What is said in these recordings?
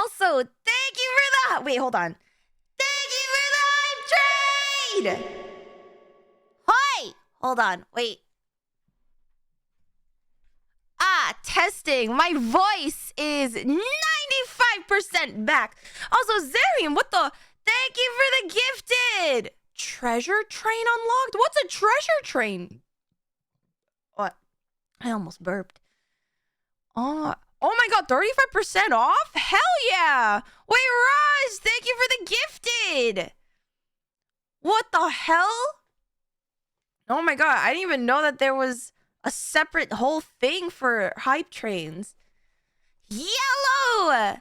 Also, thank you for the... Wait, hold on. Thank you for the hype trade! Hi! Hold on, wait. Testing. My voice is 95% back. Also, Zarian, what the... Thank you for the gifted! Treasure train unlocked? What's a treasure train? What? I almost burped. Oh my god, 35% off? Hell yeah! Wait, Roz, thank you for the gifted! What the hell? Oh my god, I didn't even know that there was a separate whole thing for hype trains. Yellow!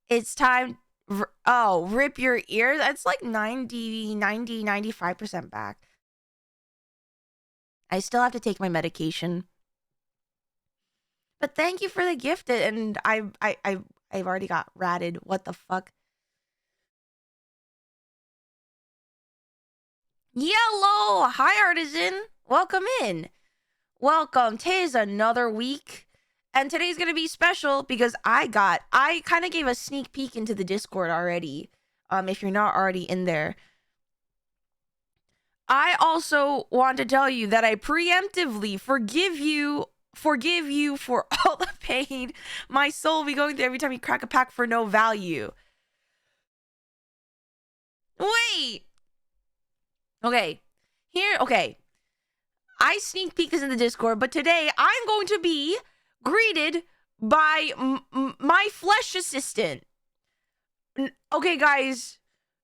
It's time... Oh, rip your ears? That's like 95% back. I still have to take my medication. But thank you for the gifted, and I've already got ratted. What the fuck? Yellow! Hi, Artisan. Welcome in. Welcome. Today's another week. And today's going to be special because I kind of gave a sneak peek into the Discord already. If you're not already in there. I also want to tell you that I preemptively forgive you for all the pain my soul will be going through every time you crack a pack for no value. Wait. Okay. Okay. I sneak peeked this in the Discord, but today I'm going to be greeted by my flesh assistant. Okay, guys.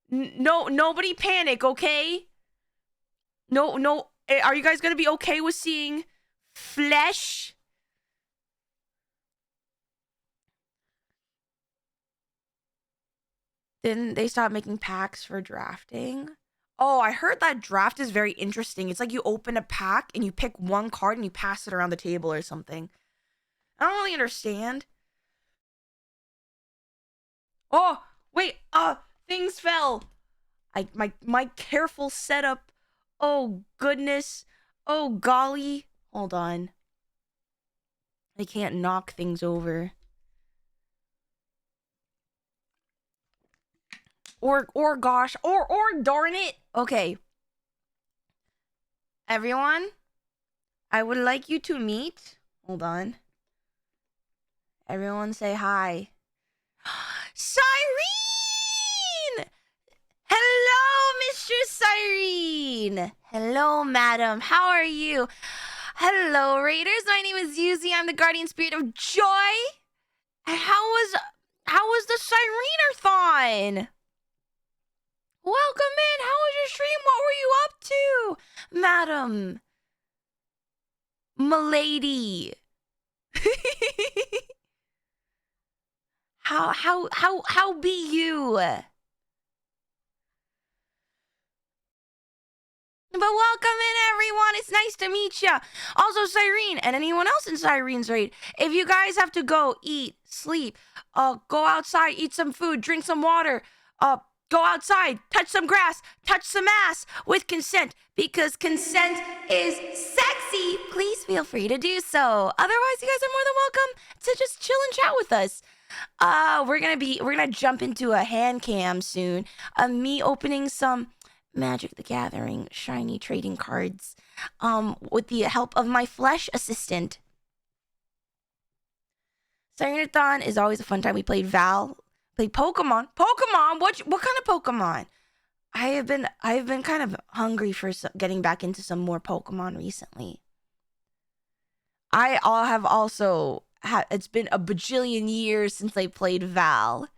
Nobody panic, okay? No. Are you guys going to be okay with seeing flesh? Then they stopped making packs for drafting. Oh, I heard that draft is very interesting. It's like you open a pack and you pick one card and you pass it around the table or something. I don't really understand. Oh, wait. Things fell. My careful setup. Oh, goodness. Oh, golly. Hold on. I can't knock things over. Or gosh, or darn it. Okay. Everyone, I would like you to meet. Hold on. Everyone say hi. Cyrene! Hello, Mistress Cyrene. Hello, madam. How are you? Hello, Raiders. My name is Yuzimii. I'm the guardian spirit of joy. And how was the Cyrener-thon? Welcome in. How was your stream? What were you up to, madam? Milady. How be you? But welcome in, everyone. It's nice to meet ya. Also, Cyrene and anyone else in Cyrene's raid. If you guys have to go eat, sleep, go outside, eat some food, drink some water, go outside, touch some grass, touch some ass with consent, because consent is sexy. Please feel free to do so. Otherwise, you guys are more than welcome to just chill and chat with us. We're gonna jump into a hand cam soon. Me opening some Magic the Gathering shiny trading cards, with the help of my flesh assistant. Cyrenathon is always a fun time. We played Val. Play Pokemon. What kind of Pokemon? I have been kind of hungry for getting back into some more Pokemon recently. It's been a bajillion years since I played Val.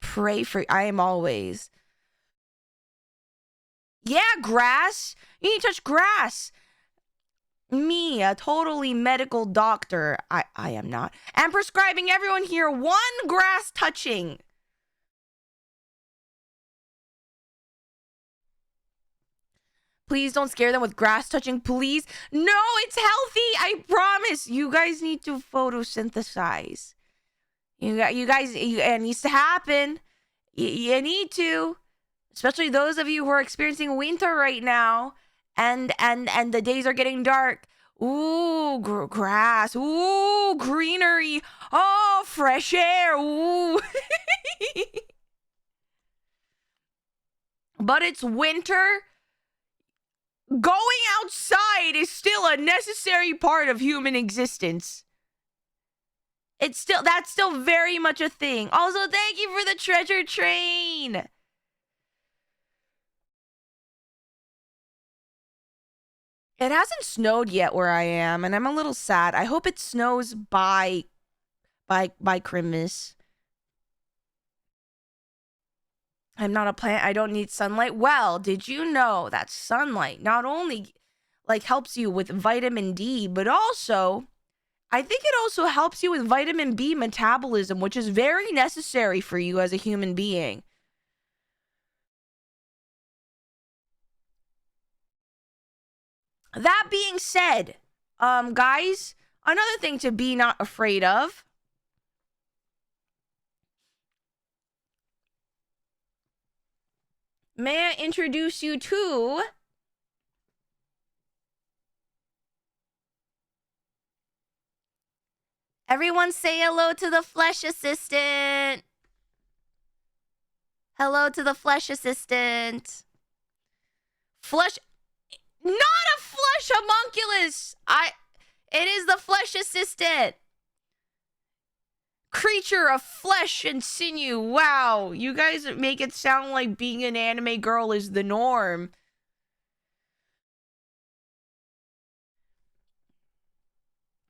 Pray for... I am always... Yeah, grass. You need to touch grass. Me, a totally medical doctor. I am not. And prescribing everyone here one grass touching. Please don't scare them with grass touching, please. No, it's healthy. I promise. You guys need to photosynthesize. You guys, it needs to happen. You need to. Especially those of you who are experiencing winter right now. And the days are getting dark. Ooh, grass. Ooh, greenery. Oh, fresh air. Ooh. But it's winter. Going outside is still a necessary part of human existence. That's still very much a thing. Also, thank you for the treasure train. It hasn't snowed yet where I am, and I'm a little sad. I hope it snows by Christmas. I'm not a plant. I don't need sunlight. Well, did you know that sunlight not only like helps you with vitamin D, but also I think it also helps you with vitamin B metabolism, which is very necessary for you as a human being. That being said, guys, another thing to be not afraid of. May I introduce you to everyone say hello to the flesh assistant. Hello to the flesh assistant. Flesh, not a flesh homunculus. It is the flesh assistant. Creature of flesh and sinew. Wow, you guys make it sound like being an anime girl is the norm.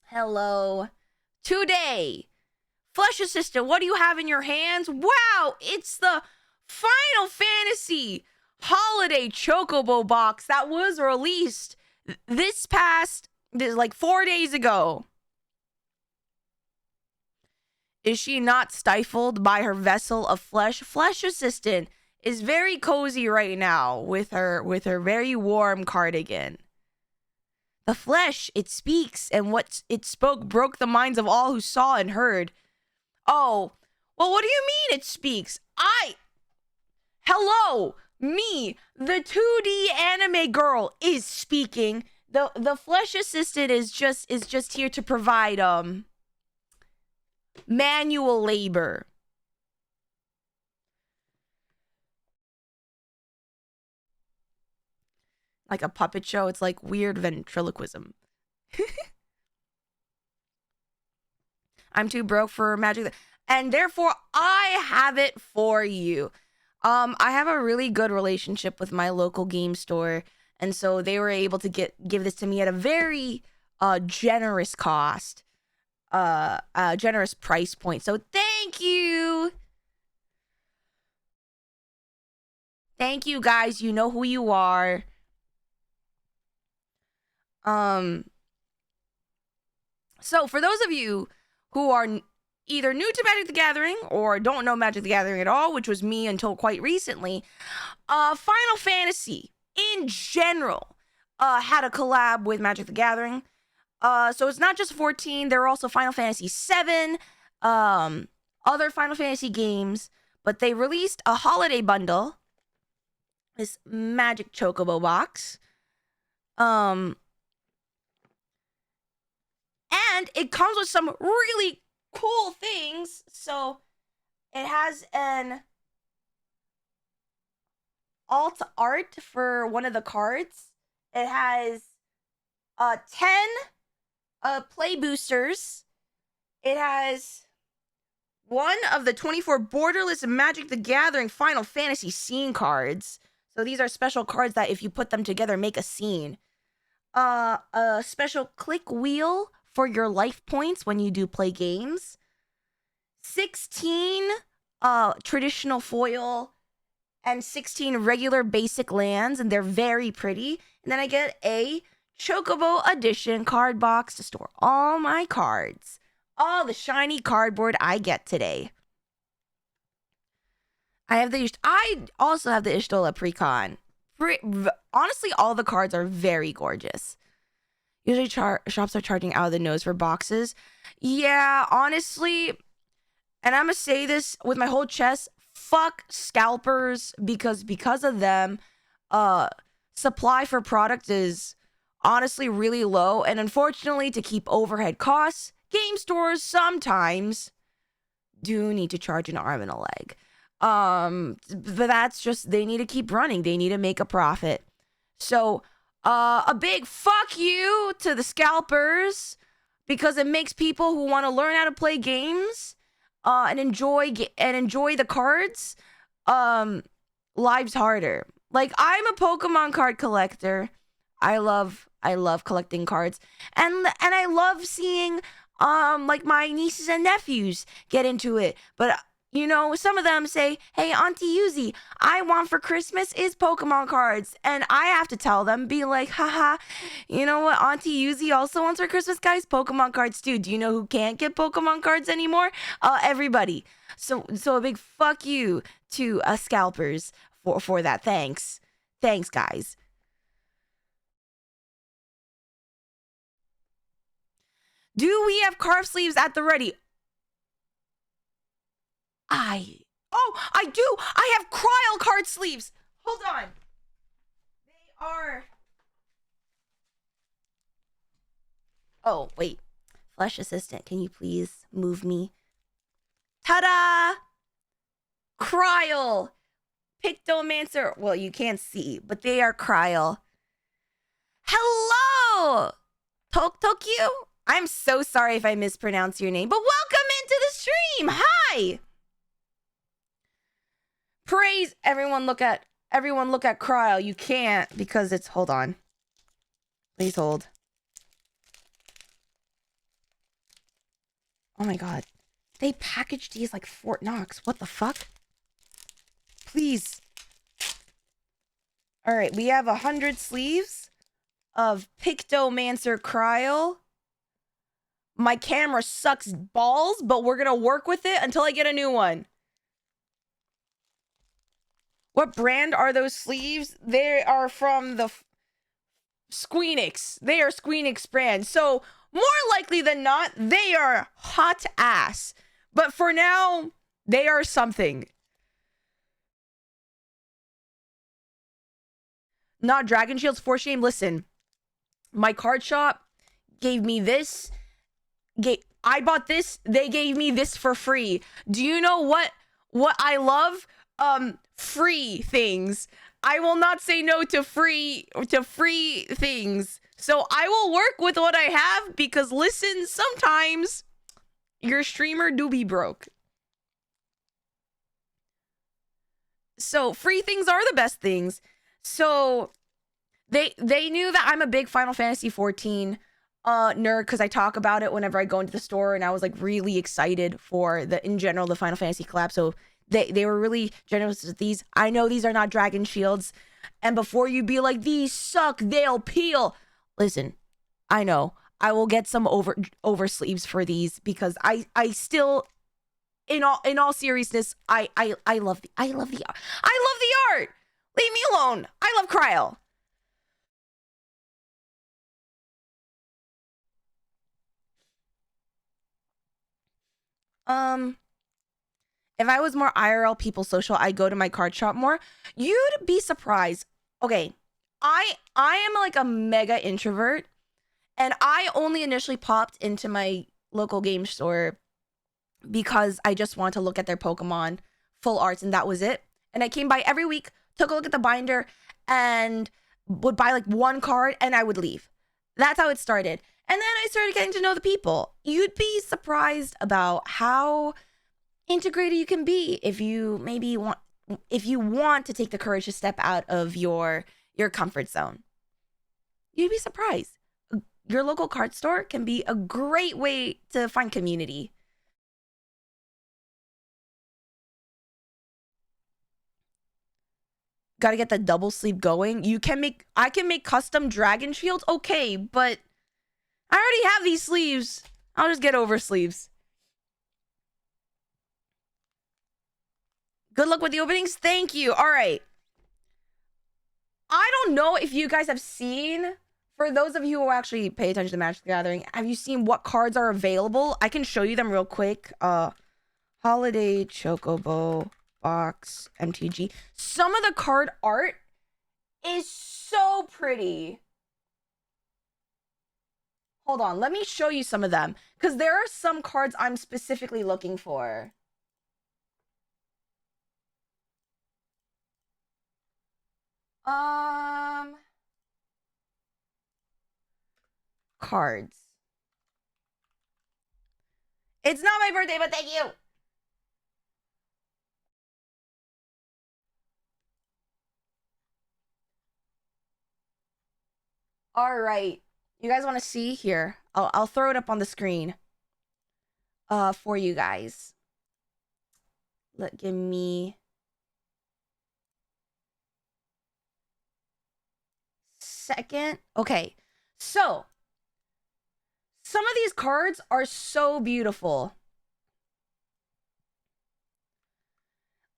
Hello. Today, Flesh Assistant, what do you have in your hands? Wow, it's the Final Fantasy Holiday Chocobo box that was released like 4 days ago. Is she not stifled by her vessel of flesh? Flesh Assistant is very cozy right now with her very warm cardigan. The flesh, it speaks, and what it spoke broke the minds of all who saw and heard. Oh, well, what do you mean it speaks? Hello, me, the 2D anime girl is speaking. The flesh assistant is just here to provide manual labor. Like a puppet show, it's like weird ventriloquism. I'm too broke for magic, and therefore I have it for you. I have a really good relationship with my local game store, and so they were able to give this to me at a very generous cost, a generous price point. So thank you. Thank you, guys. You know who you are. So for those of you who are either new to Magic the Gathering or don't know Magic the Gathering at all, which was me until quite recently, Final Fantasy in general had a collab with Magic the Gathering. So it's not just 14, there are also Final Fantasy 7, other Final Fantasy games, but they released a holiday bundle, this Magic Chocobo box. And it comes with some really cool things. So it has an alt art for one of the cards. It has 10 play boosters. It has one of the 24 borderless Magic the Gathering Final Fantasy scene cards. So these are special cards that if you put them together make a scene. A special click wheel for your life points when you do play games. 16 traditional foil and 16 regular basic lands, and they're very pretty. And then I get a Chocobo Edition card box to store all my cards. All the shiny cardboard I get today. I also have the Ishtola Precon. Honestly, all the cards are very gorgeous. Usually shops are charging out of the nose for boxes. Yeah, honestly, and I'm gonna say this with my whole chest, fuck scalpers, because of them, supply for product is honestly really low. And unfortunately, to keep overhead costs, game stores sometimes do need to charge an arm and a leg. But that's just, they need to keep running. They need to make a profit. So, a big fuck you to the scalpers, because it makes people who want to learn how to play games, and enjoy the cards, lives harder. Like, I'm a Pokemon card collector. I love collecting cards, and I love seeing like my nieces and nephews get into it. But you know, some of them say, "Hey, Auntie Yuzi, I want for Christmas is Pokemon cards," and I have to tell them, be like, "Haha, you know what? Auntie Yuzi also wants for Christmas, guys, Pokemon cards too. Do you know who can't get Pokemon cards anymore? Everybody." So a big fuck you to scalpers for that. Thanks, guys. Do we have carve sleeves at the ready? I do. I have Cryle card sleeves. Hold on. They are. Oh, wait. Flesh assistant, can you please move me? Ta-da! Cryle. Pictomancer. Well, you can't see, but they are Cryle. Hello! Tokyo? I'm so sorry if I mispronounce your name, but welcome into the stream. Hi! Praise. Everyone look at Cryle. You can't because it's, hold on. Please hold. Oh my god. They packaged these like Fort Knox. What the fuck? Please. All right, we have 100 sleeves of Pictomancer Cryle. My camera sucks balls, but we're gonna work with it until I get a new one. What brand are those sleeves? They are from the Squeenix. They are Squeenix brand. So more likely than not, they are hot ass. But for now, they are something. Not Dragon Shields, for shame. Listen, my card shop gave me this. I bought this. They gave me this for free. Do you know what I love? Free things. I will not say no to free things. So I will work with what I have, because listen, sometimes your streamer do be broke. So free things are the best things. So they knew that I'm a big Final Fantasy 14 nerd, because I talk about it whenever I go into the store, and I was like really excited for the Final Fantasy collab. So they were really generous with these. I know these are not Dragon Shields, and before you be like, these suck, they'll peel. Listen, I know I will get some over sleeves for these, because I still, in all seriousness, I love the art. Leave me alone. I love Cryle. If I was more IRL people social, I'd go to my card shop more. You'd be surprised. Okay, I am like a mega introvert, and I only initially popped into my local game store because I just want to look at their Pokemon full arts, and that was it. And I came by every week, took a look at the binder, and would buy like one card, and I would leave. That's how it started. And then I started getting to know the people. You'd be surprised about how integrated you can be if you want to take the courage to step out of your comfort zone. You'd be surprised. Your local card store can be a great way to find community. Gotta get the double sleeve going. I can make custom Dragon Shields. Okay, but I already have these sleeves. I'll just get over sleeves. Good luck with the openings. Thank you. All right. I don't know if you guys have seen, for those of you who actually pay attention to Magic the Gathering, have you seen what cards are available? I can show you them real quick. Holiday, Chocobo, Box, MTG. Some of the card art is so pretty. Hold on, let me show you some of them. Because there are some cards I'm specifically looking for. Cards. It's not my birthday, but thank you! All right. You guys want to see here? I'll throw it up on the screen. For you guys. Give me second. Okay. So, some of these cards are so beautiful.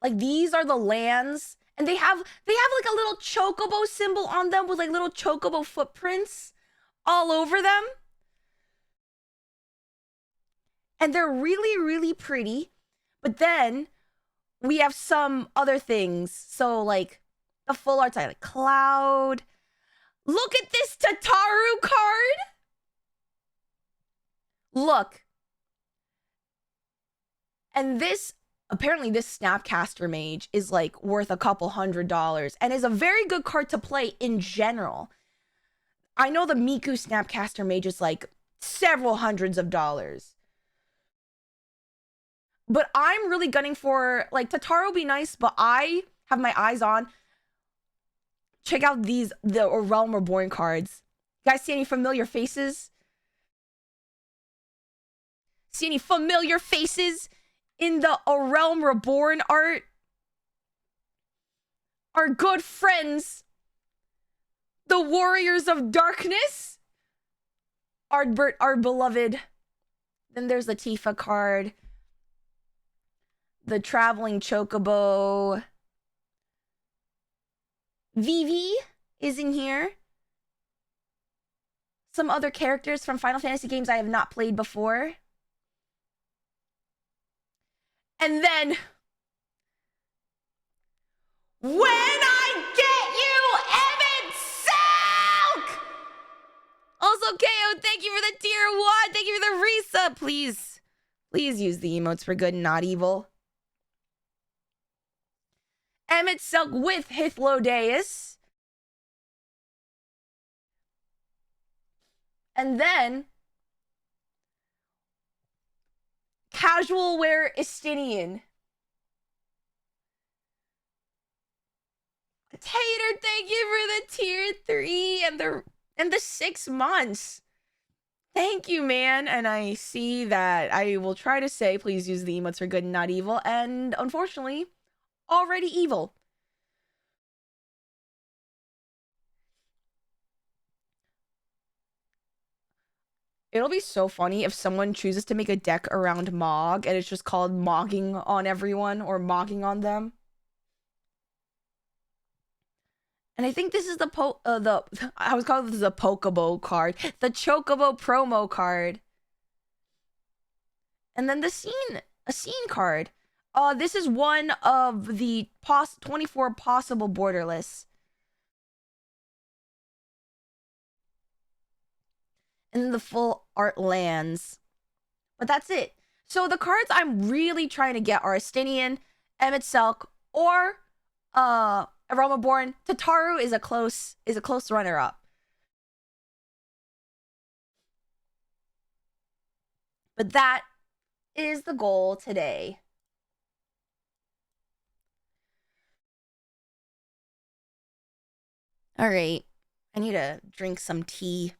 Like these are the lands, and they have like a little chocobo symbol on them with like little chocobo footprints all over them. And they're really, really pretty. But then we have some other things. So like the full art side, like cloud. Look at this Tataru card. Look. And this, apparently this Snapcaster Mage is like worth a couple $100 and is a very good card to play in general. I know the Miku Snapcaster Mage is like several hundreds of dollars. But I'm really gunning for, like, Tataru would be nice, but I have my eyes on. Check out the Realm Reborn cards. You guys see any familiar faces? See any familiar faces in the Realm Reborn art? Our good friends, the Warriors of Darkness, our beloved. Then there's the Tifa card. The Traveling Chocobo. Vivi is in here. Some other characters from Final Fantasy games I have not played before. And then, when I get you, Evan Silk! Also, KO, thank you for the tier 1. Thank you for the resub. Please use the emotes for good and not evil. Emmett Silk with Hythlodeus. And then Casual Wear Estinian. Tater, thank you for the tier 3 and the 6 months. Thank you, man. And I see that I will try to say please use the emotes for good and not evil, and unfortunately already evil. It'll be so funny if someone chooses to make a deck around Mog and it's just called Mogging on everyone or Mogging on them. And I think this is I was calling this a Pokebo card. The Chocobo promo card. And then a scene card. This is one of the 24 possible borderless. And then the full art lands. But that's it. So the cards I'm really trying to get are Estinian, Emmett Selk, or Aroma Born. Tataru is a close runner-up. But that is the goal today. All right. I need to drink some tea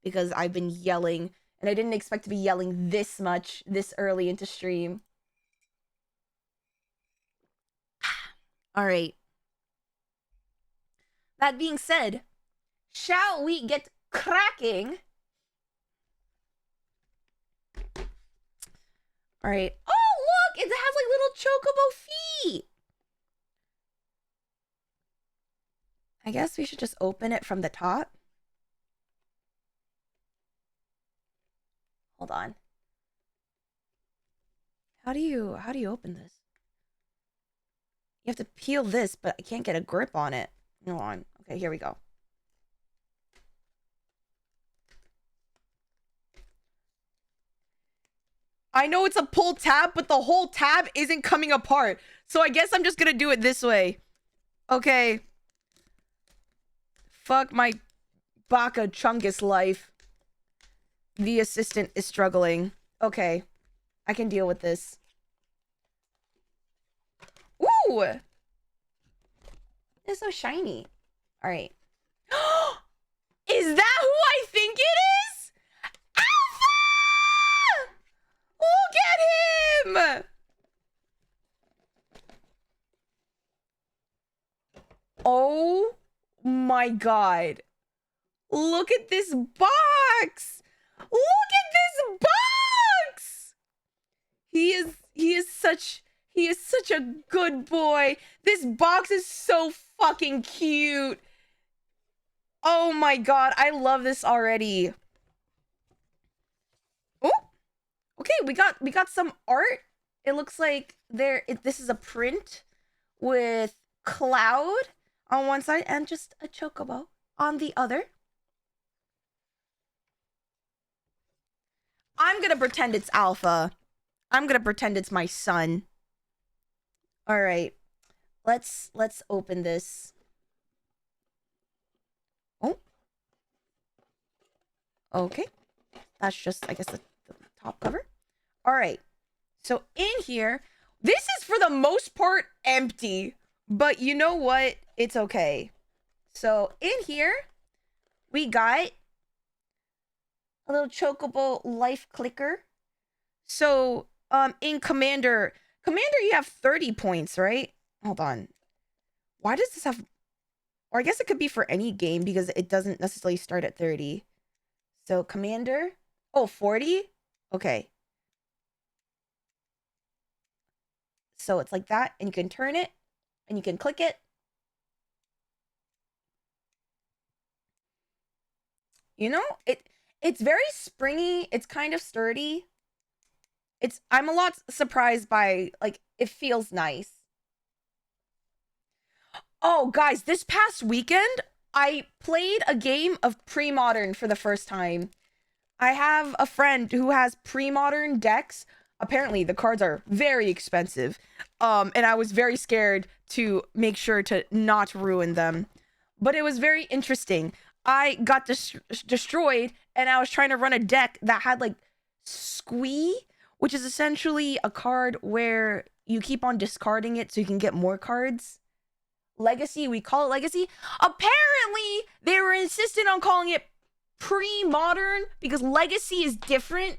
because I've been yelling, and I didn't expect to be yelling this much this early into stream. All right. That being said, shall we get cracking? All right. Oh, look! It has like little chocobo feet. I guess we should just open it from the top. Hold on. How do you open this? You have to peel this, but I can't get a grip on it. Hold on. Okay, here we go. I know it's a pull tab, but the whole tab isn't coming apart. So I guess I'm just gonna do it this way. Okay. Fuck my Baka Chungus life. The assistant is struggling. Okay. I can deal with this. Ooh! It's so shiny. Alright. Is that who I think it is? Alpha! Look at him! Oh my god. Look at this box! Look at this box! He is such a good boy. This box is so fucking cute. Oh my god, I love this already. Oh, okay, we got some art. It looks like this is a print with Cloud on one side and just a chocobo on the other. I'm gonna pretend it's Alpha. I'm gonna pretend it's my son. All right, let's open this. Oh, okay. That's just, I guess, the top cover. All right. So in here, this is for the most part empty, but you know what? It's okay. So in here, we got a little chocobo life clicker. So in Commander, you have 30 points, right? Hold on. Why does this have... Or I guess it could be for any game because it doesn't necessarily start at 30. So Commander... Oh, 40? Okay. So it's like that, and you can turn it, and you can click it. You know, it's very springy. It's kind of sturdy. I'm a lot surprised by, like, it feels nice. Oh, guys, this past weekend, I played a game of pre-modern for the first time. I have a friend who has pre-modern decks. Apparently, the cards are very expensive. And I was very scared to make sure to not ruin them. But it was very interesting. I got destroyed, and I was trying to run a deck that had, like, Squee, which is essentially a card where you keep on discarding it so you can get more cards. Legacy, we call it Legacy. Apparently, they were insistent on calling it pre-modern because Legacy is different.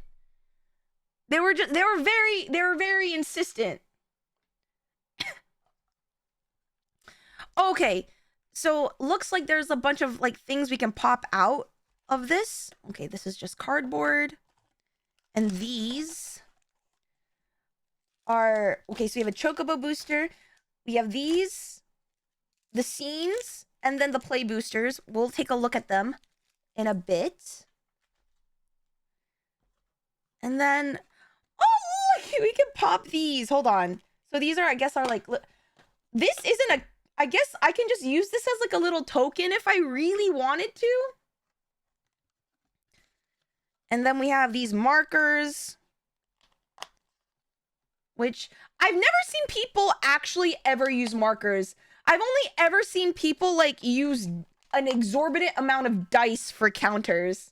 They were very insistent. Okay, so looks like there's a bunch of, like, things we can pop out of this. Okay, this is just cardboard. And these are... Okay, so we have a Chocobo booster. We have these, the scenes, and then the play boosters. We'll take a look at them in a bit. And then... Oh, look! We can pop these. Hold on. So these are, I guess, are like... This isn't a... I guess I can just use this as, like, a little token if I really wanted to. And then we have these markers, which I've never seen people actually ever use markers. I've only ever seen people, like, use an exorbitant amount of dice for counters.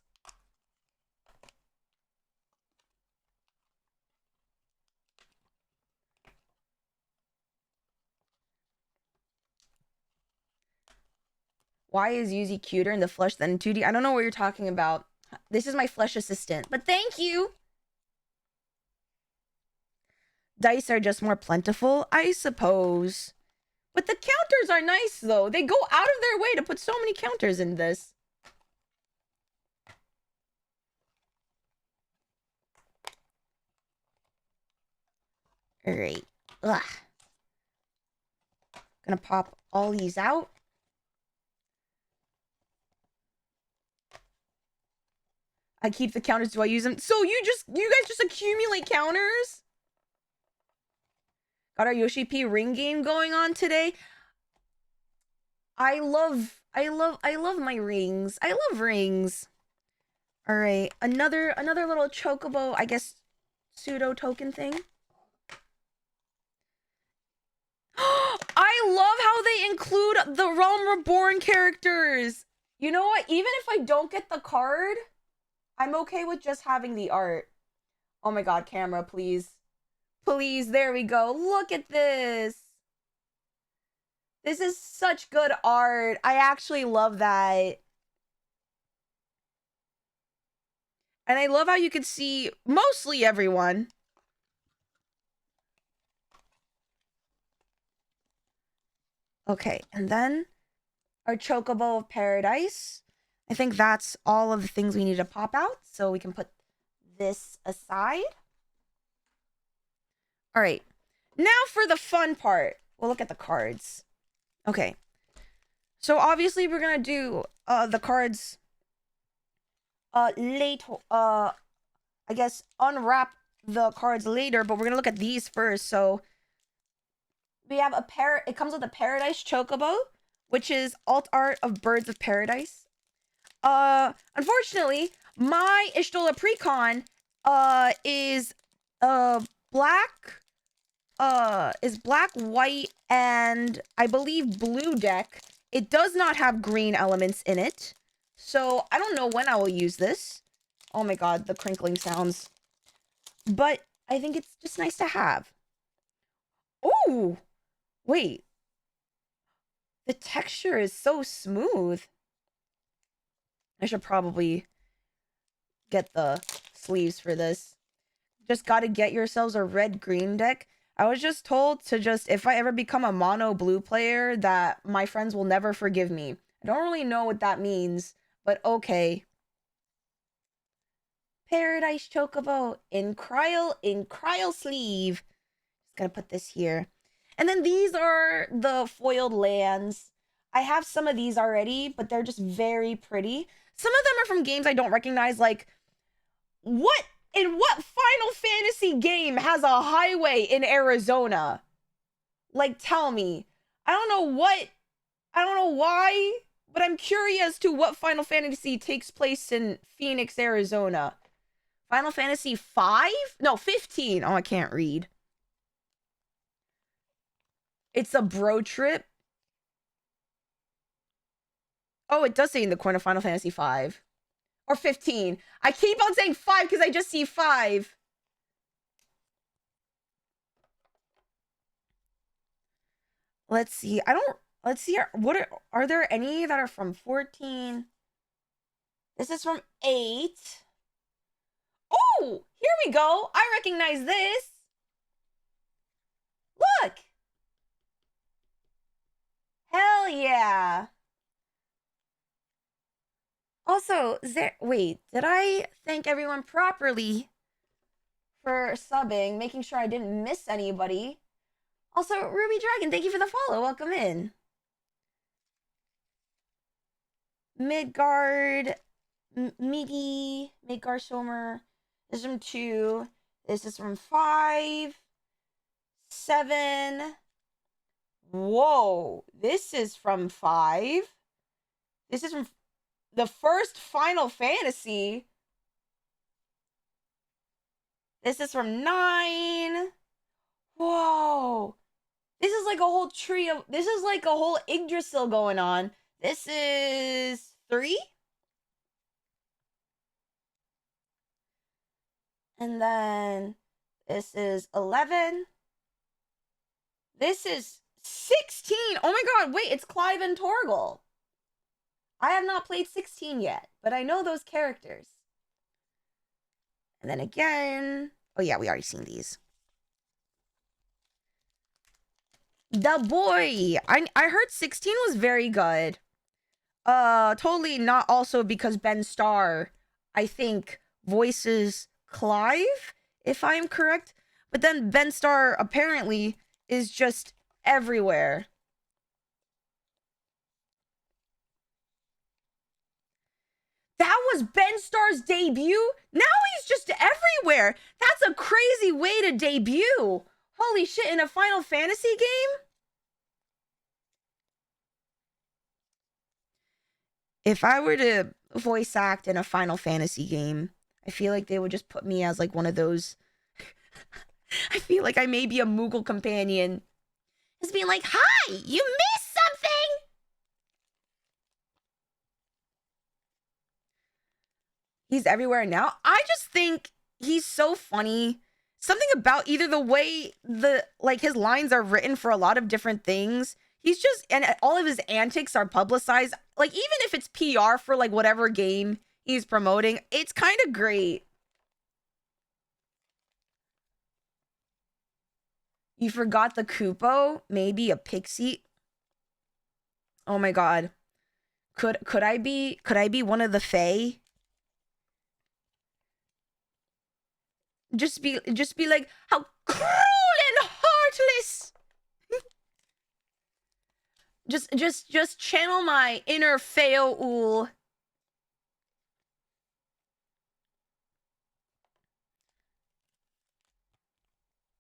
Why is Yuzi cuter in the flesh than in 2D? I don't know what you're talking about. This is my flesh assistant, but thank you. Dice are just more plentiful, I suppose. But the counters are nice, though. They go out of their way to put so many counters in this. All right. Ugh. Gonna pop all these out. I keep the counters. Do I use them? So you guys just accumulate counters? Got our Yoshi P ring game going on today. I love my rings. I love rings. All right, another little chocobo, I guess, pseudo token thing. I love how they include the Realm Reborn characters. You know what? Even if I don't get the card, I'm okay with just having the art. Oh my god, camera, please. Please, there we go. Look at this. This is such good art. I actually love that. And I love how you can see mostly everyone. Okay, and then our Chocobo of Paradise. I think that's all of the things we need to pop out, so we can put this aside. All right, now for the fun part. We'll look at the cards. Okay, so obviously we're gonna do the cards I guess unwrap the cards later, but we're gonna look at these first. So we have it comes with a Paradise Chocobo, which is alt art of Birds of Paradise. Unfortunately, my Ishtola Precon is black, white, and I believe blue deck. It does not have green elements in it, so I don't know when I will use this. Oh my god, the crinkling sounds. But I think it's just nice to have. Oh, wait. The texture is so smooth. I should probably get the sleeves for this. Just gotta get yourselves a red-green deck. I was just told to just, if I ever become a mono blue player, that my friends will never forgive me. I don't really know what that means, but okay. Paradise Chocobo in cryo sleeve. Just gonna put this here. And then these are the foiled lands. I have some of these already, but they're just very pretty. Some of them are from games I don't recognize, like, what in what Final Fantasy game has a highway in Arizona? Like, tell me. I don't know why, but I'm curious to what Final Fantasy takes place in Phoenix, Arizona. Final Fantasy 5? No, 15. Oh, I can't read. It's a bro trip. Oh, it does say in the corner Final Fantasy 5. Or 15. I keep on saying 5 because I just see 5. Let's see. Let's see. Are there any that are from 14? This is from 8. Oh, here we go. I recognize this. Look. Hell yeah. Also, wait, did I thank everyone properly for subbing, making sure I didn't miss anybody? Also, Ruby Dragon, thank you for the follow. Welcome in. Midgard, Midgard Shomer. This is from 2. This is from 5. 7. Whoa, this is from 5. This is from the first Final Fantasy. This is from 9. Whoa. This is like a whole trio. This is like a whole Yggdrasil going on. This is 3. And then this is 11. This is 16. Oh my god, wait, it's Clive and Torgal. I have not played 16 yet, but I know those characters. And then again, oh yeah, we already seen these. The boy. I heard 16 was very good. Totally not also because Ben Starr, I think, voices Clive, if I'm correct. But then Ben Starr apparently is just everywhere. That was Ben Starr's debut? Now he's just everywhere. That's a crazy way to debut. Holy shit, in a Final Fantasy game? If I were to voice act in a Final Fantasy game, I feel like they would just put me as like one of those I feel like I may be a Moogle companion. Just being like, hi, you missed something! He's everywhere now. I just think he's so funny. Something about either the way his lines are written for a lot of different things. He's just, and all of his antics are publicized. Like, even if it's PR for like whatever game he's promoting, it's kind of great. You forgot the Kupo? Maybe a pixie? Oh my god. Could I be one of the Fae? Just be like, how cruel and heartless. just channel my inner Fae-ul.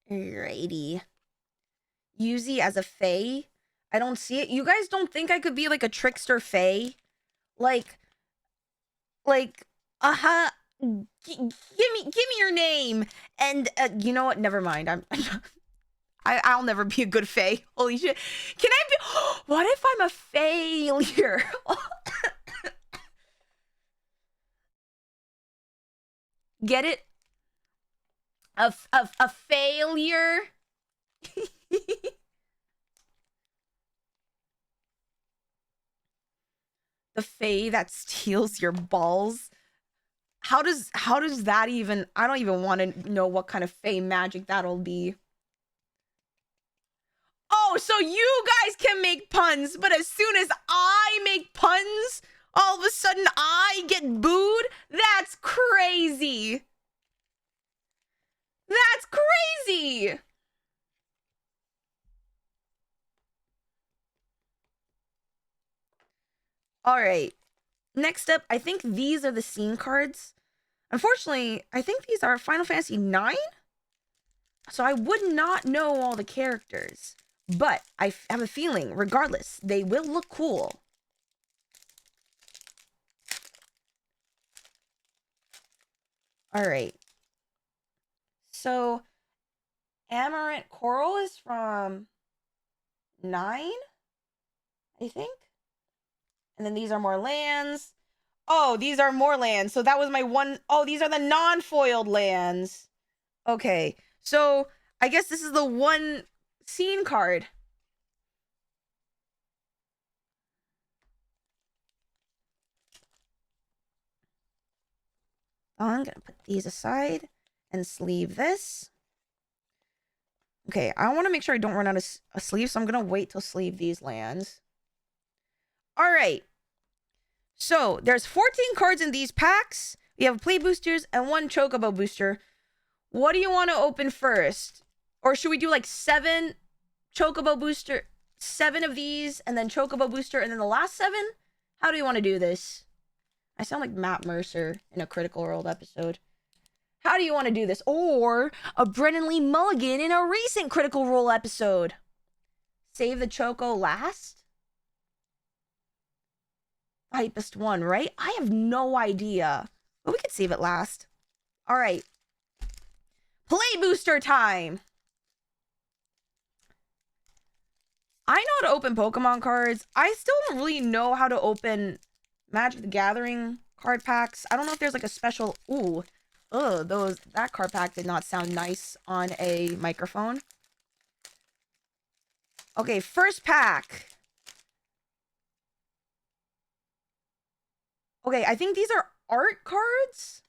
Alrighty. Yuzimii as a Fae? I don't see it. You guys don't think I could be like a trickster Fae? Like, give me your name. And you know what? Never mind. I'll never be a good Fae. Holy shit. Can I be? What if I'm a failure? Get it? A failure? The Fae that steals your balls. How does that even? I don't even want to know what kind of Fae magic that'll be. Oh, so you guys can make puns, but as soon as I make puns, all of a sudden I get booed? That's crazy. That's crazy. All right. Next up, I think these are the scene cards. Unfortunately, I think these are Final Fantasy IX. So I would not know all the characters. But I have a feeling, regardless, they will look cool. All right. So, Amaranth Coral is from 9, I think. And then these are more lands. Oh, these are more lands. So that was my one. Oh, these are the non-foiled lands. Okay. So, I guess this is the one scene card. I'm gonna put these aside and sleeve this. Okay, I want to make sure I don't run out of a sleeve, so I'm gonna wait till sleeve these lands. All right. So there's 14 cards in these packs. We have play boosters and 1 chocobo booster. What do you want to open first? Or should we do like 7 chocobo booster, 7 of these, and then chocobo booster, and then the last 7? How do you want to do this? I sound like Matt Mercer in a Critical Role episode. How do you want to do this? Or a Brennan Lee Mulligan in a recent Critical Role episode. Save the choco last? Hypest one, right? I have no idea. But we could save it last. All right. Play booster time. I know how to open Pokemon cards. I still don't really know how to open Magic the Gathering card packs. I don't know if there's like a special... Ooh. Ugh, that card pack did not sound nice on a microphone. Okay, first pack. Okay, I think these are art cards.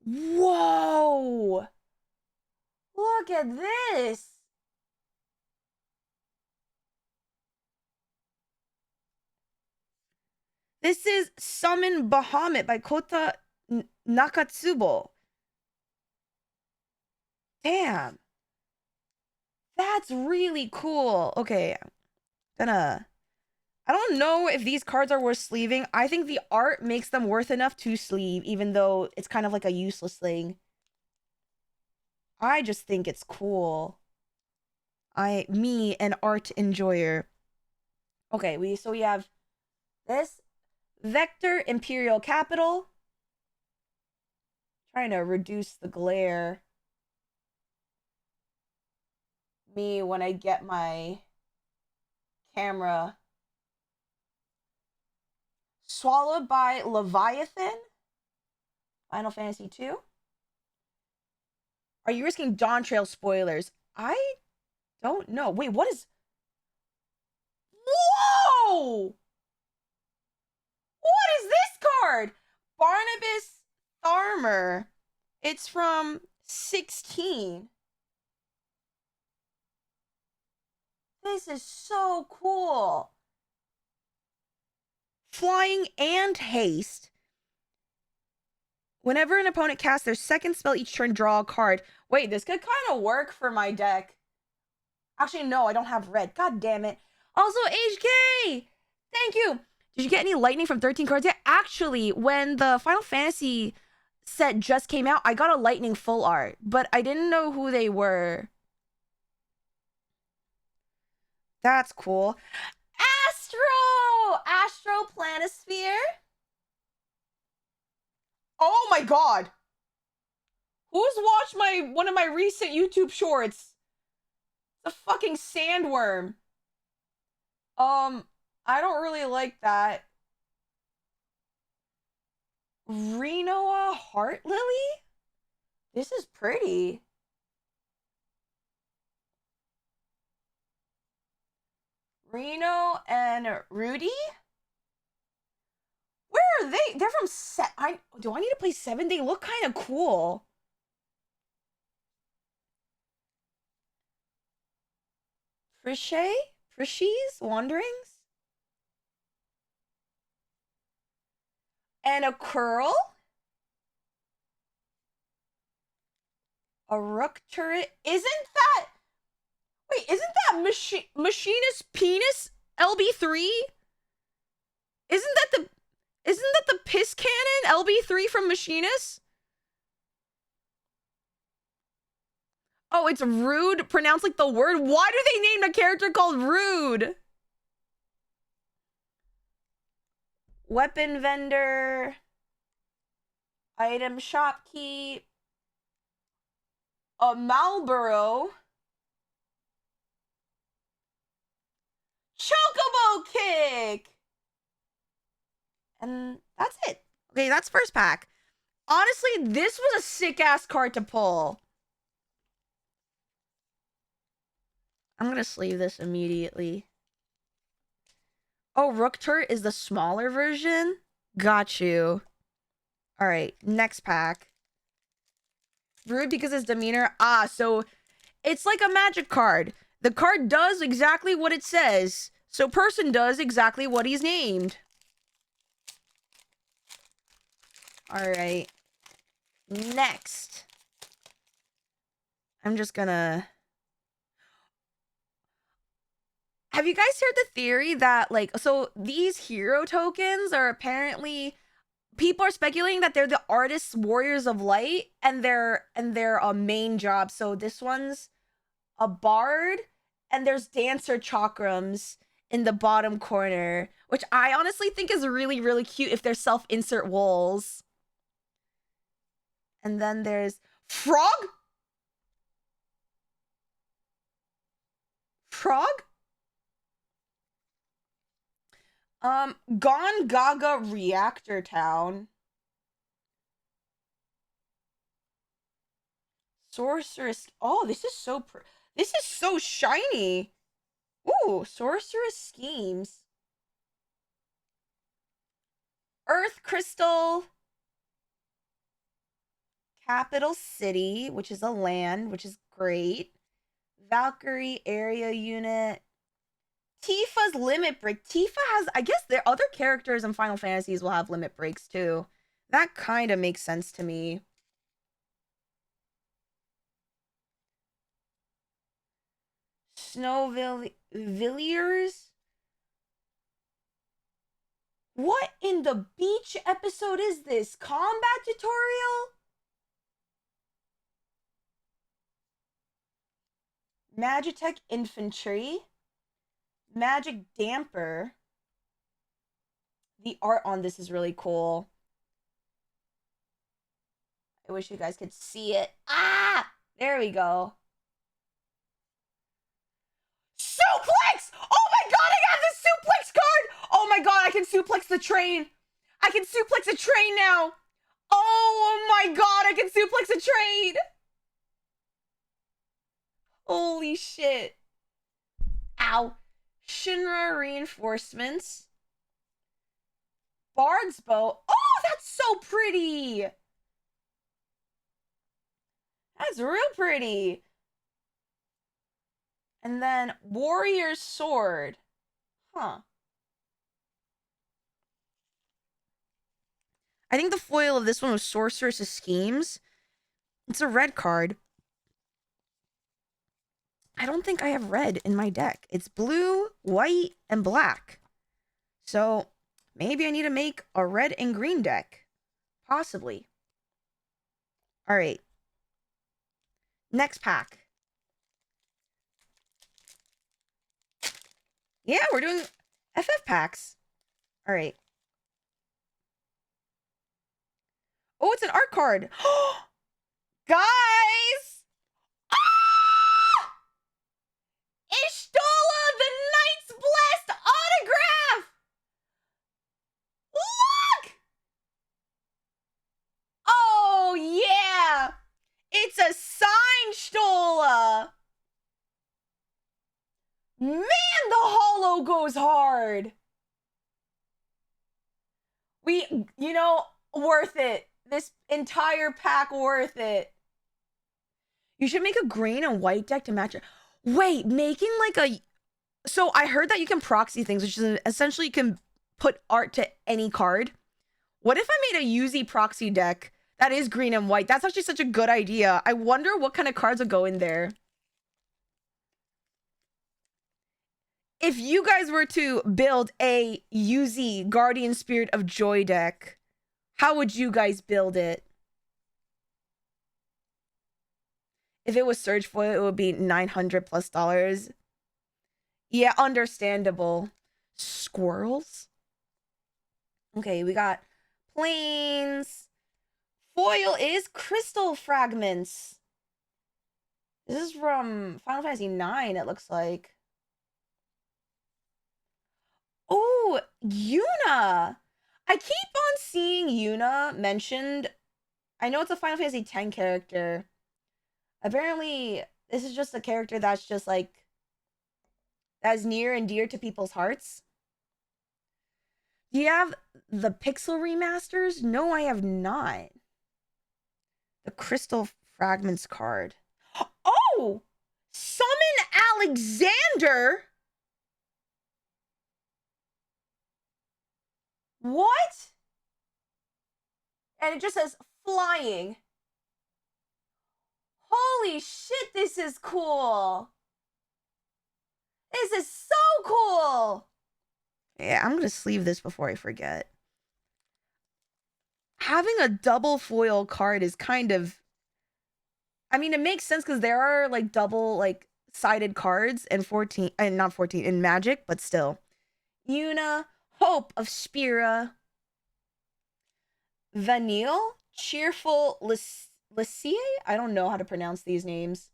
Whoa! Look at this. This is Summon Bahamut by Kota Nakatsubo. Damn. That's really cool. Okay. I don't know if these cards are worth sleeving. I think the art makes them worth enough to sleeve, even though it's kind of like a useless thing. I just think it's cool. Me, an art enjoyer. Okay, we have this Vector Imperial Capital, Trying to reduce the glare. Me when I get my camera. Swallowed by Leviathan. Final Fantasy 2. Are you risking Dawntrail spoilers? I don't know. Wait, what is... Whoa! What is this card? Barnabas Farmer. It's from 16. This is so cool. Flying and haste. Whenever an opponent casts their second spell each turn, draw a card. Wait, this could kind of work for my deck. Actually, no, I don't have red. God damn it. Also, HK! Thank you! Did you get any lightning from 13 cards yet? Actually, when the Final Fantasy set just came out, I got a lightning full art, but I didn't know who they were. That's cool. Astro Planisphere. Oh my god! Who's watched one of my recent YouTube shorts? The fucking sandworm. I don't really like that. Renoa Heart Lily? This is pretty. Reno and Rudy? Where are they? They're from do I need to play 7? They look kind of cool. Prishe's Wanderings? And a curl? A rook turret? Isn't that Machinist Penis LB3? Isn't that the piss cannon LB3 from Machinist? Oh, it's Rude, pronounced like the word. Why do they name a character called Rude? Weapon vendor. Item shopkeep. A Marlboro. Chocobo kick. And that's it. Okay, that's first pack. Honestly, this was a sick-ass card to pull. I'm gonna sleeve this immediately. Oh, Rook Turret is the smaller version? Got you. Alright, next pack. Rude because his demeanor. Ah, so it's like a magic card. The card does exactly what it says. So person does exactly what he's named. Alright. Next. I'm just gonna... Have you guys heard the theory that, like, so these hero tokens are apparently... People are speculating that they're the artists' warriors of light, and they're a main job. So this one's a bard, and there's dancer chakrams in the bottom corner, which I honestly think is really, really cute if they're self-insert walls. And then there's Frog? Frog? Gone Gaga Reactor Town. Sorceress. Oh, this is so shiny. Ooh, Sorceress Schemes. Earth Crystal. Capital City, which is a land, which is great. Valkyrie area unit. Tifa's limit break. Tifa has, I guess their other characters in Final Fantasies will have limit breaks too. That kind of makes sense to me. Villiers? What in the beach episode is this? Combat tutorial? Magitech Infantry. Magic Damper. The art on this is really cool. I wish you guys could see it. Ah! There we go. Suplex! Oh my god, I have the suplex card! Oh my god, I can suplex the train. I can suplex a train now. Oh my god, I can suplex a train. Holy shit. Ow. Shinra reinforcements. Bard's bow. Oh, that's so pretty. That's real pretty. And then warrior's sword. Huh. I think the foil of this one was Sorceress's Schemes. It's a red card. I don't think I have red in my deck. It's blue, white, and black. So maybe I need to make a red and green deck. Possibly. All right. Next pack. Yeah, we're doing FF packs. All right. Oh, it's an art card. Guys! Ah! Ishtola, the Knight's Blessed autograph! Look! Oh, yeah! It's a signed Stola! Man, the holo goes hard! Worth it. This entire pack worth it. You should make a green and white deck to match it. Wait, making like a... So I heard that you can proxy things, which is essentially you can put art to any card. What if I made a Yuzimii proxy deck that is green and white? That's actually such a good idea. I wonder what kind of cards would go in there. If you guys were to build a Yuzimii Guardian Spirit of Joy deck, how would you guys build it? If it was Surge Foil, it would be $900+. Yeah, understandable. Squirrels? Okay, we got planes. Foil is Crystal Fragments. This is from Final Fantasy IX, it looks like. Oh, Yuna! I keep on seeing Yuna mentioned. I know it's a Final Fantasy X character. Apparently, this is just a character that's just like... that's near and dear to people's hearts. Do you have the Pixel remasters? No, I have not. The Crystal Fragments card. Oh! Summon Alexander? What? And it just says flying. Holy shit, this is cool. This is so cool. Yeah, I'm going to sleeve this before I forget. Having a double foil card is kind of... I mean, it makes sense because there are like double like sided cards in 14 and not 14 in Magic, but still. Yuna, Hope of Spira, Vanille, Cheerful Lycie? I don't know how to pronounce these names.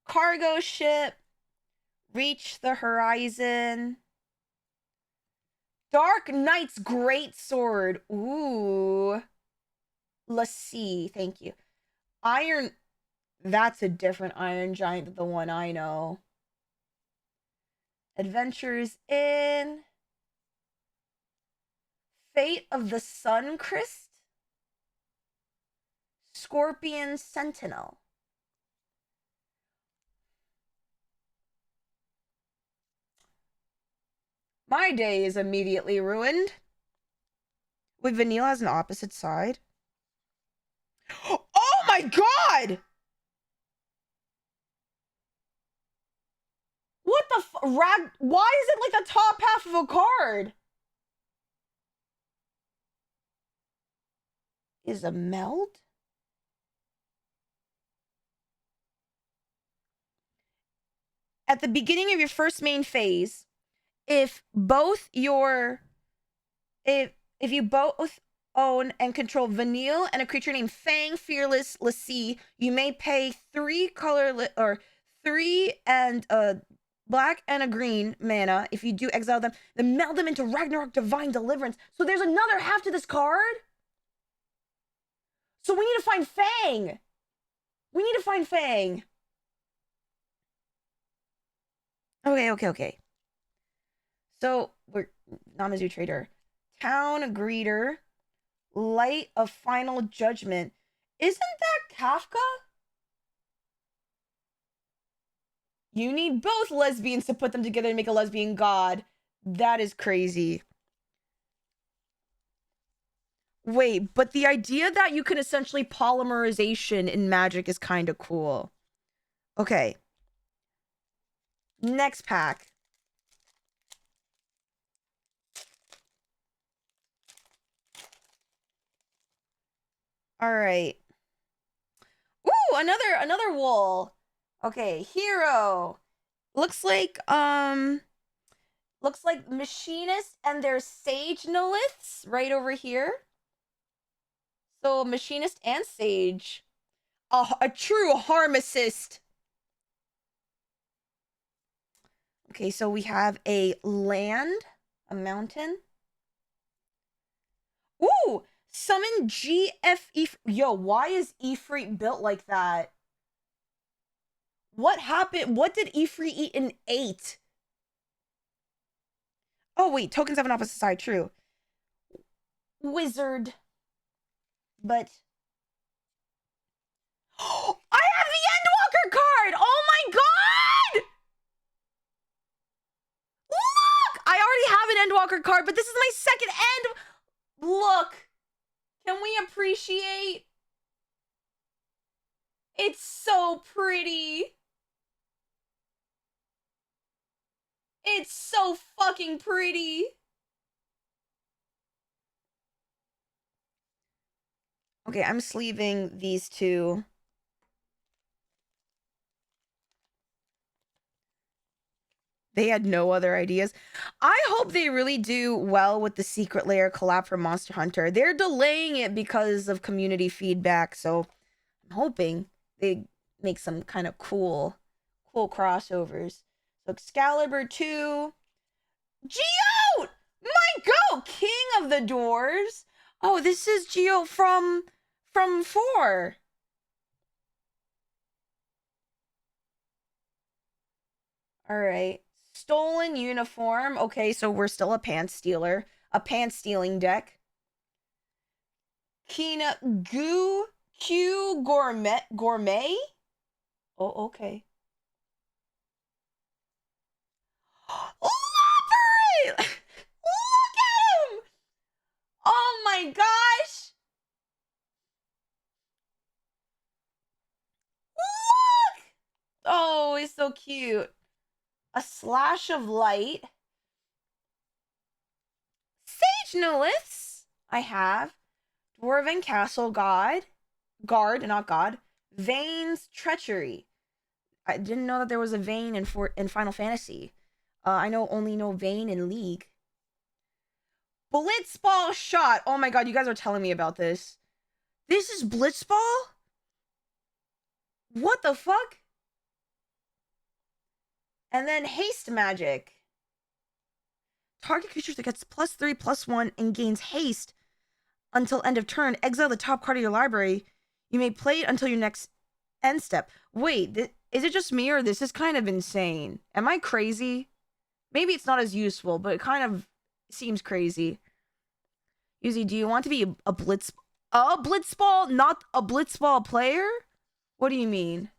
Cargo Ship, Reach the Horizon, Dark Knight's Great Sword. Ooh. Lycie, thank you. Iron, that's a different Iron Giant than the one I know. Adventures in Fate of the Suncrest, Scorpion Sentinel. My day is immediately ruined. Wait, Vanilla has an opposite side? Oh my god! What the why is it like the top half of a card? Is a meld? At the beginning of your first main phase, if both your if you both own and control Vanille and a creature named Fang Fearless Lassie. You may pay 3 3 and a black and a green mana. If you do exile them, then meld them into Ragnarok Divine Deliverance. So there's another half to this card. So we need to find Fang. We need to find Fang. Okay. So we're Namazu Trader. Town Greeter. Light of Final Judgment. Isn't that Kafka? You need both lesbians to put them together and make a lesbian god. That is crazy. Wait, but the idea that you can essentially polymerization in Magic is kind of cool. Okay. Next pack. All right. Ooh, another wool. Okay, hero. Looks like machinist and there's sage Noliths right over here. So machinist and sage. A true harm assist. Okay, so we have a land, a mountain. Ooh, summon GF. Yo, why is Ifrit built like that? What happened? What did Ifrit eat in 8? Oh, wait, tokens have an opposite side, true. Wizard. But I have the Endwalker card! Oh my god! Look! I already have an Endwalker card, but this is my second end. Look. Can we appreciate? It's so pretty. It's so fucking pretty. Okay, I'm sleeving these two. They had no other ideas. I hope they really do well with the Secret Lair collab for Monster Hunter. They're delaying it because of community feedback, so I'm hoping they make some kind of cool crossovers. So Excalibur 2. Geo! My go! King of the Dwarves! Oh, this is Geo from 4. Alright. Stolen uniform. Okay, so we're still a pants stealer. A pants stealing deck. Kina Goo Q Gourmet? Oh, okay. Look at him! Oh my gosh! Look! Oh, he's so cute. A Slash of Light. Sage Noliths. I have. Dwarven Castle Guard, not God. Vane's Treachery. I didn't know that there was a Vane in Final Fantasy. I only know Vane in League. Blitzball Shot. Oh my god, you guys are telling me about this. This is Blitzball? What the fuck? And then Haste Magic. Target creature that gets +3/+1 and gains haste until end of turn. Exile the top card of your library. You may play it until your next end step. Wait, is it just me or this is kind of insane? Am I crazy? Maybe it's not as useful, but it kind of seems crazy. Yuzi, do you want to be a blitzball, not a blitzball player? What do you mean?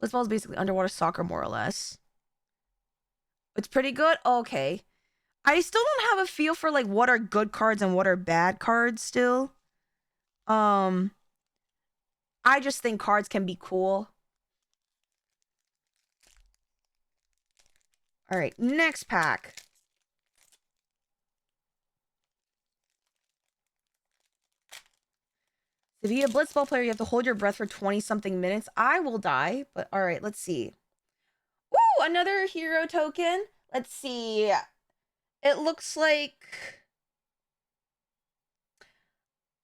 Blitzball is basically underwater soccer, more or less. It's pretty good? Okay. I still don't have a feel for, like, what are good cards and what are bad cards still. I just think cards can be cool. Alright, next pack. If you're a blitzball player, you have to hold your breath for 20-something minutes. I will die, but alright, let's see. Ooh, another hero token. Let's see. It looks like...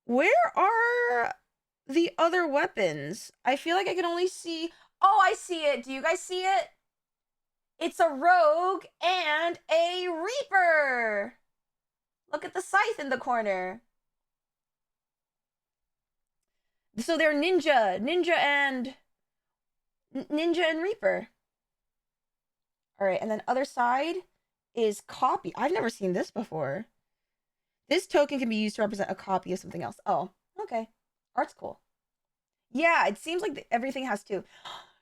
Where are the other weapons? I feel like I can only see... Oh, I see it. Do you guys see it? It's a rogue and a reaper. Look at the scythe in the corner. So they're ninja and reaper. All right, and then other side is copy. I've never seen this before. This token can be used to represent a copy of something else. Oh, okay. Art's cool. Yeah, it seems like everything has to.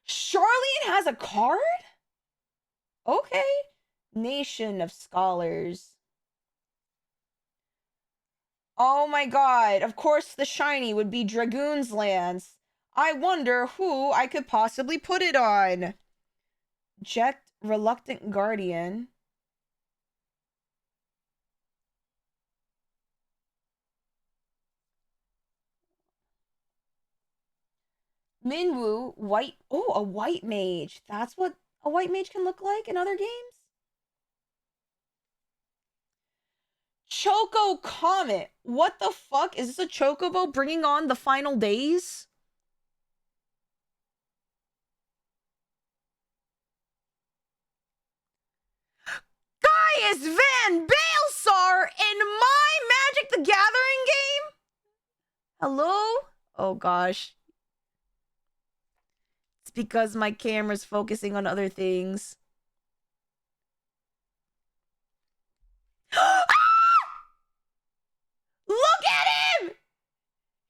Charlene has a card? Okay. Nation of Scholars. Oh my god. Of course the shiny would be Dragoon's Lance. I wonder who I could possibly put it on. Jet Reluctant Guardian. Minwoo, white. Oh, a white mage. That's what a white mage can look like in other games? Choco Comet. What the fuck? Is this a chocobo bringing on the final days? Gaius Van Baelsar in my Magic the Gathering game? Hello? Oh gosh. It's because my camera's focusing on other things. Look at him!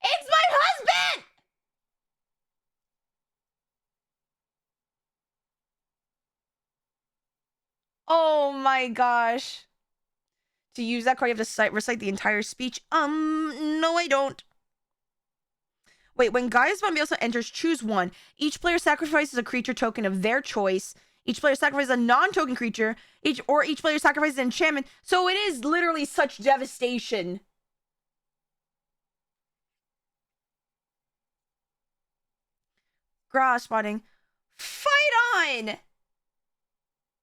It's my husband! Oh my gosh. To use that card, you have to recite the entire speech. No, I don't. Wait, when Gaius Von Bielsa enters, choose one. Each player sacrifices a creature token of their choice. Each player sacrifices a non-token creature. Each player sacrifices an enchantment. So it is literally such devastation. Grass spotting. Fight on!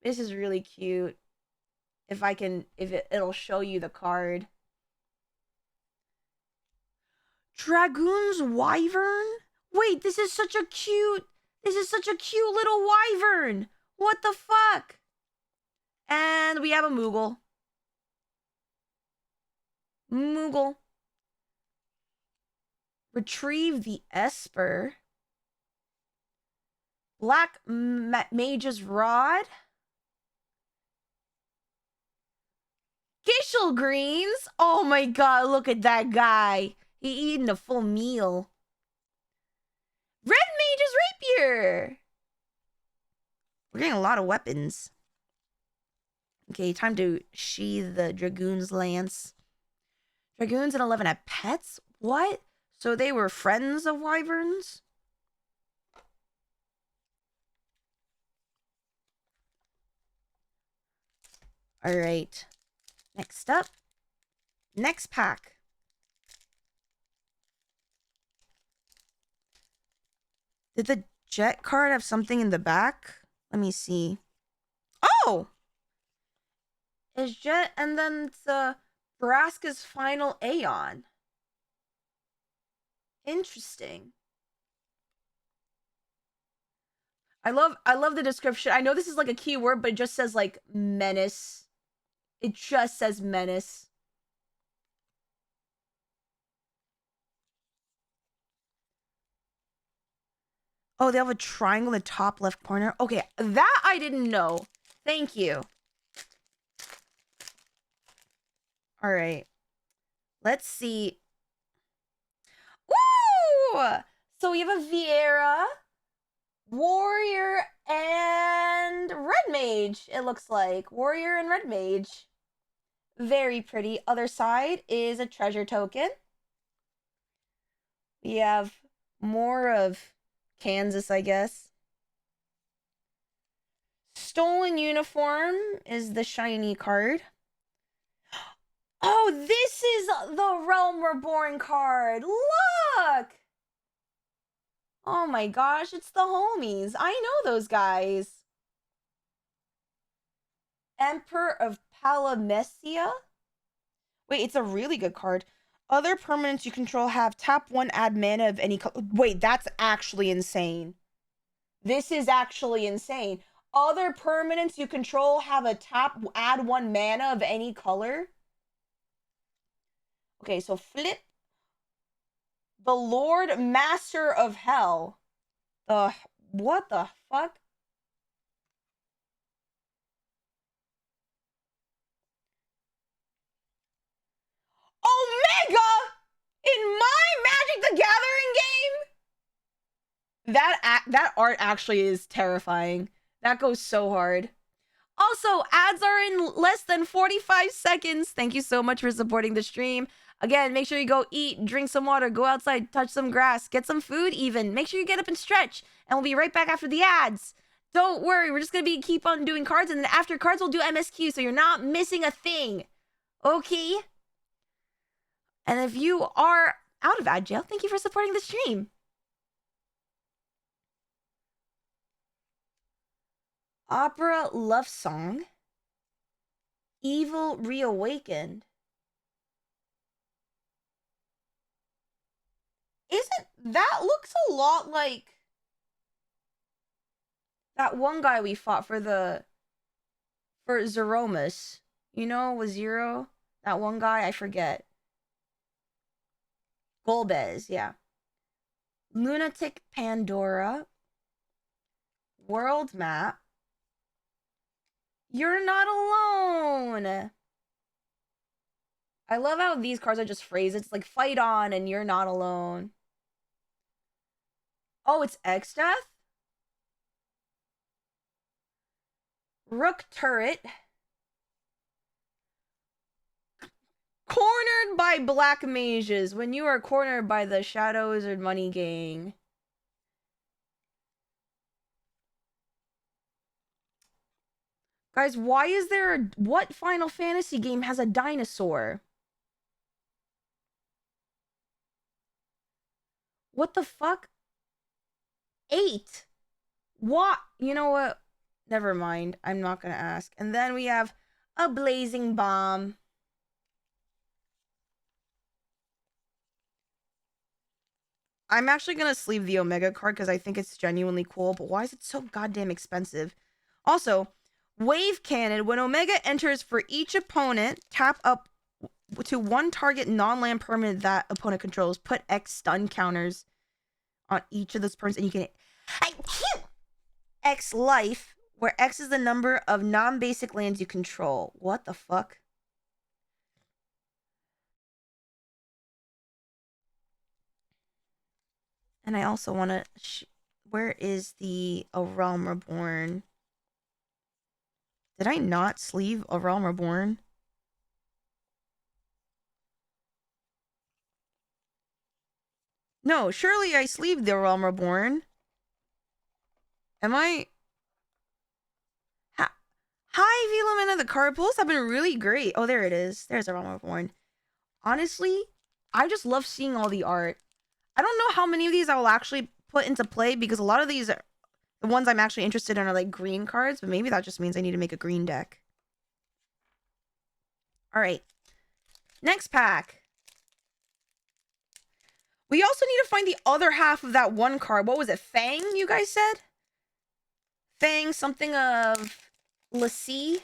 This is really cute. If it'll show you the card. Dragoon's Wyvern? Wait, this is such a cute little wyvern. What the fuck? And we have a Moogle. Retrieve the Esper. Black Mage's Rod. Gishel Greens. Oh my god, look at that guy. He eating a full meal. Red Mage's Rapier. We're getting a lot of weapons. Okay, time to sheathe the Dragoon's Lance. Dragoons and 11 had pets? What? So they were friends of wyverns? Alright. Next up. Next pack. Did the Jet card have something in the back? Let me see. Oh! Is Jet and then the Braska's final Aeon. Interesting. I love the description. I know this is like a keyword, but it just says like menace. It just says menace. Oh, they have a triangle in the top left corner. Okay, that I didn't know. Thank you. All right. Let's see. Woo! So we have a Vieira, Warrior, and Red Mage, it looks like. Warrior and Red Mage. Very pretty. Other side is a treasure token. We have more of Kansas, I guess. Stolen Uniform is the shiny card. Oh, this is the Realm Reborn card. Look! Oh my gosh, it's the homies. I know those guys. Emperor of Palamecia. Wait, it's a really good card. Other permanents you control have tap 1, add mana of any color. Wait, that's actually insane. This is actually insane. Other permanents you control have a tap, add 1 mana of any color. Okay, so flip the Lord Master of Hell. What the fuck? Omega in my Magic the Gathering game? That art actually is terrifying. That goes so hard. Also, ads are in less than 45 seconds. Thank you so much for supporting the stream. Again, make sure you go eat, drink some water, go outside, touch some grass, get some food even. Make sure you get up and stretch. And we'll be right back after the ads. Don't worry, we're just going to keep on doing cards. And then after cards, we'll do MSQ. So you're not missing a thing. Okay? And if you are out of ad jail, thank you for supporting the stream. Opera Love Song. Evil Reawakened. That looks a lot like that one guy we fought for Zeromus. You know, with Zero? That one guy, I forget. Golbez, yeah. Lunatic Pandora. World Map. You're Not Alone. I love how these cards are just phrased. It's like fight on and you're not alone. Oh, it's X Death? Rook Turret. Cornered by Black Mages. When you are cornered by the Shadow Wizard Money Gang. Guys, why is there what Final Fantasy game has a dinosaur? What the fuck? 8. What? You know what? Never mind. I'm not gonna ask. And then we have a Blazing Bomb. I'm actually gonna sleeve the Omega card because I think it's genuinely cool, but why is it so goddamn expensive? Also, Wave Cannon. When Omega enters for each opponent, tap up to 1 target non-land permanent that opponent controls. Put X stun counters on each of those permanents, and you can X life, where X is the number of non-basic lands you control. What the fuck? And I also want to... where is the A Realm Reborn? Did I not sleeve A Realm Reborn? No, surely I sleeved the Realm Reborn. Am I... Hi, Villamina. The card pulls have been really great. Oh, there it is. There's A Realm Reborn. Honestly, I just love seeing all the art. I don't know how many of these I will actually put into play because a lot of these are... the ones I'm actually interested in are like green cards, but maybe that just means I need to make a green deck. All right. Next pack. We also need to find the other half of that one card. What was it? Fang, you guys said? Fang, something of Lassie.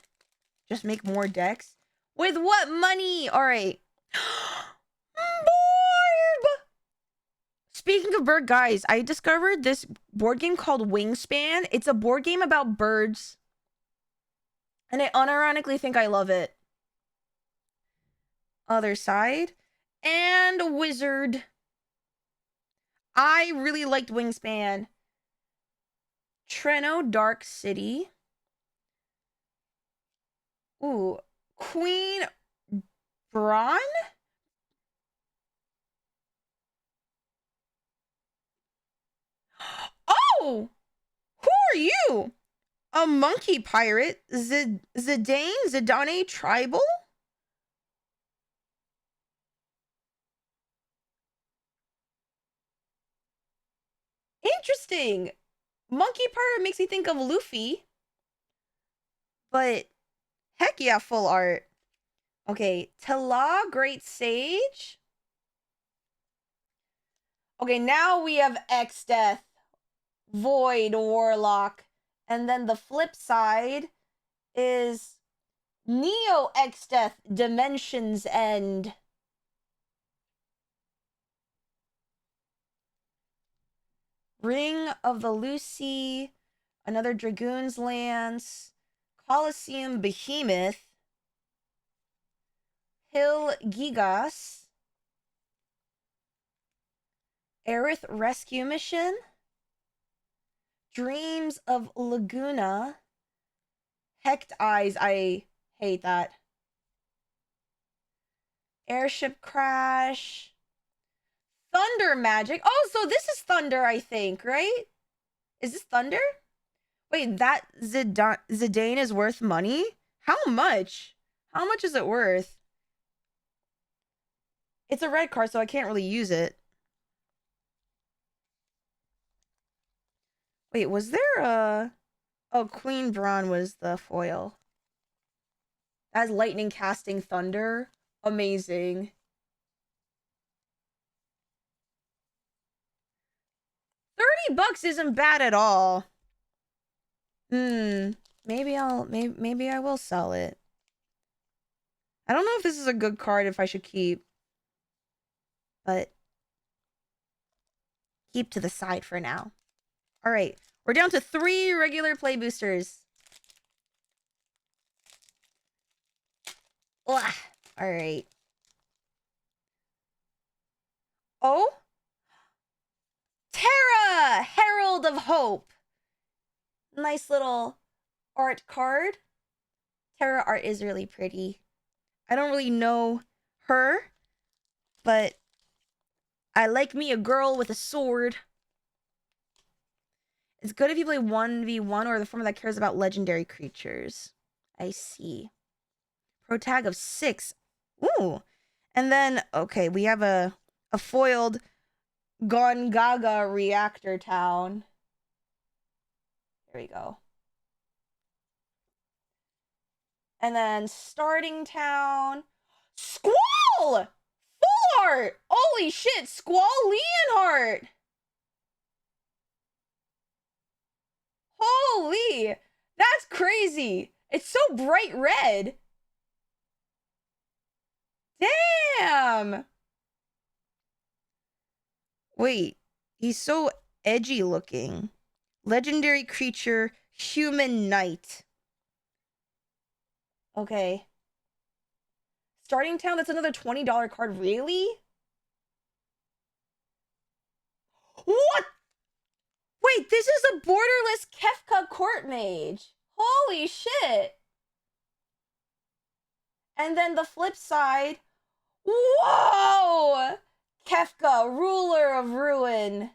Just make more decks. With what money? All right. Barb! Speaking of bird, guys, I discovered this board game called Wingspan. It's a board game about birds. And I unironically think I love it. Other side. And Wizard. I really liked Wingspan. Treno Dark City. Ooh. Queen Braun? Oh! Who are you? A monkey pirate? Zidane Tribal? Interesting. Monkey pirate makes me think of Luffy. But Heck yeah, full art. Okay, Tala, Great Sage. Okay, now we have X-Death, Void, Warlock. And then the flip side is Neo X-Death, Dimensions End. Ring of the Lucy, another Dragoon's Lance, Colosseum Behemoth, Hill Gigas, Aerith Rescue Mission, Dreams of Laguna, Hecked Eyes, I hate that. Airship Crash, Thunder Magic. Oh, so this is Thunder, I think, right? Is this Thunder? Wait, that Zidane is worth money? How much? How much is it worth? It's a red card, so I can't really use it. Wait, was there a... Oh, Queen Braun was the foil. That's lightning casting thunder. Amazing. 30 bucks isn't bad at all. Maybe I will sell it. I don't know if this is a good card if I should keep. But keep to the side for now. All right, we're down to 3 regular play boosters. Ugh. All right. Oh, Terra, Herald of Hope. Nice little art card. Terra art is really pretty. I don't really know her, but I like me a girl with a sword. It's good if you play 1v1 or the format that cares about legendary creatures. I see. Pro tag of 6. Ooh. And then, okay, we have a foiled Gongaga Reactor Town. There we go. And then Starting Town. Squall! Full art! Holy shit, Squall Leonhardt! Holy! That's crazy! It's so bright red! Damn! Wait, he's so edgy looking. Legendary creature, human knight. Okay. Starting Town, that's another $20 card. Really? What? Wait, this is a borderless Kefka Court Mage. Holy shit. And then the flip side. Whoa! Kefka, Ruler of Ruin.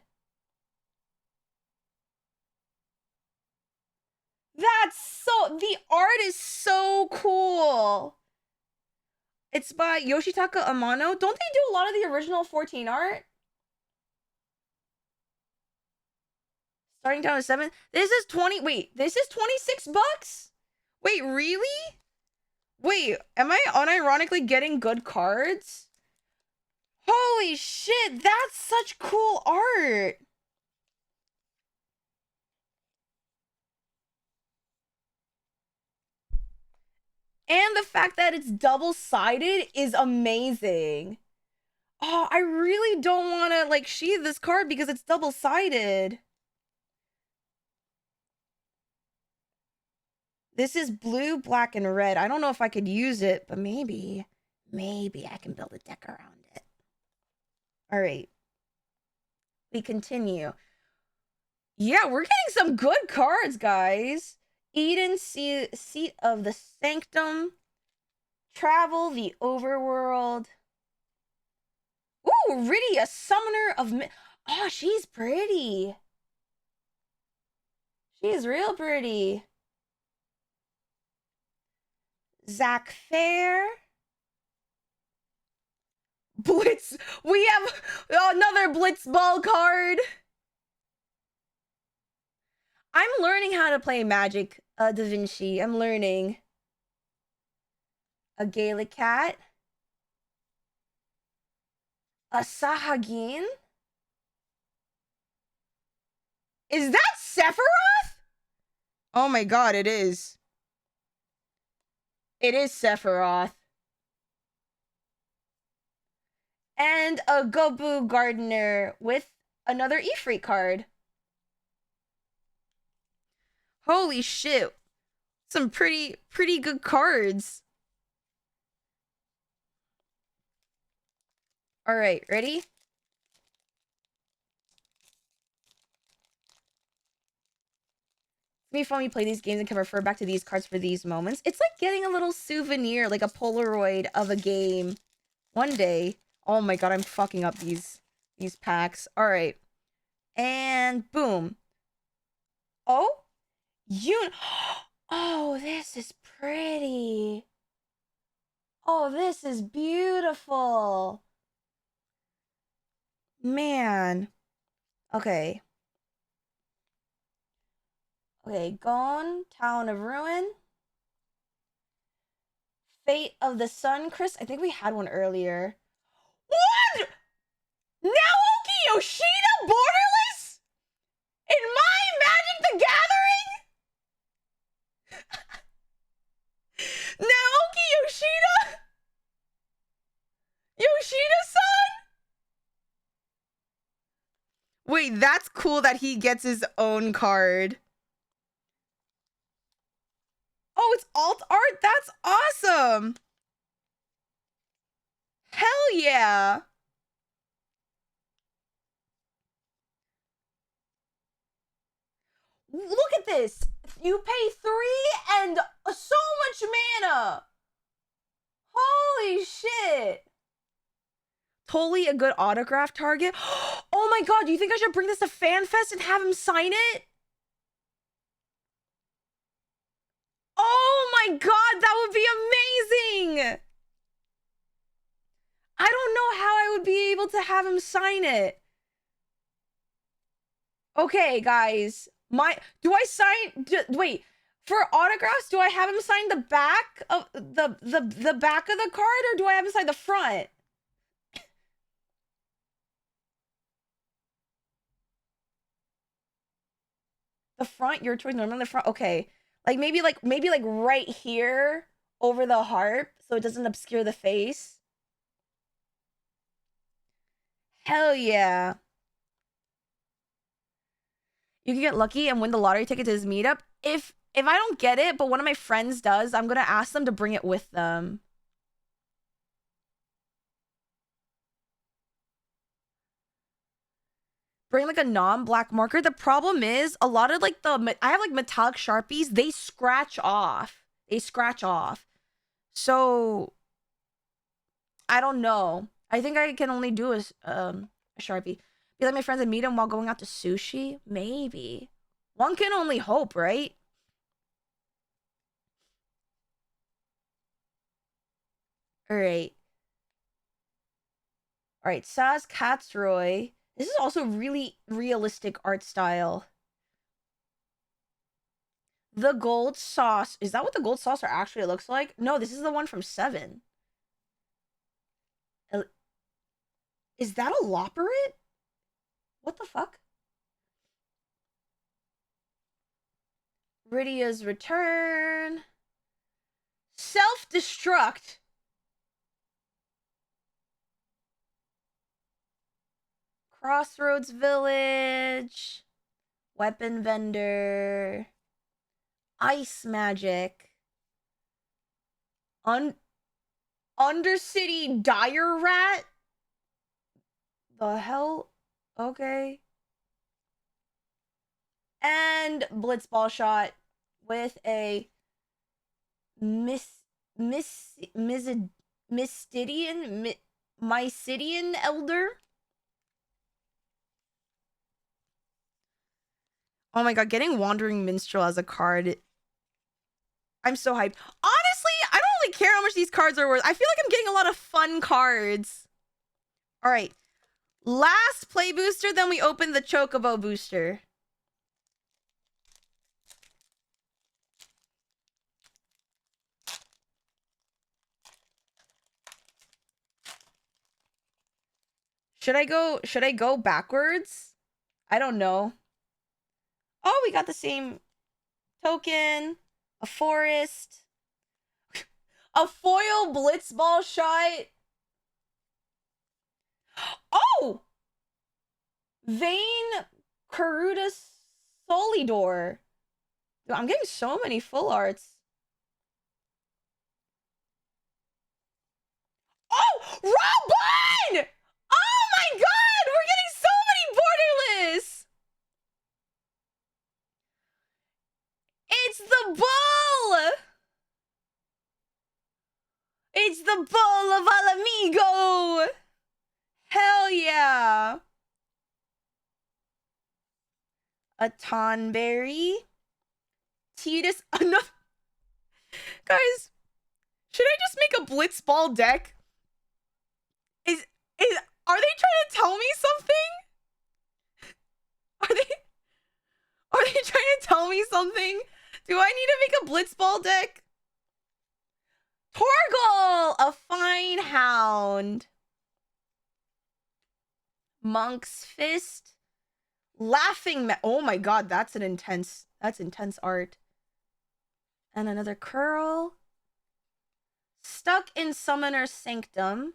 That's so... The art is so cool. It's by Yoshitaka Amano. Don't they do a lot of the original 14 art? Starting Town is 7. This is 20... Wait, this is 26 bucks? Wait, really? Wait, am I unironically getting good cards? Holy shit, that's such cool art. And the fact that it's double-sided is amazing. Oh, I really don't want to, like, sheath this card because it's double-sided. This is blue, black, and red. I don't know if I could use it, but maybe I can build a deck around it. All right. We continue. Yeah, we're getting some good cards, guys. Eden, Seat of the Sanctum. Travel, the Overworld. Ooh, Rydia, Summoner of... Oh, she's pretty. She's real pretty. Zach Fair. Blitz. We have another Blitzball card. I'm learning how to play Magic, Da Vinci. I'm learning. a Gaelic cat, a Sahagin. Is that Sephiroth? Oh my god, it is. It is Sephiroth. And a Gobu Gardener with another Ifrit card. Holy shit. Some pretty good cards. All right, ready? It's fun when you play these games and can refer back to these cards for these moments. It's like getting a little souvenir, like a Polaroid of a game. One day. Oh my god, I'm fucking up these packs. All right. And boom. Oh? Oh, this is pretty. Oh, this is beautiful. Man. Okay. Okay, Gone, Town of Ruin. Fate of the Sun, Chris. I think we had one earlier. What? Naoki Yoshida Borderless? In my Magic the Gathering? Naoki Yoshida? Yoshida-san? Wait, that's cool that he gets his own card. Oh, it's alt art? That's awesome. Hell yeah. Look at this. You pay 3 and so much mana. Holy shit. Totally a good autograph target. Oh my god, do you think I should bring this to FanFest and have him sign it? Oh my god, that would be amazing. I don't know how I would be able to have him sign it. Okay, guys. Wait, for autographs, do I have him sign the back of the back of the card, or do I have him sign the front? The front, your choice. Normally the front. Okay, like maybe right here over the harp, so it doesn't obscure the face. Hell yeah. You can get lucky and win the lottery ticket to his meetup. If I don't get it, but one of my friends does, I'm gonna ask them to bring it with them. Bring like a non-black marker. The problem is a lot of like I have like metallic Sharpies, they scratch off. So I don't know. I think I can only do a Sharpie. Be like my friends and meet him while going out to sushi? Maybe. One can only hope, right? Alright. Alright, Saz Katsroy. This is also really realistic art style. The gold sauce. Is that what the gold saucer actually looks like? No, this is the one from 7. Is that a Loperit? What the fuck? Rydia's Return. Self-destruct. Crossroads Village. Weapon Vendor. Ice Magic. Undercity Dire Rat? The hell? Okay. And Blitzball Shot with a Mystidian Elder. Oh my god, getting Wandering Minstrel as a card. I'm so hyped. Honestly, I don't really care how much these cards are worth. I feel like I'm getting a lot of fun cards. All right. Last play booster, then we open the Chocobo booster. Should I go backwards? I don't know. Oh, we got the same token. A forest. A foil blitzball shot. Oh! Vane Karuta Solidor. Dude, I'm getting so many full arts. Oh! Robin! Oh my god! We're getting so many borderless! It's the bull! It's the bull of Alamigo! Hell yeah! A Tonberry. Titus. Enough. Guys, should I just make a blitzball deck? Are they trying to tell me something? Are they trying to tell me something? Do I need to make a blitzball deck? Torgal, a fine hound. Monk's fist. Laughing oh my god, that's intense art. And another curl. Stuck in Summoner's Sanctum.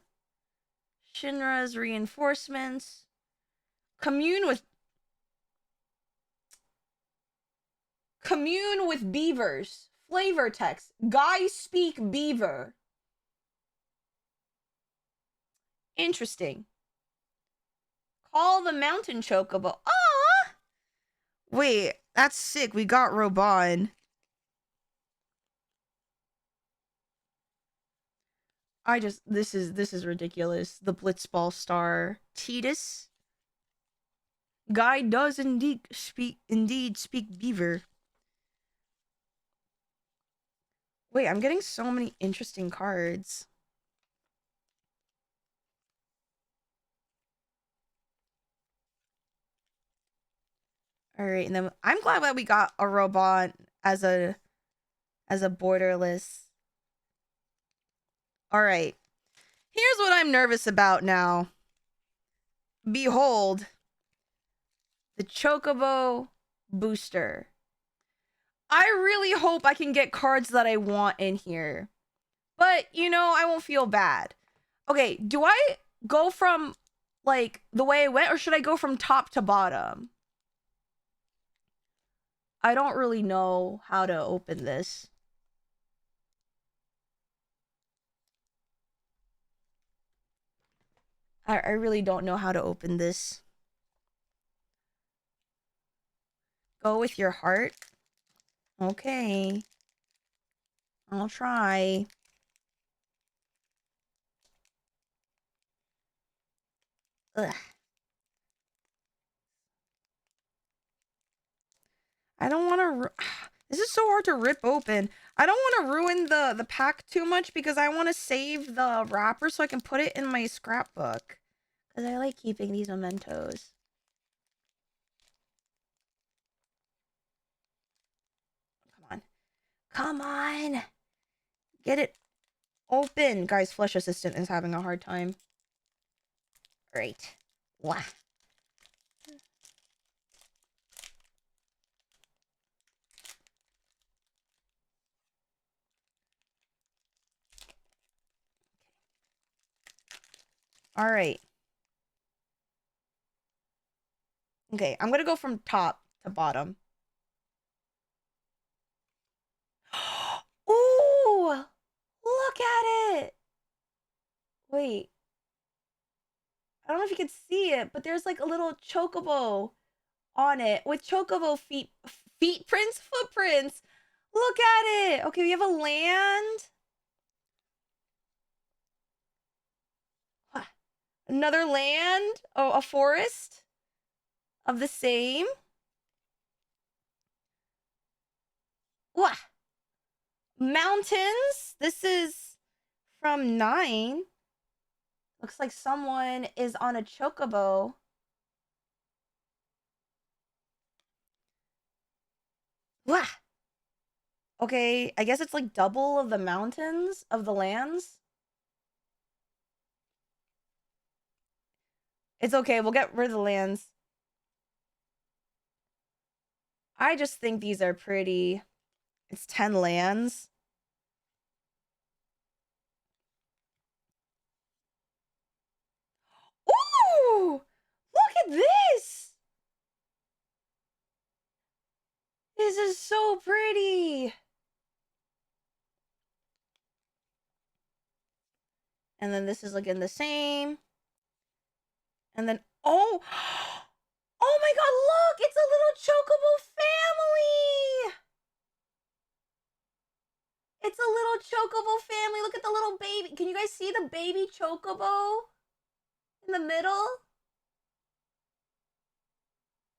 Shinra's reinforcements. Commune with beavers. Flavor text. Guys speak beaver. Interesting. Call the mountain chocobo. Ah! Wait, that's sick. We got Robon. This is ridiculous. The Blitzball star. Titus. Guy does indeed speak beaver. Wait, I'm getting so many interesting cards. All right, and then I'm glad that we got a robot as a borderless. All right. Here's what I'm nervous about now. Behold, the Chocobo booster. I really hope I can get cards that I want in here. But, you know, I won't feel bad. Okay, do I go from, like, the way I went, or should I go from top to bottom? I don't really know how to open this. I really don't know how to open this. Go with your heart. Okay. I'll try. Ugh. I don't want to... This is so hard to rip open. I don't want to ruin the pack too much because I want to save the wrapper so I can put it in my scrapbook. Because I like keeping these mementos. Come on. Come on! Get it open! Guys, Flesh Assistant is having a hard time. Great. Wow. All right. Okay, I'm gonna go from top to bottom. Ooh! Look at it! Wait. I don't know if you can see it, but there's like a little chocobo on it with chocobo footprints. Look at it. Okay, we have a land. Another land. Oh, a forest of the same. Wah. Mountains. This is from 9. Looks like someone is on a chocobo. Wah. Okay, I guess it's like double of the mountains of the lands. It's okay. We'll get rid of the lands. I just think these are pretty. It's 10 lands. Ooh! Look at this! This is so pretty. And then this is looking the same. And then, oh! Oh my god, look! It's a little chocobo family! It's a little chocobo family. Look at the little baby. Can you guys see the baby chocobo in the middle?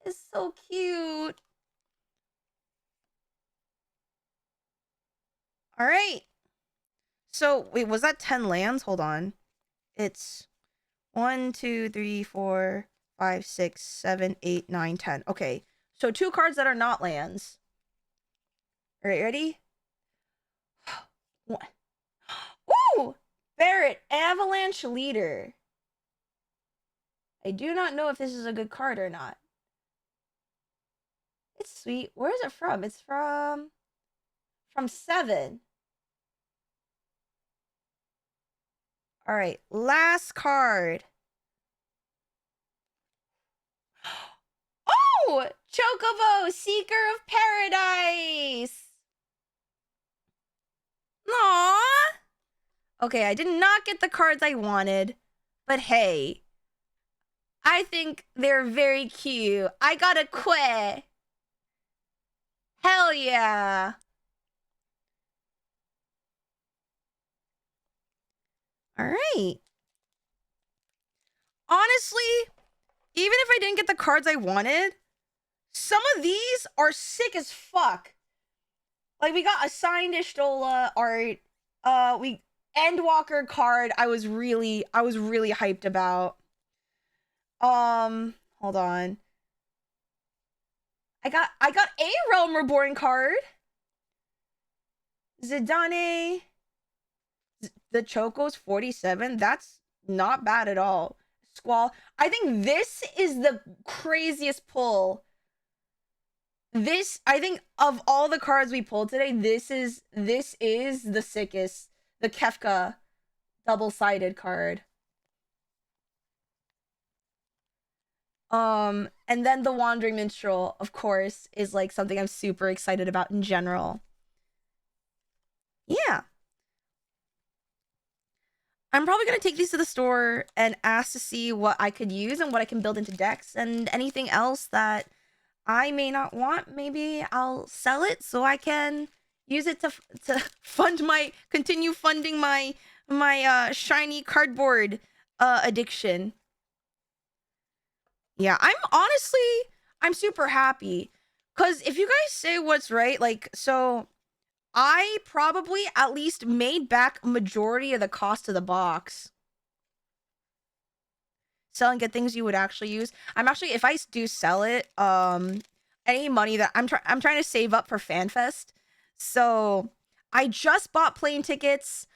It's so cute. All right. So, wait, was that 10 lands? Hold on. It's 1, 2, 3, 4, 5, 6, 7, 8, 9, 10. Okay. So 2 cards that are not lands. All right, ready? One. Ooh! Barret, Avalanche Leader. I do not know if this is a good card or not. It's sweet. Where is it from? It's from 7. All right, last card. Oh! Chocobo, Seeker of Paradise! Aww! Okay, I did not get the cards I wanted, but hey, I think they're very cute. I got a Quay. Hell yeah! All right. Honestly, even if I didn't get the cards I wanted, some of these are sick as fuck. Like, we got a signed Ishtola art. We Endwalker card. I was really hyped about. Hold on. I got a Realm Reborn card. Zidane. The Choco's 47. That's not bad at all. Squall. I think this is the craziest pull. This, I think, of all the cards we pulled today, this is the sickest. The Kefka double-sided card. And then the Wandering Minstrel, of course, is like something I'm super excited about in general. Yeah. I'm probably going to take these to the store and ask to see what I could use and what I can build into decks, and anything else that I may not want, maybe I'll sell it so I can use it to continue funding my shiny cardboard addiction. Yeah, I'm super happy, cuz if you guys say what's right, like, so I probably at least made back a majority of the cost of the box. Selling good things you would actually use. I'm actually, if I do sell it, any money that I'm trying to save up for FanFest. So I just bought plane tickets.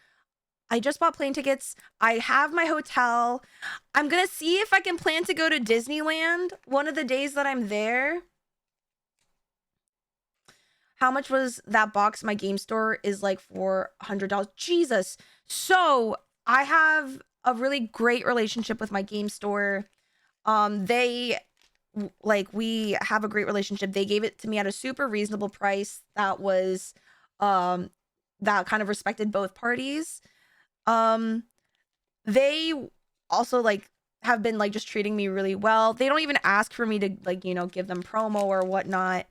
I have my hotel. I'm gonna see if I can plan to go to Disneyland one of the days that I'm there. How much was that box? My game store is like $400. Jesus. So I have a really great relationship with my game store. We have a great relationship. They gave it to me at a super reasonable price that was that kind of respected both parties. They also like have been like just treating me really well. They don't even ask for me to like, you know, give them promo or whatnot.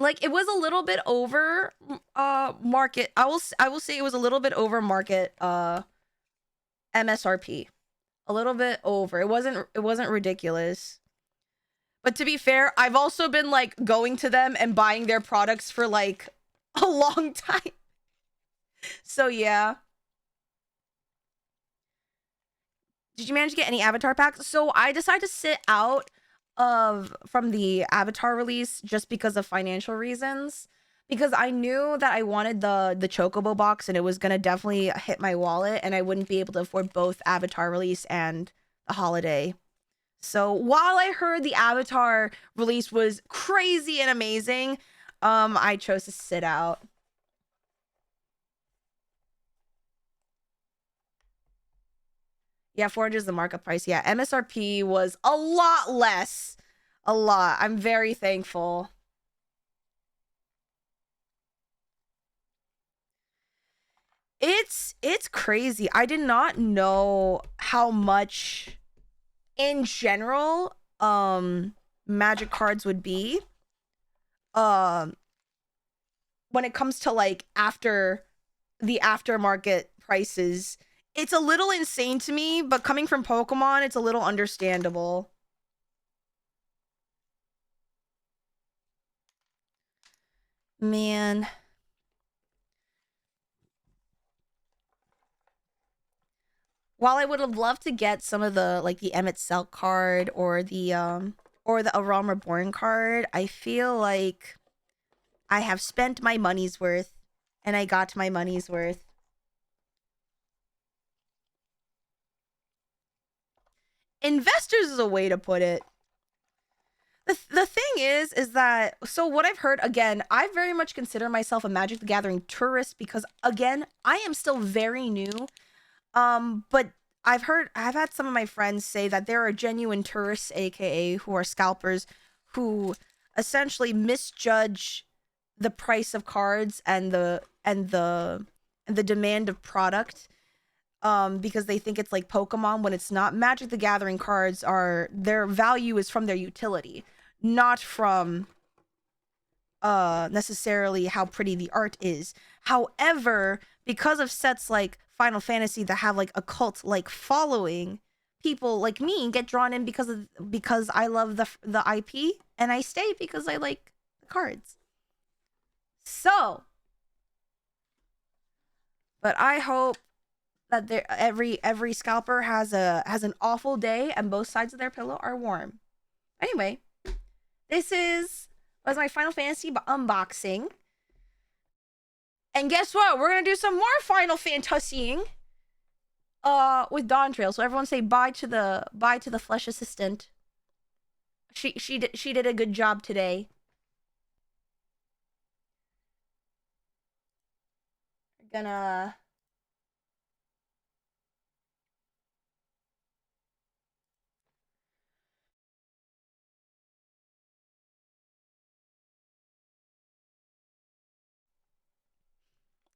It was a little bit over market. I will say it was a little bit over market MSRP. A little bit over. It wasn't ridiculous. But to be fair, I've also been like going to them and buying their products for like a long time. So yeah. Did you manage to get any avatar packs? So I decided to sit out from the avatar release just because of financial reasons, because I knew that I wanted the Chocobo box and it was gonna definitely hit my wallet and I wouldn't be able to afford both Avatar release and the holiday. So while I heard the Avatar release was crazy and amazing, I chose to sit out. Yeah, 400 is the markup price. Yeah, MSRP was a lot less. A lot. I'm very thankful. It's crazy. I did not know how much in general magic cards would be um when it comes to like after the aftermarket prices. It's a little insane to me, but coming from Pokemon, it's a little understandable. Man. While I would have loved to get some of the like the Emmett Silk card or the A Realm Reborn card, I feel like I have spent my money's worth and I got my money's worth. Investors is a way to put it. The thing is that, so what I've heard, again, I very much consider myself a Magic the Gathering tourist because, again, I am still very new. But I've had some of my friends say that there are genuine tourists, aka who are scalpers, who essentially misjudge the price of cards and the demand of product, because they think it's like Pokemon when it's not. Magic the Gathering cards are, their value is from their utility, not from necessarily how pretty the art is. However, because of sets like Final Fantasy that have like a cult like following, people like me get drawn in because I love the IP and I stay because I like the cards. So, but I hope that every scalper has an awful day and both sides of their pillow are warm. Anyway, this was my Final Fantasy unboxing. And guess what? We're gonna do some more Final Fantasying with Dawntrail. So everyone say bye to the flesh assistant. She did a good job today. We're gonna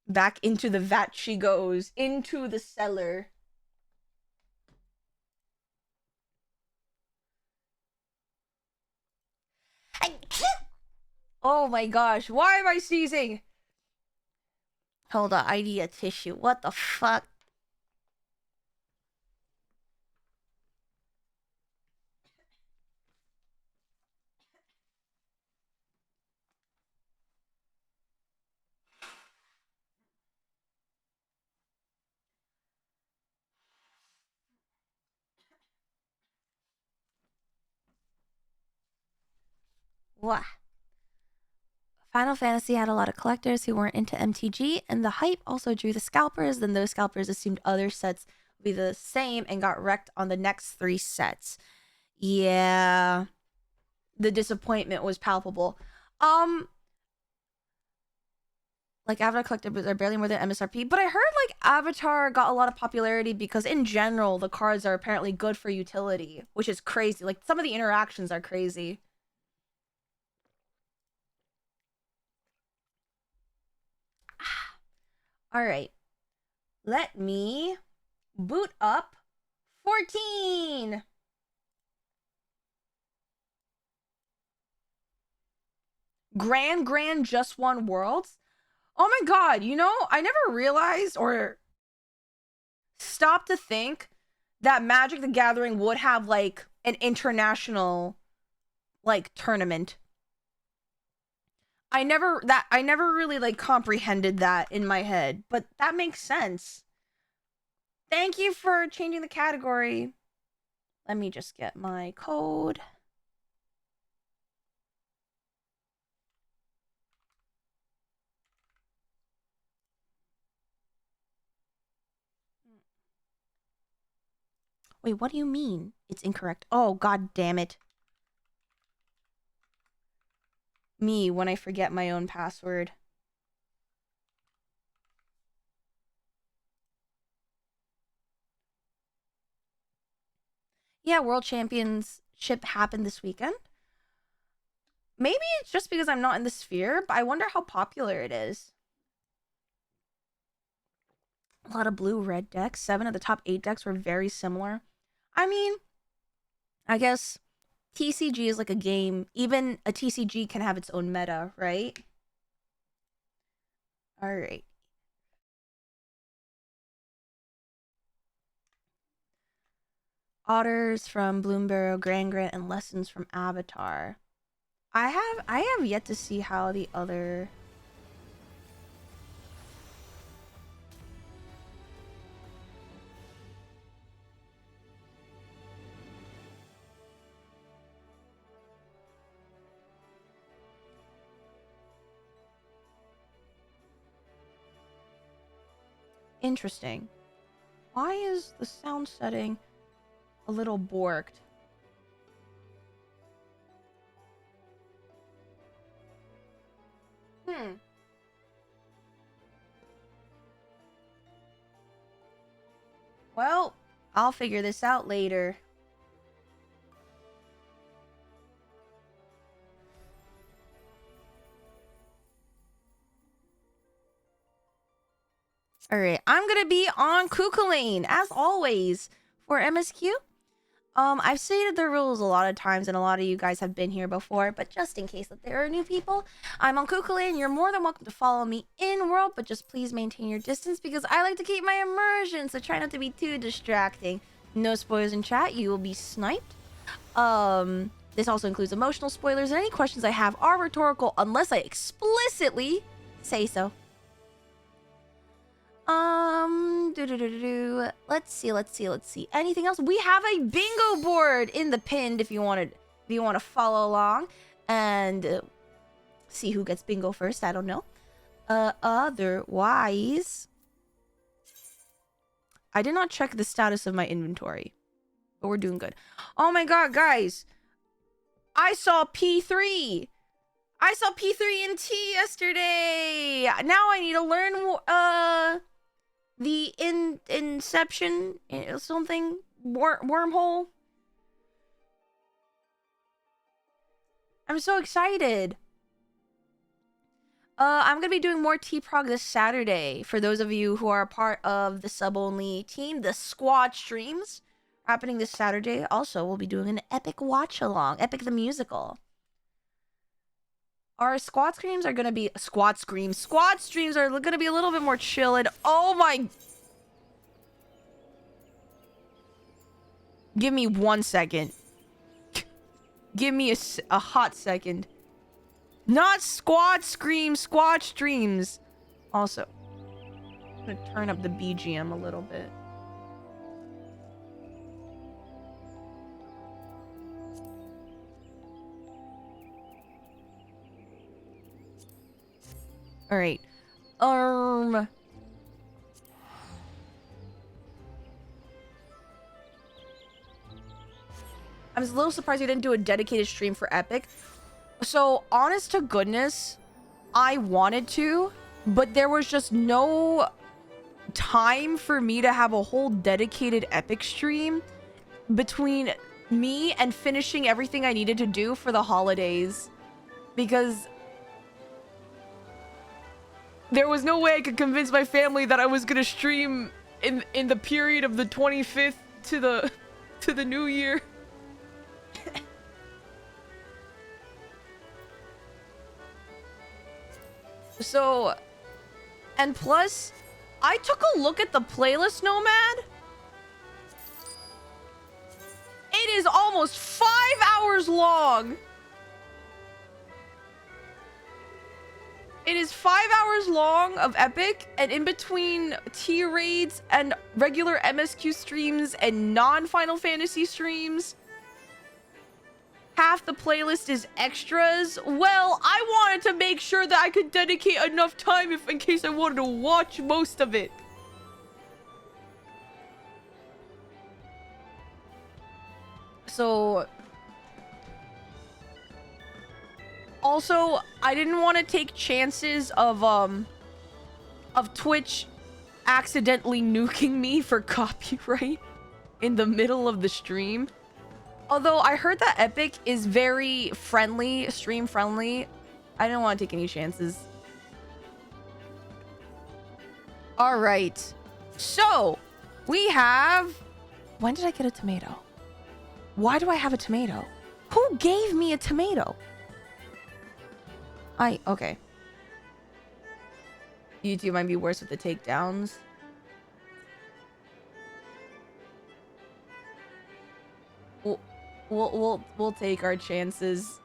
back into the vat she goes, into the cellar. Oh my gosh, why am I sneezing? Hold on, I need a tissue. What the fuck? What? Final Fantasy had a lot of collectors who weren't into MTG, and the hype also drew the scalpers. Then those scalpers assumed other sets would be the same and got wrecked on the next 3 sets. Yeah. The disappointment was palpable. Like Avatar collectibles are barely more than MSRP, but I heard like Avatar got a lot of popularity because in general the cards are apparently good for utility, which is crazy. Like some of the interactions are crazy. All right. Let me boot up 14. Grand just won Worlds. Oh my god, you know, I never realized or stopped to think that Magic the Gathering would have like an international like tournament. I never really like comprehended that in my head, but that makes sense. Thank you for changing the category. Let me just get my code. Wait, what do you mean? It's incorrect. Oh, god damn it. Me, when I forget my own password. Yeah, World Championship happened this weekend. Maybe it's just because I'm not in the sphere, but I wonder how popular it is. A lot of blue-red decks. 7 of the top 8 decks were very similar. I mean, I guess TCG is like a game. Even a TCG can have its own meta, right? Alright. Otters from Bloomberg, Grand Grant, and Lessons from Avatar. I have yet to see how the other... Interesting. Why is the sound setting a little borked? Well, I'll figure this out later. Alright, I'm gonna be on Kukulane, as always, for MSQ. I've stated the rules a lot of times, and a lot of you guys have been here before, but just in case that there are new people, I'm on Kukulane. You're more than welcome to follow me in world, but just please maintain your distance because I like to keep my immersion, so try not to be too distracting. No spoilers in chat, you will be sniped. This also includes emotional spoilers, and any questions I have are rhetorical unless I explicitly say so. Let's see. Anything else? We have a bingo board in the pinned if you want to follow along and see who gets bingo first. I don't know. Otherwise, I did not check the status of my inventory, but we're doing good. Oh my god, guys! I saw P3. I saw P3 in T yesterday. Now I need to learn the inception something wormhole. I'm so excited. I'm gonna be doing more T-Prog this Saturday. For those of you who are a part of the sub-only team, the squad streams happening this Saturday. Also, we'll be doing an epic watch-along, Epic the Musical. Our squad streams are gonna be squad streams are gonna be a little bit more chill. And oh my, give me 1 second. Give me a hot second. Not squad screams, squad streams. Also, I'm gonna turn up the BGM a little bit. All right. I'm just a little surprised we didn't do a dedicated stream for Epic. So, honest to goodness, I wanted to, but there was just no time for me to have a whole dedicated Epic stream between me and finishing everything I needed to do for the holidays. Because there was no way I could convince my family that I was gonna stream in the period of the 25th to the new year. So, and plus, I took a look at the playlist, Nomad. It is almost 5 hours long. It is 5 hours long of Epic, and in between T raids and regular MSQ streams and non-Final Fantasy streams, half the playlist is extras. Well, I wanted to make sure that I could dedicate enough time in case I wanted to watch most of it. So also, I didn't want to take chances of Twitch accidentally nuking me for copyright in the middle of the stream. Although I heard that Epic is very friendly, stream friendly. I didn't want to take any chances. All right. So, we have... When did I get a tomato? Why do I have a tomato? Who gave me a tomato? Okay. YouTube might be worse with the takedowns. We'll take our chances.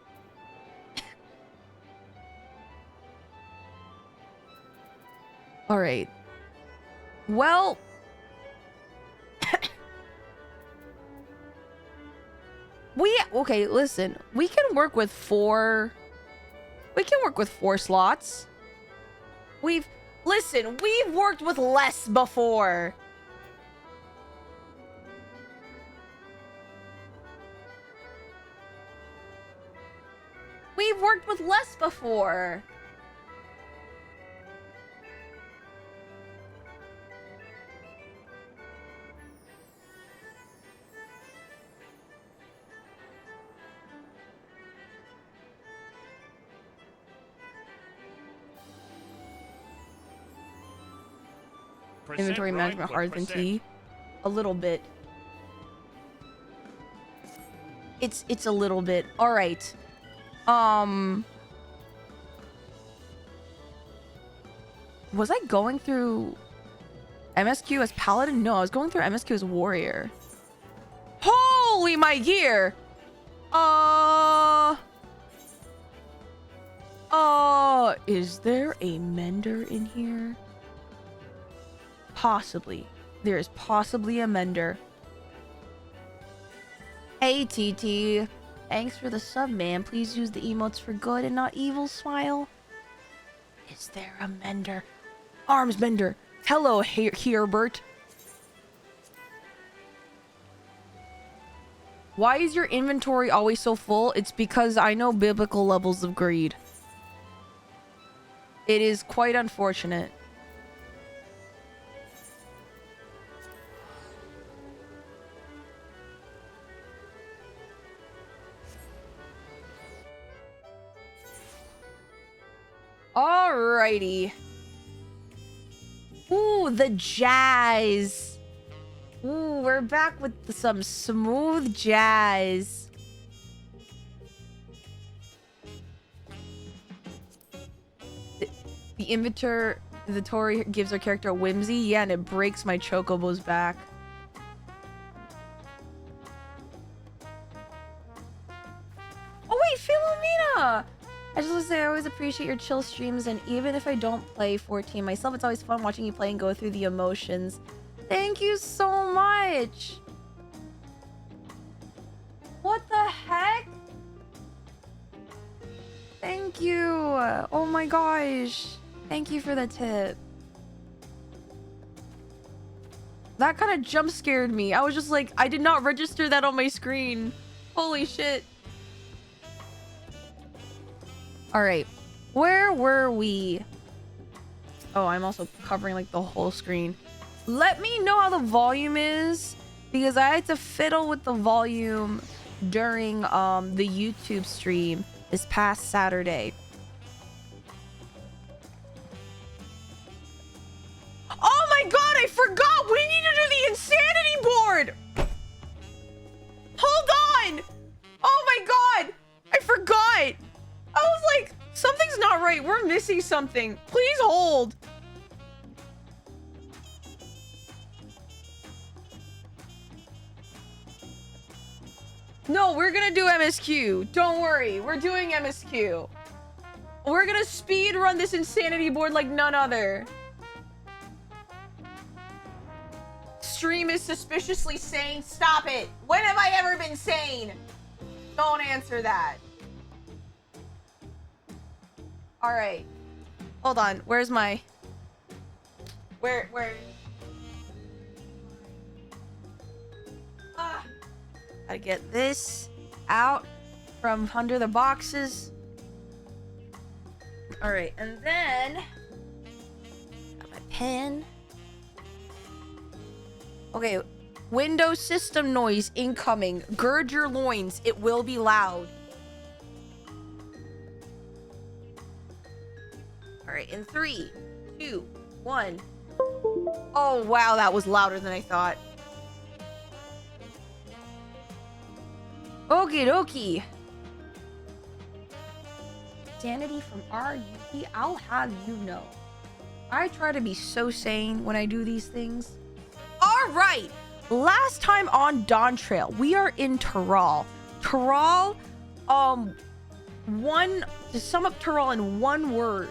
All right. Well, okay, listen. We can work with 4 slots. We've worked with less before. We've worked with less before. Inventory management harder than T. A little bit. It's a little bit. All right. Was I going through MSQ as Paladin? No, I was going through MSQ as Warrior. Holy my gear! Is there a mender in here? Possibly. There is possibly a mender. Hey, TT. Thanks for the sub, man. Please use the emotes for good and not evil, smile. Is there a mender? Arms mender. Hello, Herbert. Why is your inventory always so full? It's because I know biblical levels of greed. It is quite unfortunate. Alrighty. Ooh, the jazz. Ooh, we're back with some smooth jazz. The inventory gives our character a whimsy. Yeah, and it breaks my chocobo's back. Oh wait, Philomena! I just want to say I always appreciate your chill streams, and even if I don't play 14 myself, it's always fun watching you play and go through the emotions. Thank you so much! What the heck? Thank you! Oh my gosh. Thank you for the tip. That kind of jump scared me. I was just like, I did not register that on my screen. Holy shit. Alright. Where were we? Oh, I'm also covering like the whole screen. Let me know how the volume is, because I had to fiddle with the volume during the YouTube stream this past Saturday. Oh my god, I forgot! We need to do the insanity board! Hold on! Oh my god! I forgot! I was like, something's not right. We're missing something. Please hold. No, we're gonna do MSQ. Don't worry. We're doing MSQ. We're gonna speed run this insanity board like none other. Stream is suspiciously sane. Stop it. When have I ever been sane? Don't answer that. All right. Hold on. Where's my... Where... Gotta get this out from under the boxes. All right, and then got my pen. Okay, Windows system noise incoming. Gird your loins. It will be loud. All right, in 3, 2, 1. Oh, wow, that was louder than I thought. Okie dokie. Sanity from RUT, I'll have you know. I try to be so sane when I do these things. All right, last time on Dawntrail, we are in Tural. Tural, to sum up Tural in one word,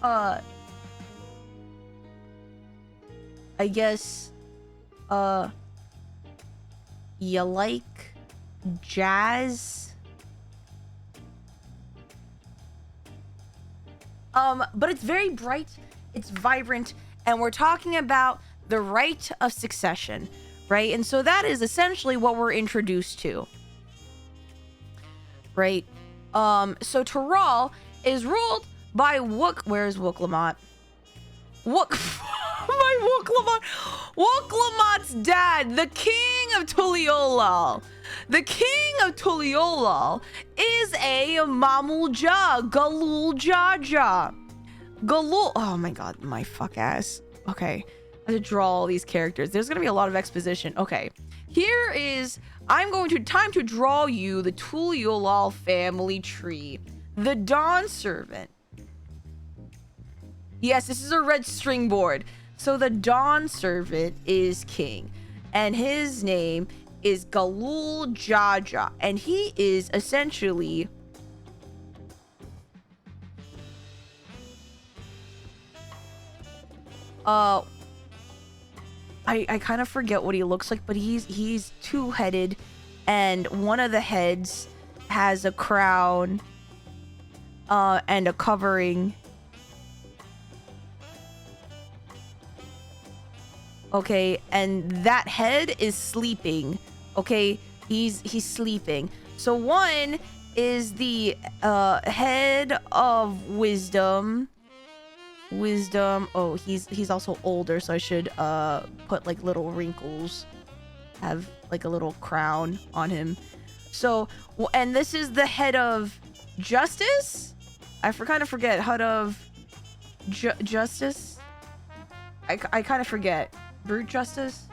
I guess, you like jazz? But it's very bright, it's vibrant, and we're talking about the right of succession, right? And so that is essentially what we're introduced to, right? So Tural is ruled by where's Wooklamot? My Wooklamot. Wooklamot's dad, the king of Tuliolal. The king of Tuliolal is a Mamulja, Galul Jaja. Galul, oh my god, my fuck ass. Okay, I have to draw all these characters. There's gonna be a lot of exposition. Okay, here is, time to draw you the Tuliolal family tree. The Dawn Servant. Yes, this is a red string board. So the Dawn Servant is king, and his name is Galul Jaja, and he is essentially I kind of forget what he looks like, but he's two-headed, and one of the heads has a crown and a covering. Okay, and that head is sleeping. Okay, he's sleeping. So one is the head of wisdom. Oh, he's also older, so I should put like little wrinkles, have like a little crown on him. So, and this is the head of justice. I kind of forget. Head of justice. I kind of forget. Brute justice?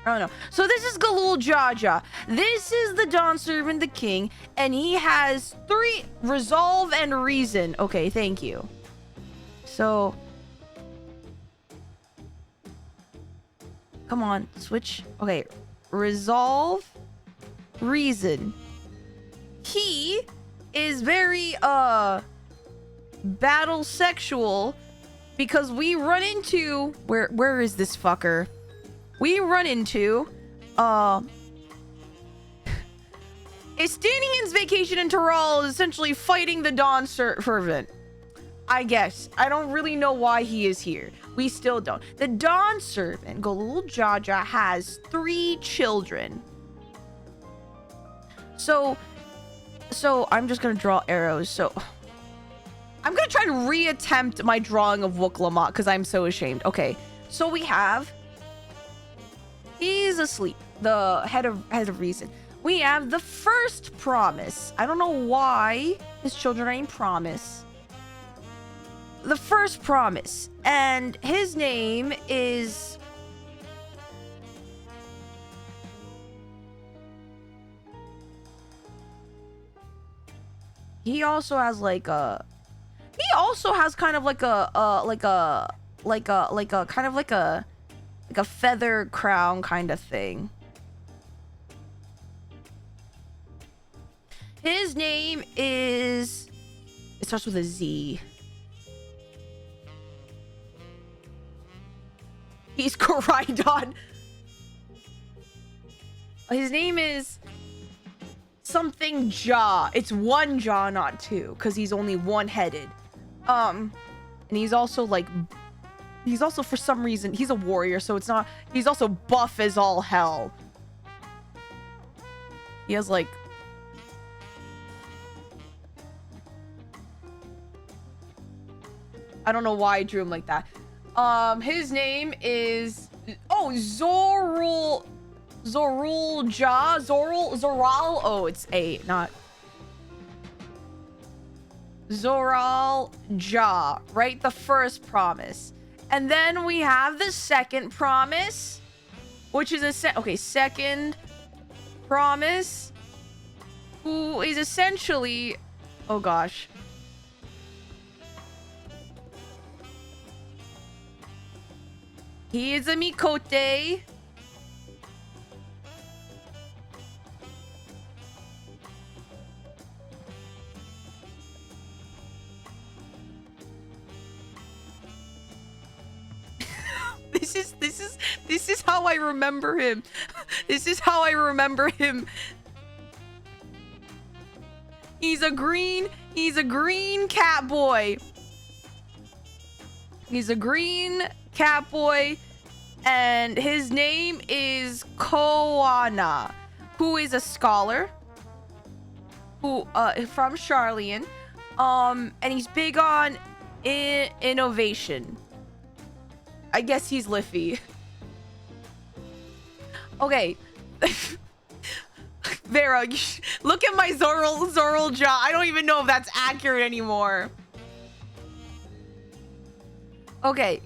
I don't know. So this is Galul Jaja. This is the Dawn Servant, the king, and he has 3: resolve and reason. Okay, thank you. So, come on, switch. Okay, resolve, reason. He is very battle sexual, because we run into where is this fucker? We run into Estinian's vacation in Tural is essentially fighting the Dawn Servant. I guess. I don't really know why he is here. We still don't. The Dawn Servant, Galul Jaja, has 3 children. So I'm just gonna draw arrows. So I'm gonna try to reattempt my drawing of Wooklamot because I'm so ashamed. Okay, so we have, he's asleep, the head of reason. We have the first promise. I don't know why his children are named Promise. The first promise, and his name is he also has like a kind of like a feather crown kind of thing. His name is, it starts with a Z. He's Koraidon. His name is something Jaw. It's 1 jaw, not 2, because he's only 1-headed. And he's also for some reason, he's a warrior, so it's not, he's also buff as all hell. He has like... I don't know why I drew him like that. His name is... Oh, Zoral Ja? Zoral? Oh, it's A, not... Zoral Ja, right? The first promise. And then we have the second promise, which is a second promise, who is essentially... Oh, gosh. He is a Mikote. This is how I remember him. This is how I remember him. He's a green cat boy. He's a green cat boy, and his name is Koana, who is a scholar who from Charlian, and he's big on innovation. I guess he's Liffy. Okay. Vera, look at my Zoral jaw. I don't even know if that's accurate anymore. Okay.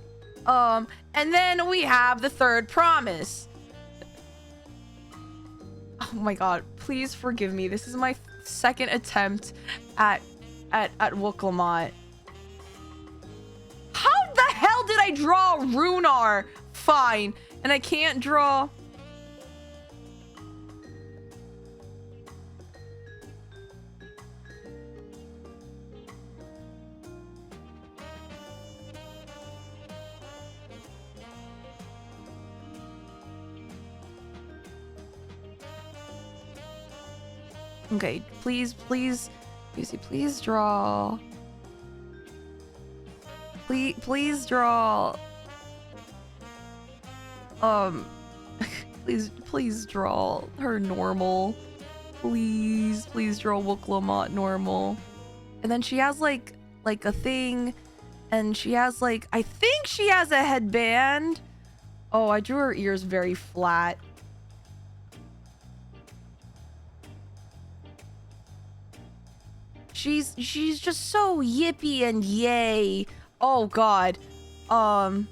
And then we have the third promise. Oh my god, please forgive me. This is my second attempt at Wooklamont. How the hell did I draw Runar? Fine. And I can't draw... Okay, please draw. Please draw. Please draw her normal. Please draw Wooklamont normal. And then she has like a thing, and she has like, I think she has a headband. Oh, I drew her ears very flat. She's just so yippy and yay. Oh god. And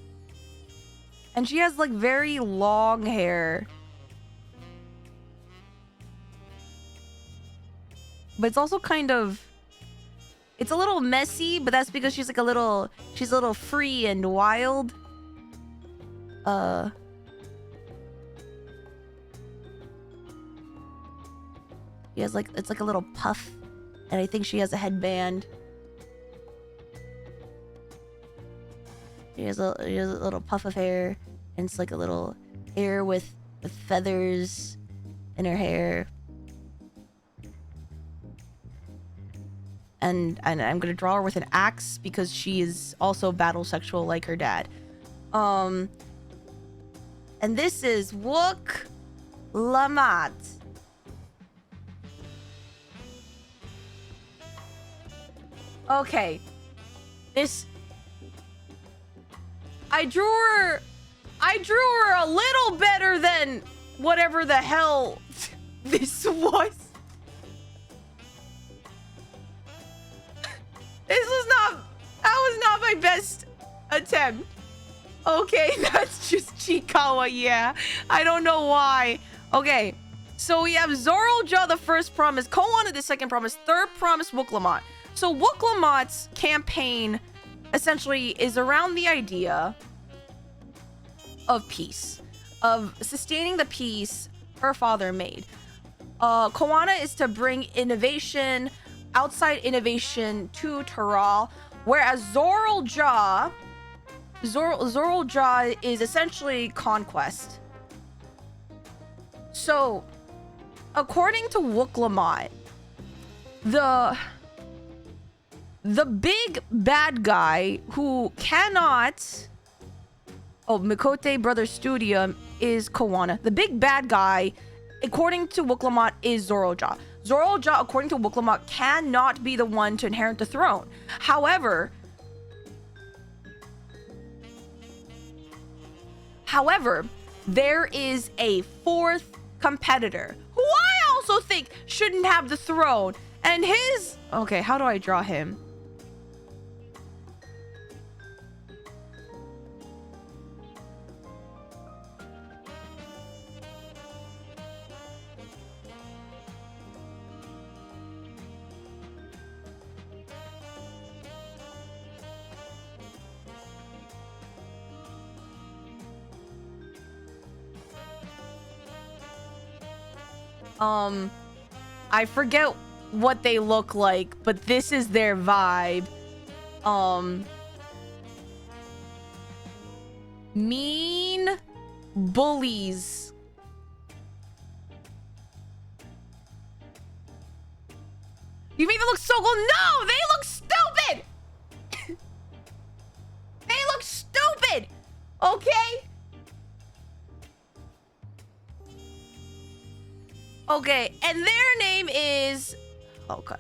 she has like very long hair. But it's also kind of... It's a little messy, but that's because she's like she's a little free and wild. She has like, it's like a little puff. And I think she has a headband. She has a little puff of hair. And it's like a little hair with feathers in her hair. And I'm gonna draw her with an axe because she is also battle sexual like her dad. And this is Wooklamont. Okay. This... I drew her a little better than whatever the hell this was. That was not my best attempt. Okay, that's just Chikawa, yeah. I don't know why. Okay, so we have Zoralja, the first promise, Koana, the second promise, third promise, Wooklamont. So Wooklamot's campaign essentially is around the idea of peace, of sustaining the peace her father made. Koana is to bring innovation, outside innovation to Taral, whereas Zoralja is essentially conquest. So, according to Wooklamont, the big bad guy who cannot... Oh, Mikote Brother Studio is Koana. The big bad guy according to Wuklamot, is Zoroja. Zoroja, according to Wuklamot, cannot be the one to inherit the throne. However, there is a fourth competitor who I also think shouldn't have the throne. And his... Okay, how do I draw him? I forget what they look like, but this is their vibe. Mean bullies. You made them look so cool. No, they look stupid. They look stupid. Okay. Okay, and their name is... Okay.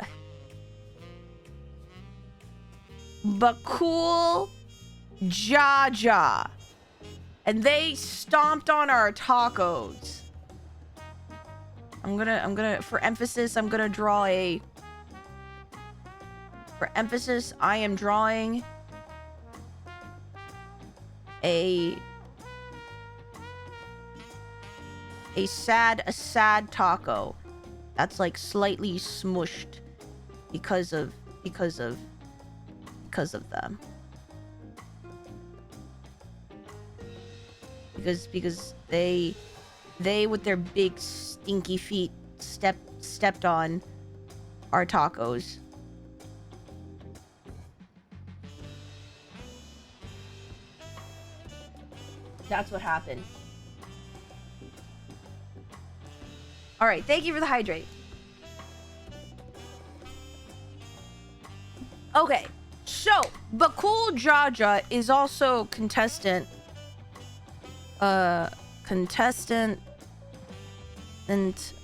Bakul Jaja. And they stomped on our tacos. I'm gonna, for emphasis, I'm gonna draw a... For emphasis, I am drawing a sad taco that's like slightly smushed because of them, because they with their big stinky feet stepped on our tacos. That's what happened. All right, thank you for the hydrate. Okay, so Bakul Jaja is also contestant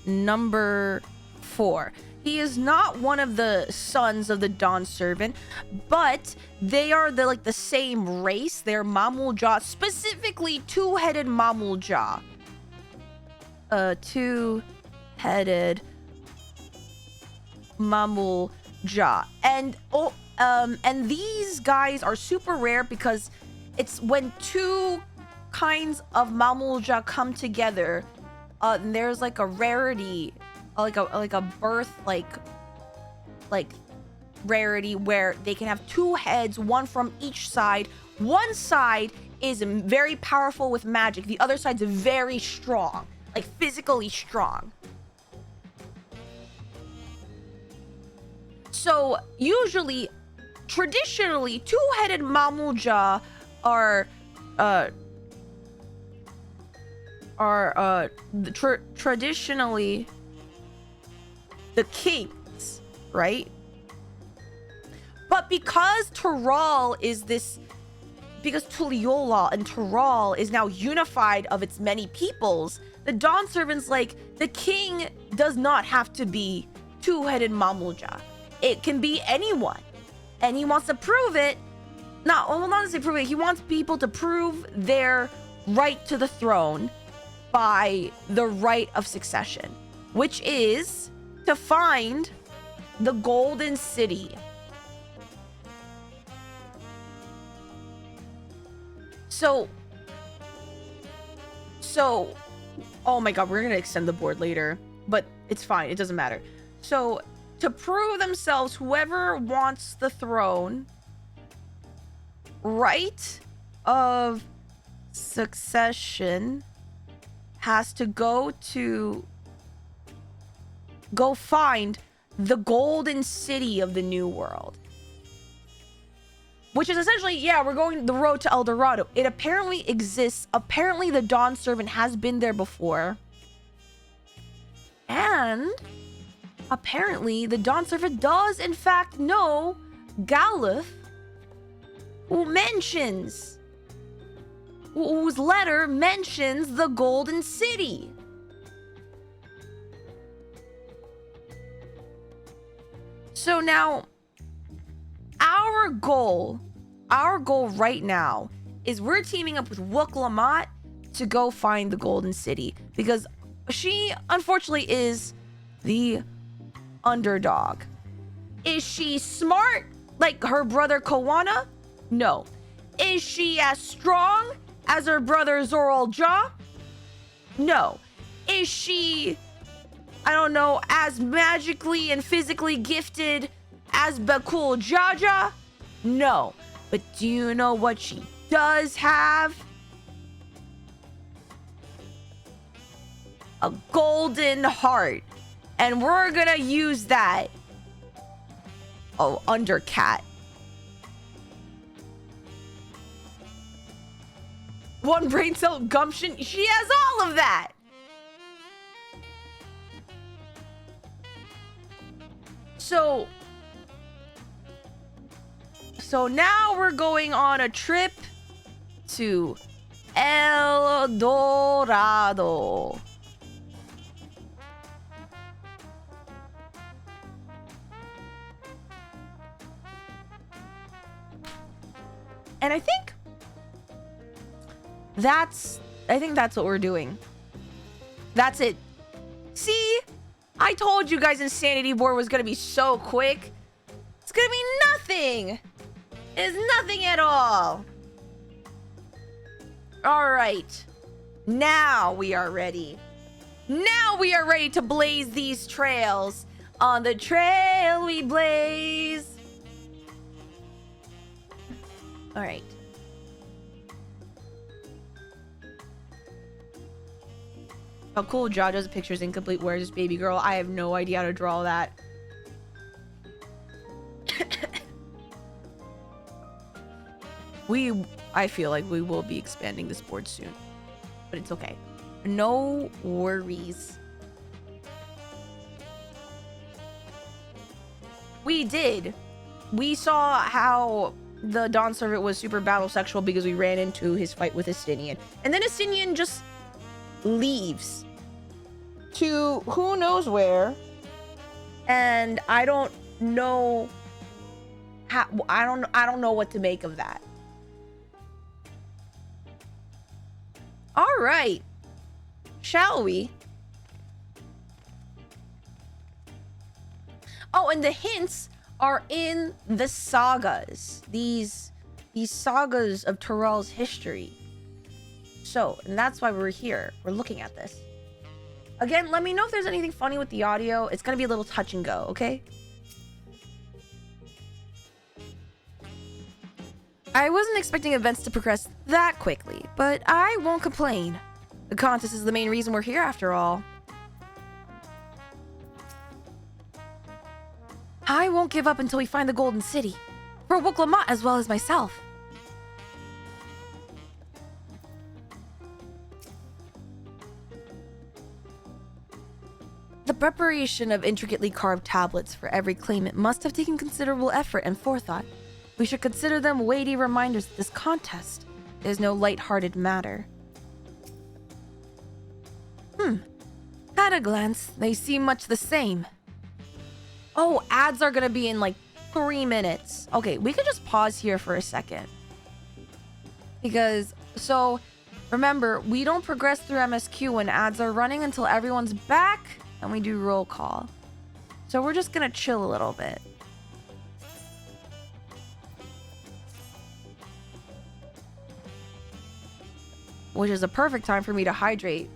number 4. He is not one of the sons of the Dawn Servant, but they are the same race. They're Mamulja, specifically two-headed Mamulja. Two-headed Mamulja. And these guys are super rare because it's when two kinds of Mamulja come together, there's like a rarity, like a birth like rarity where they can have two heads, one from each side. One side is very powerful with magic, the other side's very strong, like physically strong. So usually, traditionally, two-headed Mamulja are traditionally the kings, right? But because Tural because Tuliyola and Tural is now unified of its many peoples, the Dawn Servant's like, the king does not have to be two-headed Mamulja. It can be anyone. And he wants to prove it. Not to say prove it, he wants people to prove their right to the throne by the right of succession, which is to find the Golden City. So, oh my god, we're gonna extend the board later, but it's fine, it doesn't matter. So, to prove themselves, whoever wants the throne, right of succession has to go find the Golden City of the New World. Which is essentially, yeah, we're going the road to El Dorado. It apparently exists. Apparently the Dawn Servant has been there before. And apparently the Dawn Servant does in fact know Galuf, whose letter mentions the Golden City. So now, our goal right now is we're teaming up with Wook Lamont to go find the Golden City, because she unfortunately is the underdog. Is she smart like her brother Koana? No. Is she as strong as her brother Zoral Jaw? No. Is she, I don't know, as magically and physically gifted as Bakul Jaja? No. But do you know what she does have? A golden heart. And we're gonna use that. Oh, Undercat. One brain cell gumption. She has all of that. So now we're going on a trip to El Dorado. And I think that's what we're doing. That's it. See? I told you guys Insanity Board was gonna be so quick. It's gonna be nothing. It's nothing at all. All right. Now we are ready. Now we are ready to blaze these trails. On the trail we blaze. All right. Oh, cool. Jaja's picture's incomplete. Where's this baby girl? I have no idea how to draw that. I feel like we will be expanding this board soon, but it's okay. No worries. We saw how the Dawn Servant was super battle sexual because we ran into his fight with Estinian. And then Estinian just leaves to who knows where. And I don't know how, I don't know what to make of that. All right. Shall we? Oh, and the hints are in the sagas. These sagas of Terrell's history. So, and that's why we're here. We're looking at this. Again, let me know if there's anything funny with the audio. It's gonna be a little touch and go, okay? I wasn't expecting events to progress that quickly, but I won't complain. The contest is the main reason we're here after all. I won't give up until we find the Golden City. For Wook Lamont as well as myself. The preparation of intricately carved tablets for every claimant must have taken considerable effort and forethought. We should consider them weighty reminders that this contest is no light-hearted matter. At a glance, they seem much the same. Oh, ads are gonna be in like 3 minutes. Okay, we could just pause here for a second. Because, so, remember, we don't progress through MSQ when ads are running until everyone's back and we do roll call. So we're just gonna chill a little bit. Which is a perfect time for me to hydrate,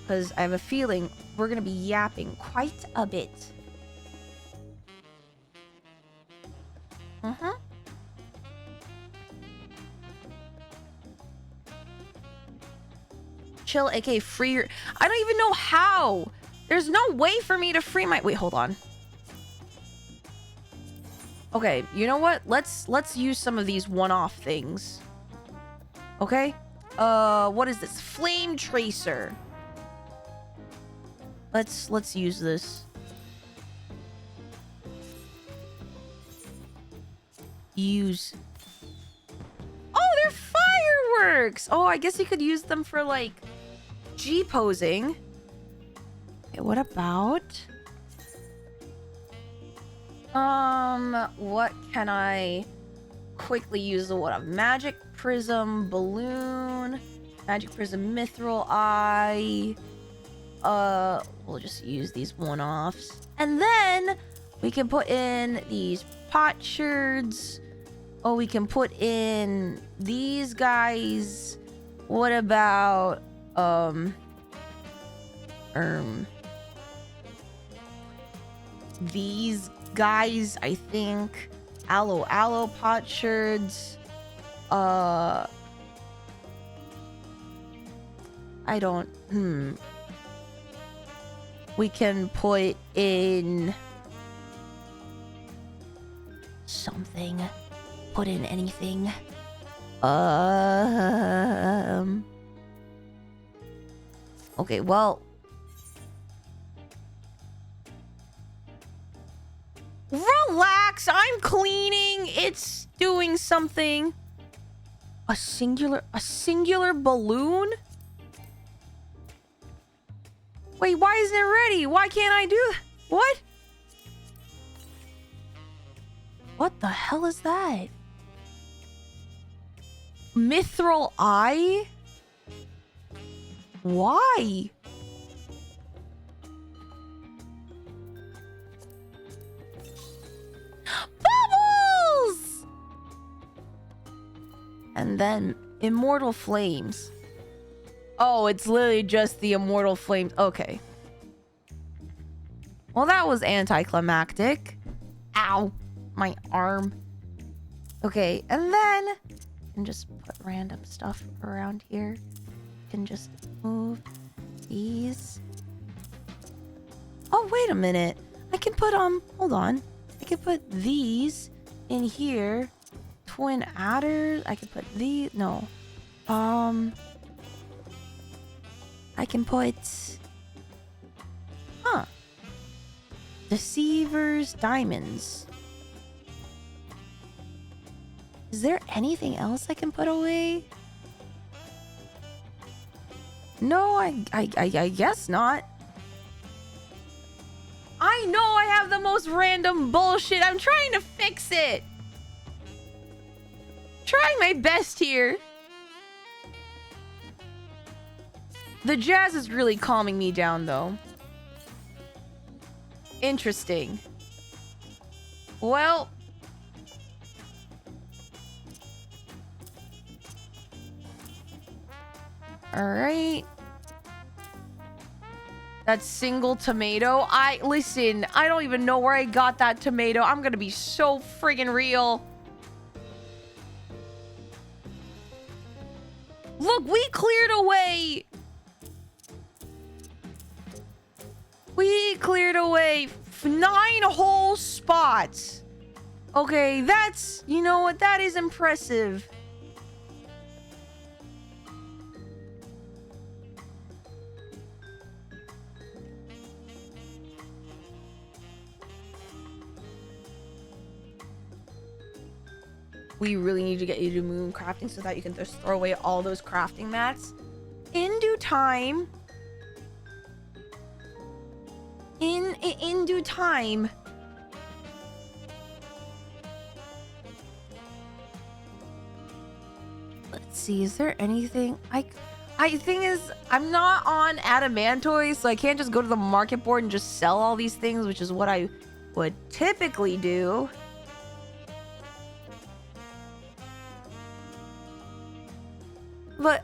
because I have a feeling we're gonna be yapping quite a bit. Chill, aka free your... I don't even know how. There's no way for me to free my... Wait, hold on. Okay, you know what? Let's use some of these one-off things. Okay? What is this? Flame Tracer. Let's use this. Use. Oh, they're fireworks! Oh, I guess you could use them for, like, G-posing. Okay, what about... What can I quickly use? What a magic prism balloon, magic prism mithril eye. We'll just use these one-offs, and then we can put in these potsherds. Oh, we can put in these guys. What about these guys? I think aloe potsherds. I don't. We can put in something. Put in anything. Okay, well. Relax, I'm cleaning. It's doing something. A singular balloon? Wait, why isn't it ready? Why can't I do that? What? What the hell is that? Mithril eye? Why? Bubbles! And then immortal flames. Oh, it's literally just the immortal flames. Okay. Well, that was anticlimactic. Ow. My arm. Okay, and then you can just put random stuff around here. You can just move these. Oh, wait a minute. I can put hold on. I can put these in here. Twin adders. I can put these. No. I can put deceivers, diamonds. Is there anything else I can put away? No, I guess not. I know I have the most random bullshit. I'm trying to fix it. Trying my best here. The jazz is really calming me down, though. Interesting. Well. Alright. That single tomato. Listen, I don't even know where I got that tomato. I'm gonna be so friggin' real. Look, we cleared away. We cleared away 9 whole spots. Okay, that's... You know what? That is impressive. We really need to get you to moon crafting so that you can just throw away all those crafting mats. In due time... In due time. Let's see, is there anything thing is, I'm not on Adamantoy, so I can't just go to the market board and just sell all these things, which is what I would typically do. But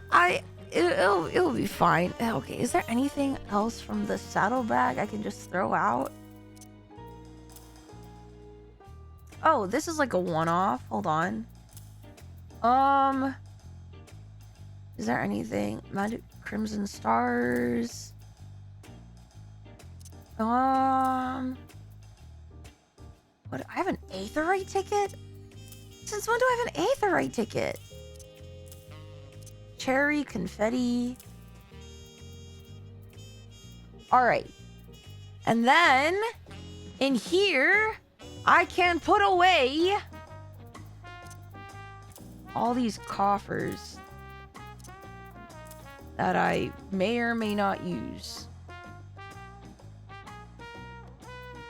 it'll be fine. Okay, is there anything else from the saddlebag I can just throw out? Oh, this is like a one-off. Hold on. Is there anything? Magic Crimson Stars. What? I have an Aetherite ticket? Since when do I have an Aetherite ticket? Cherry confetti. All right. And then in here, I can put away all these coffers that I may or may not use.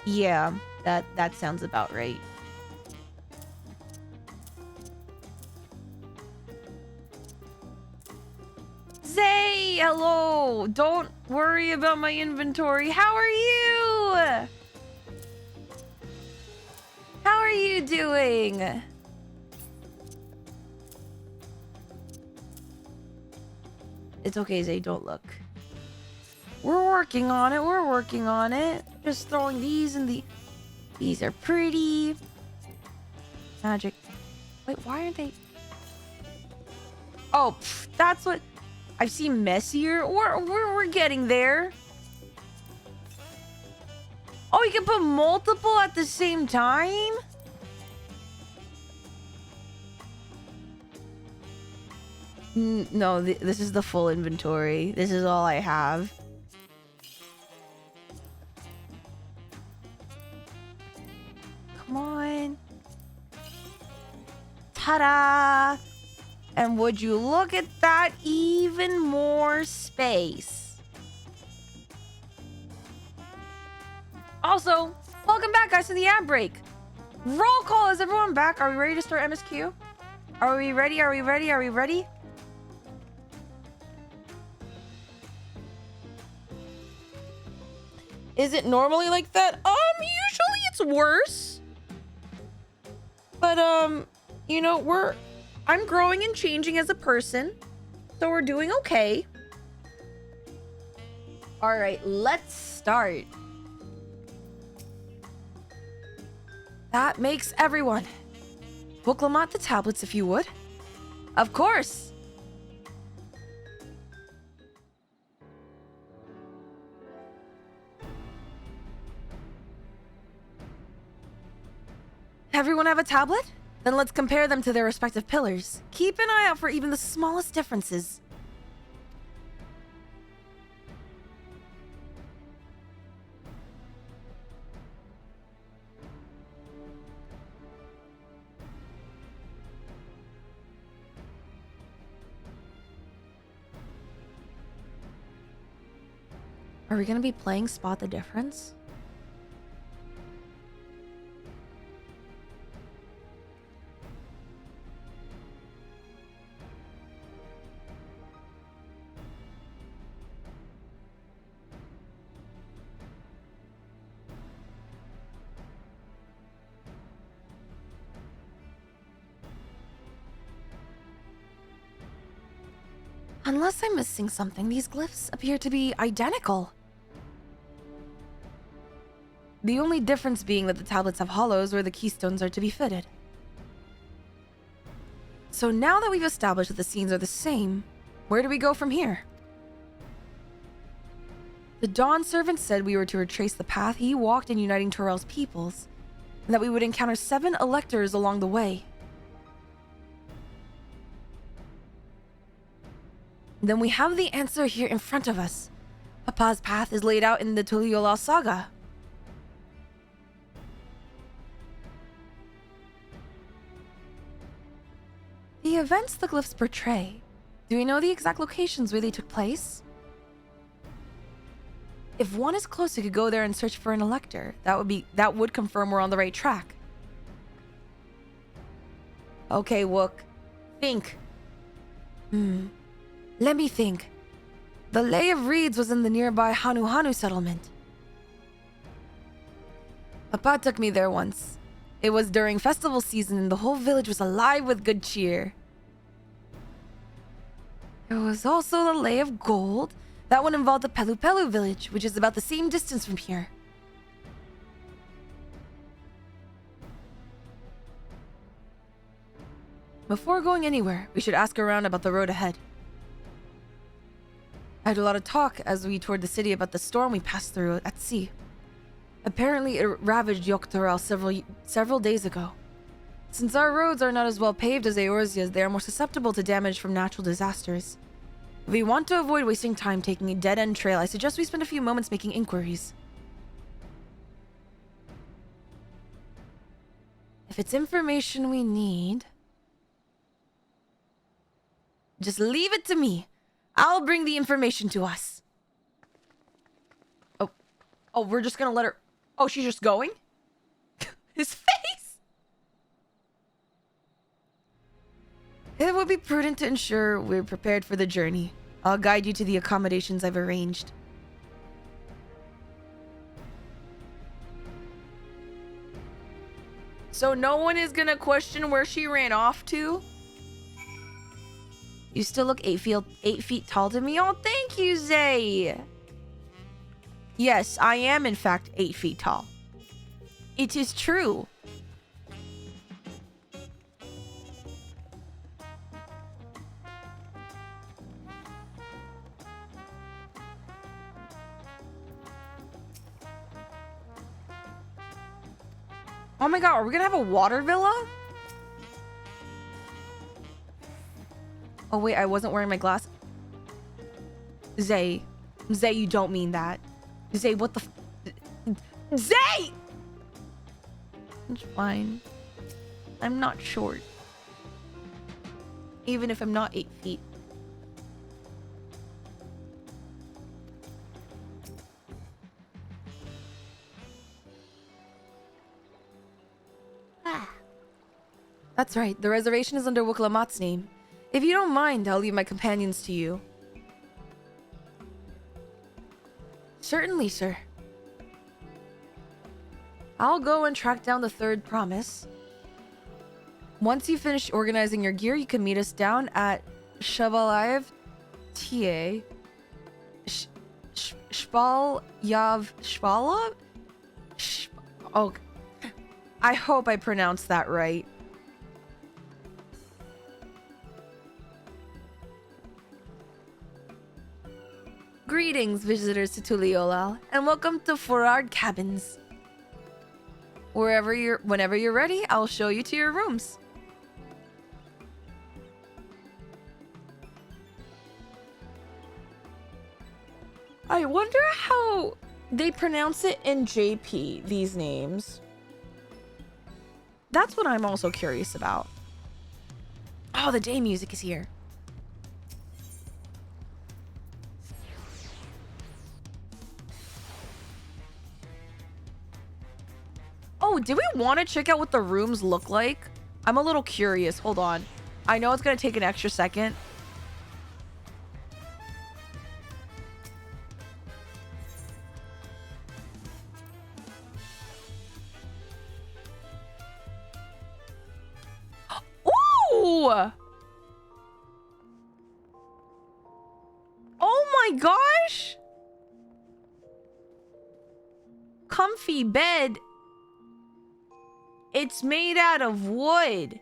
Yeah, That sounds about right. Zay, hello. Don't worry about my inventory. How are you? How are you doing? It's okay, Zay, don't look. We're working on it. We're working on it. Just throwing these in the... These are pretty. Magic. Wait, why aren't they... Oh, that's what... I've seen messier. We're getting there. Oh, you can put multiple at the same time? No, this is the full inventory. This is all I have. Come on. Ta-da! And would you look at that? Even more space. Also, welcome back, guys, to the ad break. Roll call. Is everyone back? Are we ready to start MSQ? Are we ready? Are we ready? Are we ready? Is it normally like that? Usually it's worse. But, you know, I'm growing and changing as a person. So we're doing okay. All right, let's start. That makes everyone. Booklamot the tablets, if you would. Of course. Everyone have a tablet? Then let's compare them to their respective pillars. Keep an eye out for even the smallest differences. Are we gonna be playing Spot the Difference? Unless I'm missing something, these glyphs appear to be identical. The only difference being that the tablets have hollows where the keystones are to be fitted. So now that we've established that the scenes are the same, where do we go from here? The Dawn Servant said we were to retrace the path he walked in uniting Torel's peoples, and that we would encounter 7 electors along the way. Then we have the answer here in front of us. Papa's path is laid out in the Tuliyola saga. The events the glyphs portray, do we know the exact locations where they took place? If one is close, we could go there and search for an elector. That would confirm we're on the right track. Okay, Wook. Think. Let me think. The Lay of Reeds was in the nearby Hanu Hanu settlement. Papa took me there once. It was during festival season and the whole village was alive with good cheer. There was also the Lay of Gold. That one involved the Pelu Pelu village, which is about the same distance from here. Before going anywhere, we should ask around about the road ahead. I had a lot of talk as we toured the city about the storm we passed through at sea. Apparently, it ravaged Yoktorel several days ago. Since our roads are not as well paved as Eorzea's, they are more susceptible to damage from natural disasters. If we want to avoid wasting time taking a dead-end trail, I suggest we spend a few moments making inquiries. If it's information we need, just leave it to me. I'll bring the information to us. Oh, we're just gonna let her... Oh, she's just going? His face! It would be prudent to ensure we're prepared for the journey. I'll guide you to the accommodations I've arranged. So no one is gonna question where she ran off to? You still look 8 feet tall to me. Oh, thank you, Zay. Yes, I am in fact 8 feet tall. It is true. Oh my god, are we gonna have a water villa? Oh wait, I wasn't wearing my glass. Zay. Zay, you don't mean that. Zay, what the Zay! It's fine. I'm not short. Even if I'm not 8 feet. That's right. The reservation is under Wuklamat's name. If you don't mind, I'll leave my companions to you. Certainly, sir. I'll go and track down the third promise. Once you finish organizing your gear, you can meet us down at ffxiv TA. Spala? Oh, I hope I pronounced that right. Greetings, visitors to Tuliolal, and welcome to Forard Cabins. Whenever you're ready, I'll show you to your rooms. I wonder how they pronounce it in JP, these names. That's what I'm also curious about. Oh, the day music is here. Oh, do we want to check out what the rooms look like? I'm a little curious. Hold on. I know it's going to take an extra second. Ooh! Oh my gosh! Comfy bed. It's made out of wood.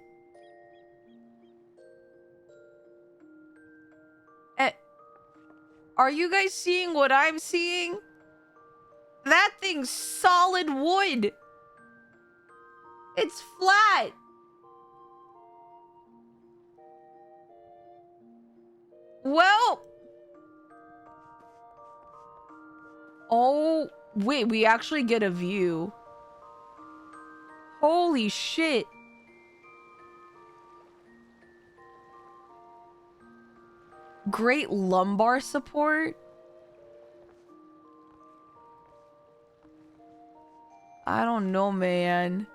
Are you guys seeing what I'm seeing? That thing's solid wood. It's flat. Well. Oh, wait, we actually get a view. Holy shit. Great lumbar support. I don't know, man.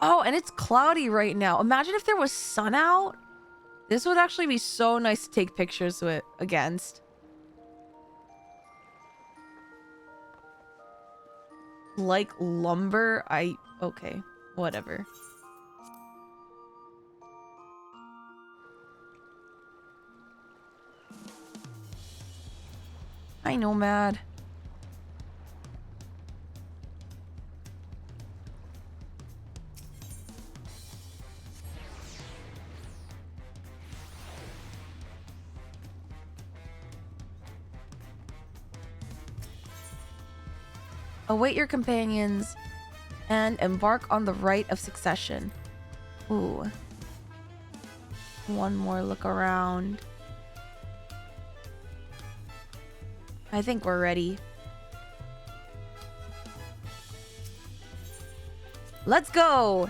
Oh, and it's cloudy right now. Imagine if there was sun out. This would actually be so nice to take pictures with against. Like lumber? Okay, whatever. Hi, Nomad. Await your companions and embark on the rite of succession. Ooh. One more look around. I think we're ready. Let's go!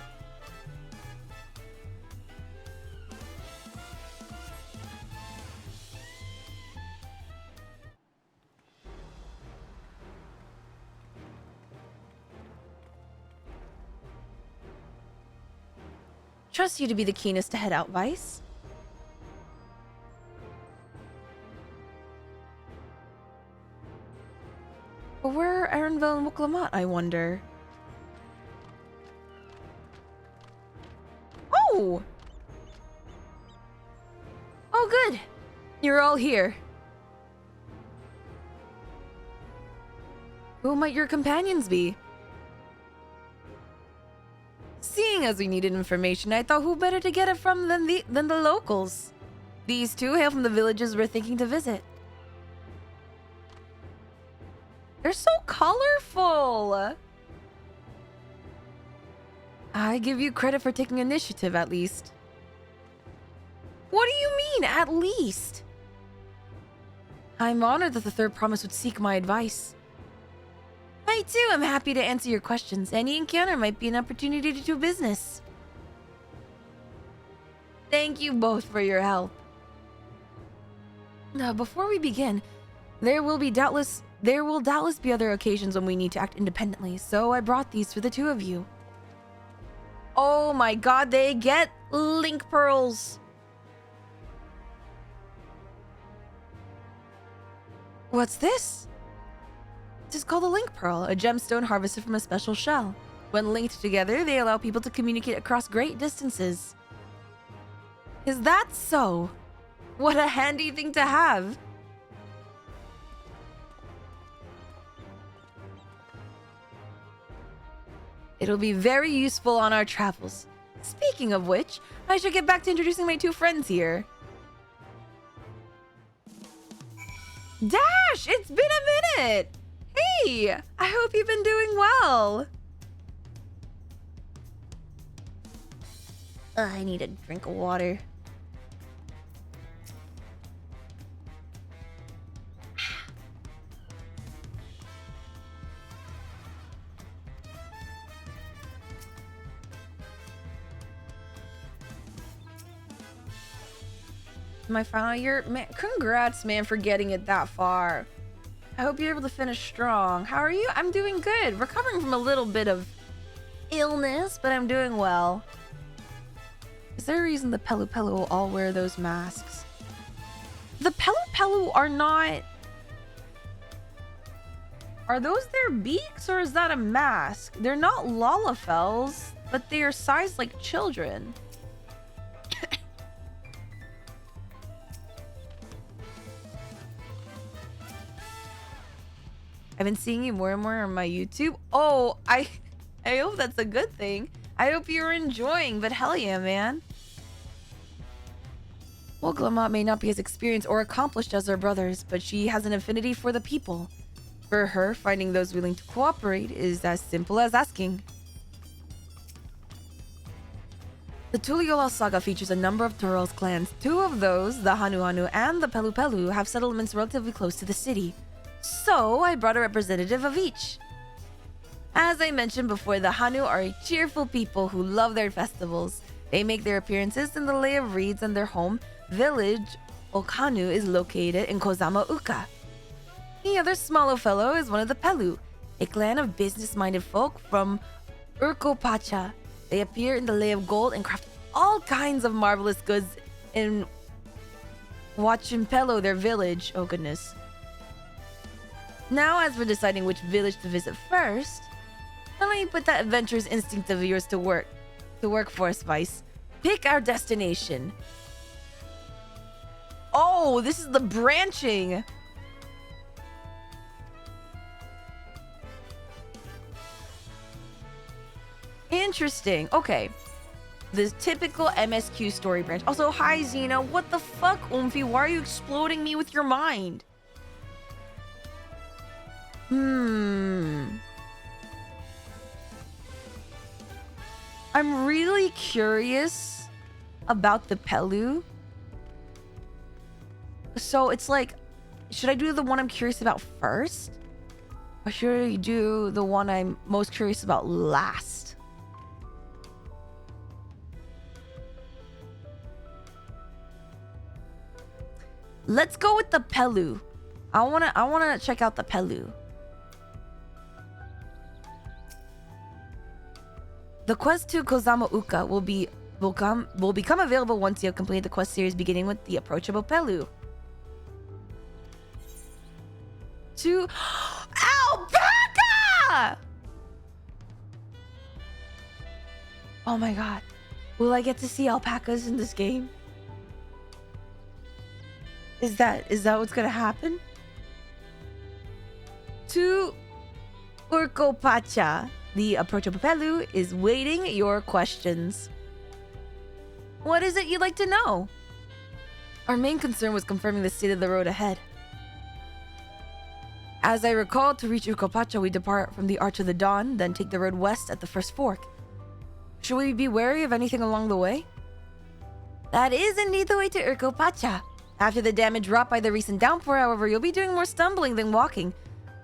Trust you to be the keenest to head out, Vice. But where are Erenville and Wuklamat, I wonder? Oh! Oh, good. You're all here. Who might your companions be? Seeing as we needed information, I thought who better to get it from than the locals. These two hail from the villages we're thinking to visit. They're so colorful. I give you credit for taking initiative, at least. What do you mean, at least? I'm honored that the third promise would seek my advice. I too am happy to answer your questions. Any encounter might be an opportunity to do business. Thank you both for your help. Now, before we begin, there will doubtless be other occasions when we need to act independently, so I brought these for the two of you. Oh my god, they get link pearls! What's this? This is called a link pearl, a gemstone harvested from a special shell. When linked together, they allow people to communicate across great distances. Is that so? What a handy thing to have! It'll be very useful on our travels. Speaking of which, I should get back to introducing my two friends here. Dash! It's been a minute! Hey! I hope you've been doing well. I need a drink of water. My final year? Man, congrats, man, for getting it that far. I hope you're able to finish strong. How are you? I'm doing good. Recovering from a little bit of illness, but I'm doing well. Is there a reason the Pelu Pelu will all wear those masks? The Pelu Pelu are not... Are those their beaks, or is that a mask? They're not Lalafels, but they are sized like children. I've been seeing you more and more on my YouTube. Oh, I hope that's a good thing. I hope you're enjoying, but hell yeah, man. Well, Glamat may not be as experienced or accomplished as her brothers, but she has an affinity for the people. For her, finding those willing to cooperate is as simple as asking. The Tuliyola saga features a number of Turel's clans. Two of those, the Hanu Hanu and the Pelu Pelu, have settlements relatively close to the city. So, I brought a representative of each. As I mentioned before, the Hanu are a cheerful people who love their festivals. They make their appearances in the Lay of Reeds, and their home village, Okanu, is located in Kozama Uka. The other smaller fellow is one of the Pelu, a clan of business-minded folk from Urkopacha. They appear in the Lay of Gold and craft all kinds of marvelous goods in Wachimpelo, their village. Oh goodness. Now, as for deciding which village to visit first, let me put that adventurous instinct of yours to work for us, Vice. Pick our destination. Oh, this is the branching. Interesting. Okay. The typical MSQ story branch. Also, hi, Xena. What the fuck, Oomphy? Why are you exploding me with your mind? I'm really curious about the Pelu. So it's like, should I do the one I'm curious about first? Or should I do the one I'm most curious about last? Let's go with the Pelu. I wanna check out the Pelu. The quest to Kozama Uka will be will become available once you have completed the quest series, beginning with the approachable Pelu. To alpaca! Oh my god. Will I get to see alpacas in this game? Is that what's gonna happen? To Urkopacha, the approachable Pelu is waiting your questions. What is it you'd like to know? Our main concern was confirming the state of the road ahead. As I recall, to reach Urkopacha, we depart from the Arch of the Dawn, then take the road west at the first fork. Should we be wary of anything along the way? That is indeed the way to Urkopacha. After the damage wrought by the recent downpour, however, you'll be doing more stumbling than walking.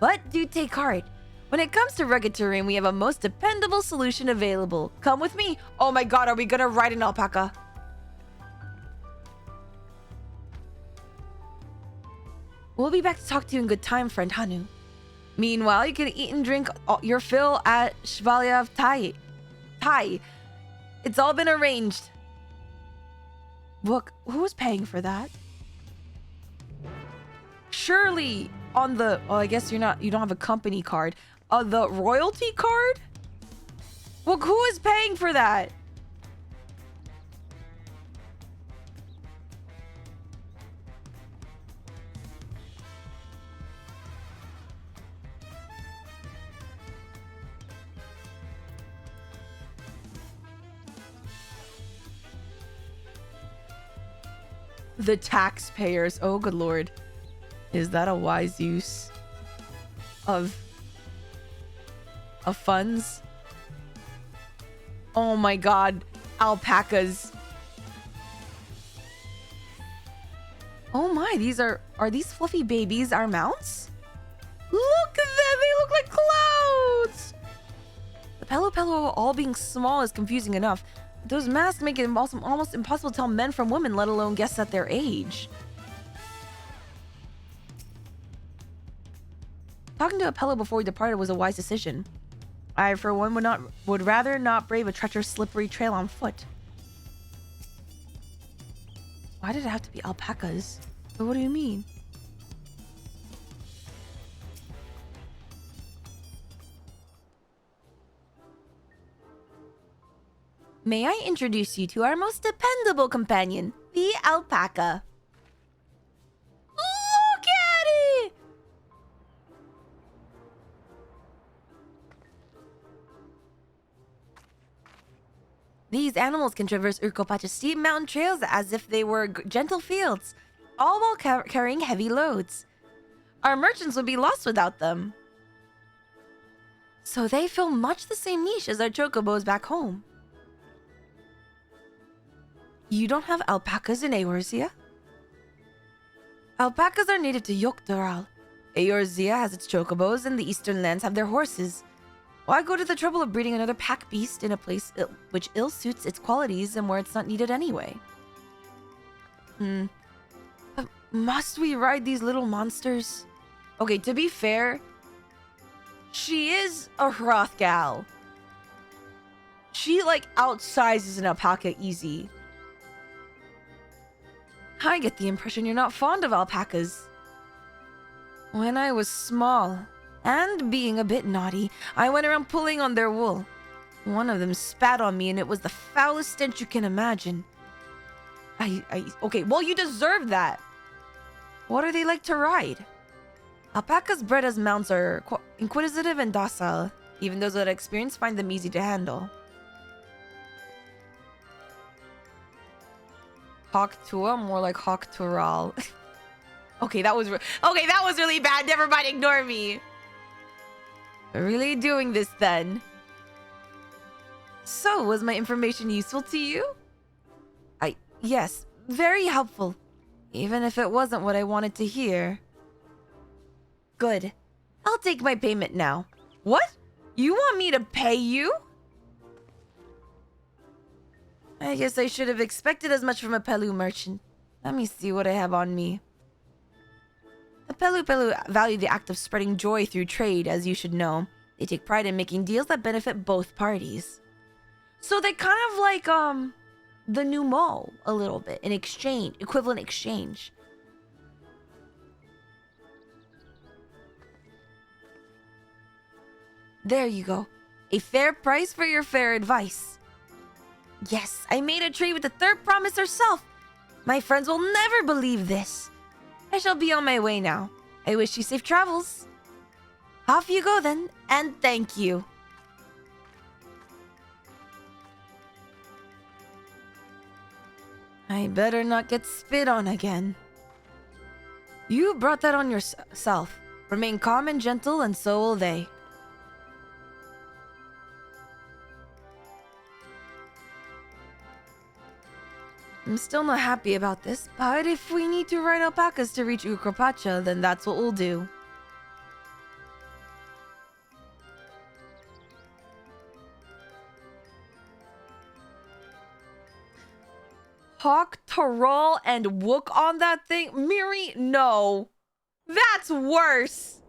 But do take heart. When it comes to rugged terrain, we have a most dependable solution available. Come with me. Oh my god, are we gonna ride an alpaca? We'll be back to talk to you in good time, friend Hanu. Meanwhile, you can eat and drink your fill at ffxiv Thai. It's all been arranged. Look, who's paying for that? Surely on the... Oh, I guess you don't have a company card. The royalty card? Look, who is paying for that? The taxpayers. Oh, good lord. Is that a wise use of funds? Oh my god. Alpacas. Oh my, are these fluffy babies our mounts? Look at them, they look like clouds! The Pelu all being small is confusing enough. Those masks make it almost impossible to tell men from women, let alone guess at their age. Talking to a Pelu before we departed was a wise decision. I, for one, would rather not brave a treacherous, slippery trail on foot. Why did it have to be alpacas? What do you mean? May I introduce you to our most dependable companion, the alpaca. Look at it! These animals can traverse Urkopacha's steep mountain trails as if they were gentle fields, all while carrying heavy loads. Our merchants would be lost without them. So they fill much the same niche as our chocobos back home. You don't have alpacas in Eorzea? Alpacas are native to Yoktoral. Eorzea has its chocobos, and the eastern lands have their horses. Why go to the trouble of breeding another pack beast in a place which ill suits its qualities and where it's not needed anyway? Must we ride these little monsters? Okay, to be fair, she is a Hrothgal. She, like, outsizes an alpaca easy. I get the impression you're not fond of alpacas. When I was small, and being a bit naughty, I went around pulling on their wool. One of them spat on me, and it was the foulest stench you can imagine. Okay, well, you deserve that. What are they like to ride? Alpacas bred as mounts are inquisitive and docile. Even those without experience find them easy to handle. Hawktua, more like Hawktural. Okay, that was really bad. Never mind, ignore me. Really doing this then. So, was my information useful to you? Yes, very helpful. Even if it wasn't what I wanted to hear. Good. I'll take my payment now. What? You want me to pay you? I guess I should have expected as much from a Pelu merchant. Let me see what I have on me. The Pelu value the act of spreading joy through trade, as you should know. They take pride in making deals that benefit both parties. So they kind of like, the new mall a little bit in exchange, equivalent exchange. There you go. A fair price for your fair advice. Yes, I made a trade with the third promise herself. My friends will never believe this. I shall be on my way now. I wish you safe travels. Off you go then, and thank you. I better not get spit on again. You brought that on yourself. Remain calm and gentle, and so will they. I'm still not happy about this, but if we need to ride alpacas to reach Ukropacha, then that's what we'll do. Hawk, Tarol, and Wook on that thing? Miri, no. That's worse.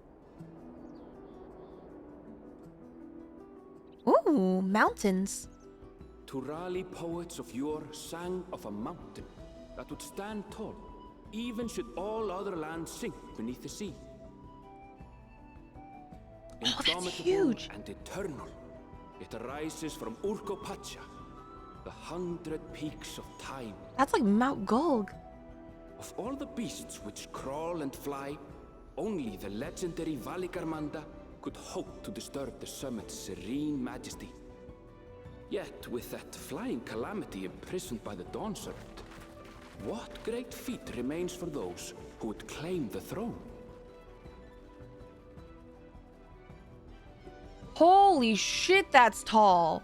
Ooh, mountains. Turali poets of yore sang of a mountain that would stand tall, even should all other lands sink beneath the sea. Oh, that's huge. And eternal, it arises from Urkopacha, the 100 peaks of time. That's like Mount Golg. Of all the beasts which crawl and fly, only the legendary Valikarmanda could hope to disturb the summit's serene majesty. Yet, with that flying calamity imprisoned by the Dawn Serpent, what great feat remains for those who would claim the throne? Holy shit, that's tall.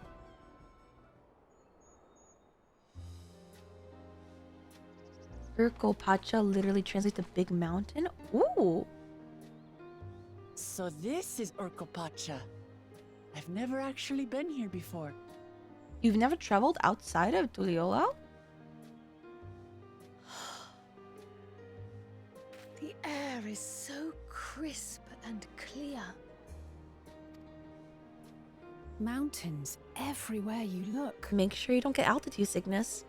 Urkopacha literally translates to big mountain. Ooh. So this is Urkopacha. I've never actually been here before. You've never traveled outside of Tuliyollao? The air is so crisp and clear. Mountains everywhere you look. Make sure you don't get altitude sickness.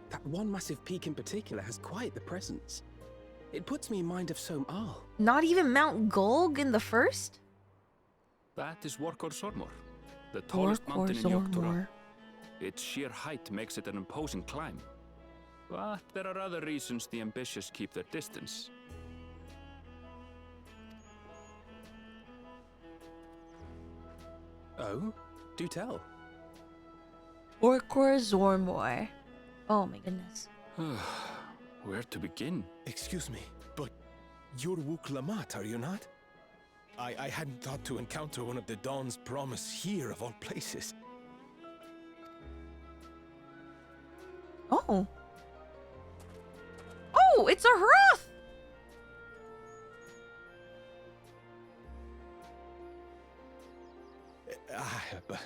That one massive peak in particular has quite the presence. It puts me in mind of Som-Al. Not even Mount Golg in the first? That is Workor Sormor, the tallest mountain in Yogg-Toral. Its sheer height makes it an imposing climb. But there are other reasons the ambitious keep their distance. Oh? Do tell. Orkor Zormor. Oh my goodness. Where to begin? Excuse me, but you're Wook Lamat, are you not? I hadn't thought to encounter one of the Dawn's promise here of all places. Oh. Oh, it's a Hroth!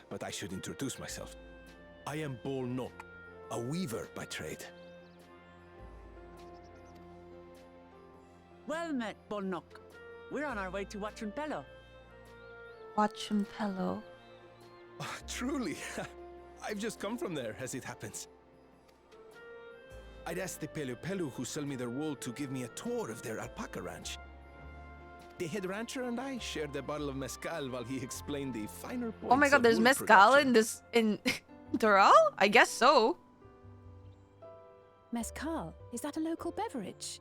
But I should introduce myself. I am Bol Nok, a weaver by trade. Well met, Bolnok. We're on our way to Wachumpelo. Wachumpelo. Oh, truly, I've just come from there, as it happens. I'd asked the Pelu who sell me their wool to give me a tour of their alpaca ranch. The head rancher and I shared a bottle of mezcal while he explained the finer points. Oh my god, there's mezcal in Doral? I guess so. Mezcal, is that a local beverage?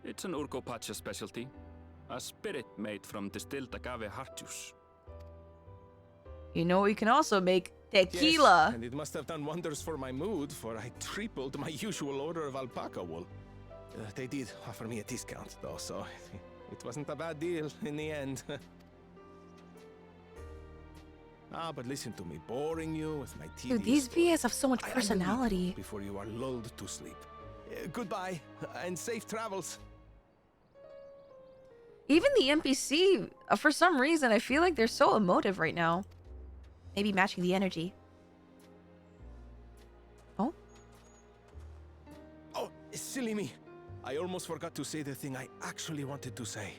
It's an Urkopacha specialty. A spirit made from distilled agave heart juice. You know, you can also make tequila. Yes, and it must have done wonders for my mood, for I tripled my usual order of alpaca wool. They did offer me a discount, though, so it wasn't a bad deal in the end. But listen to me, boring you with my tedious Dude, these story. VAs have so much I will personality. leave before you are lulled to sleep. Goodbye, and safe travels. Even the NPC, for some reason, I feel like they're so emotive right now. Maybe matching the energy. Oh? Oh, silly me. I almost forgot to say the thing I actually wanted to say.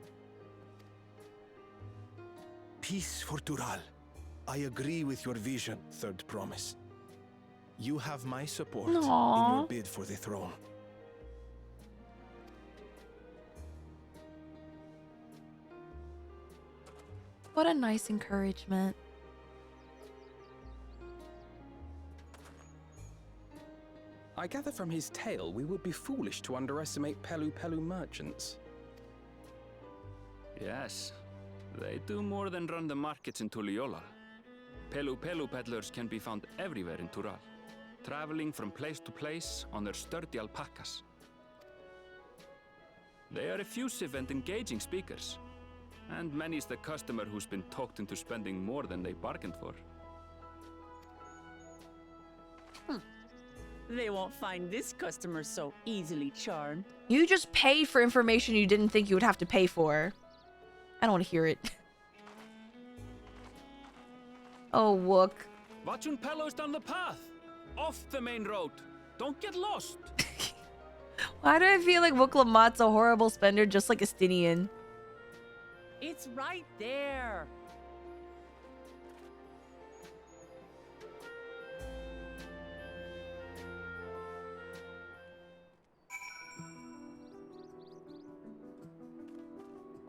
Peace for Tural. I agree with your vision, Third Promise. You have my support in Aww. your bid for the throne. What a nice encouragement. I gather from his tale we would be foolish to underestimate Pelu Pelu merchants. Yes, they do more than run the markets in Tuliyola. Pelu Pelu peddlers can be found everywhere in Tural, traveling from place to place on their sturdy alpacas. They are effusive and engaging speakers, and many's the customer who's been talked into spending more than they bargained for. They won't find this customer so easily charmed. You just paid for information you didn't think you would have to pay for. I don't want to hear it. Oh, Wook. Watchun Pelo's down the path! Off the main road! Don't get lost! Why do I feel like Wook Lamott's a horrible spender just like Estinian? It's right there.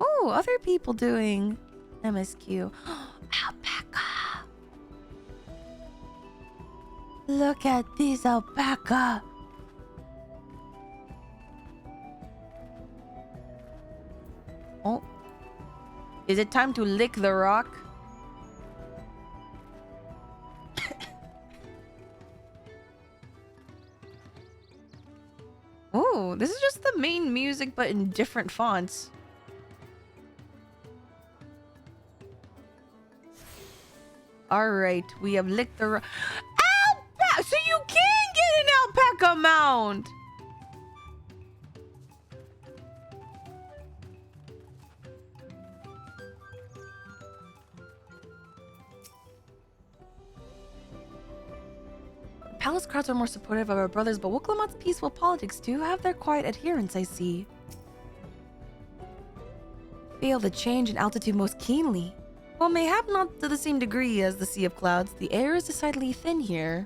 Oh, other people doing MSQ. Alpaca. Look at this alpaca. Oh. Is it time to lick the rock? Oh, this is just the main music but in different fonts. Alright, we have licked the alpaca! So you can get an alpaca mount! Palace crowds are more supportive of our brothers, but Woklamat's peaceful politics do have their quiet adherents, I see. Feel the change in altitude most keenly. While mayhap not to the same degree as the Sea of Clouds, the air is decidedly thin here.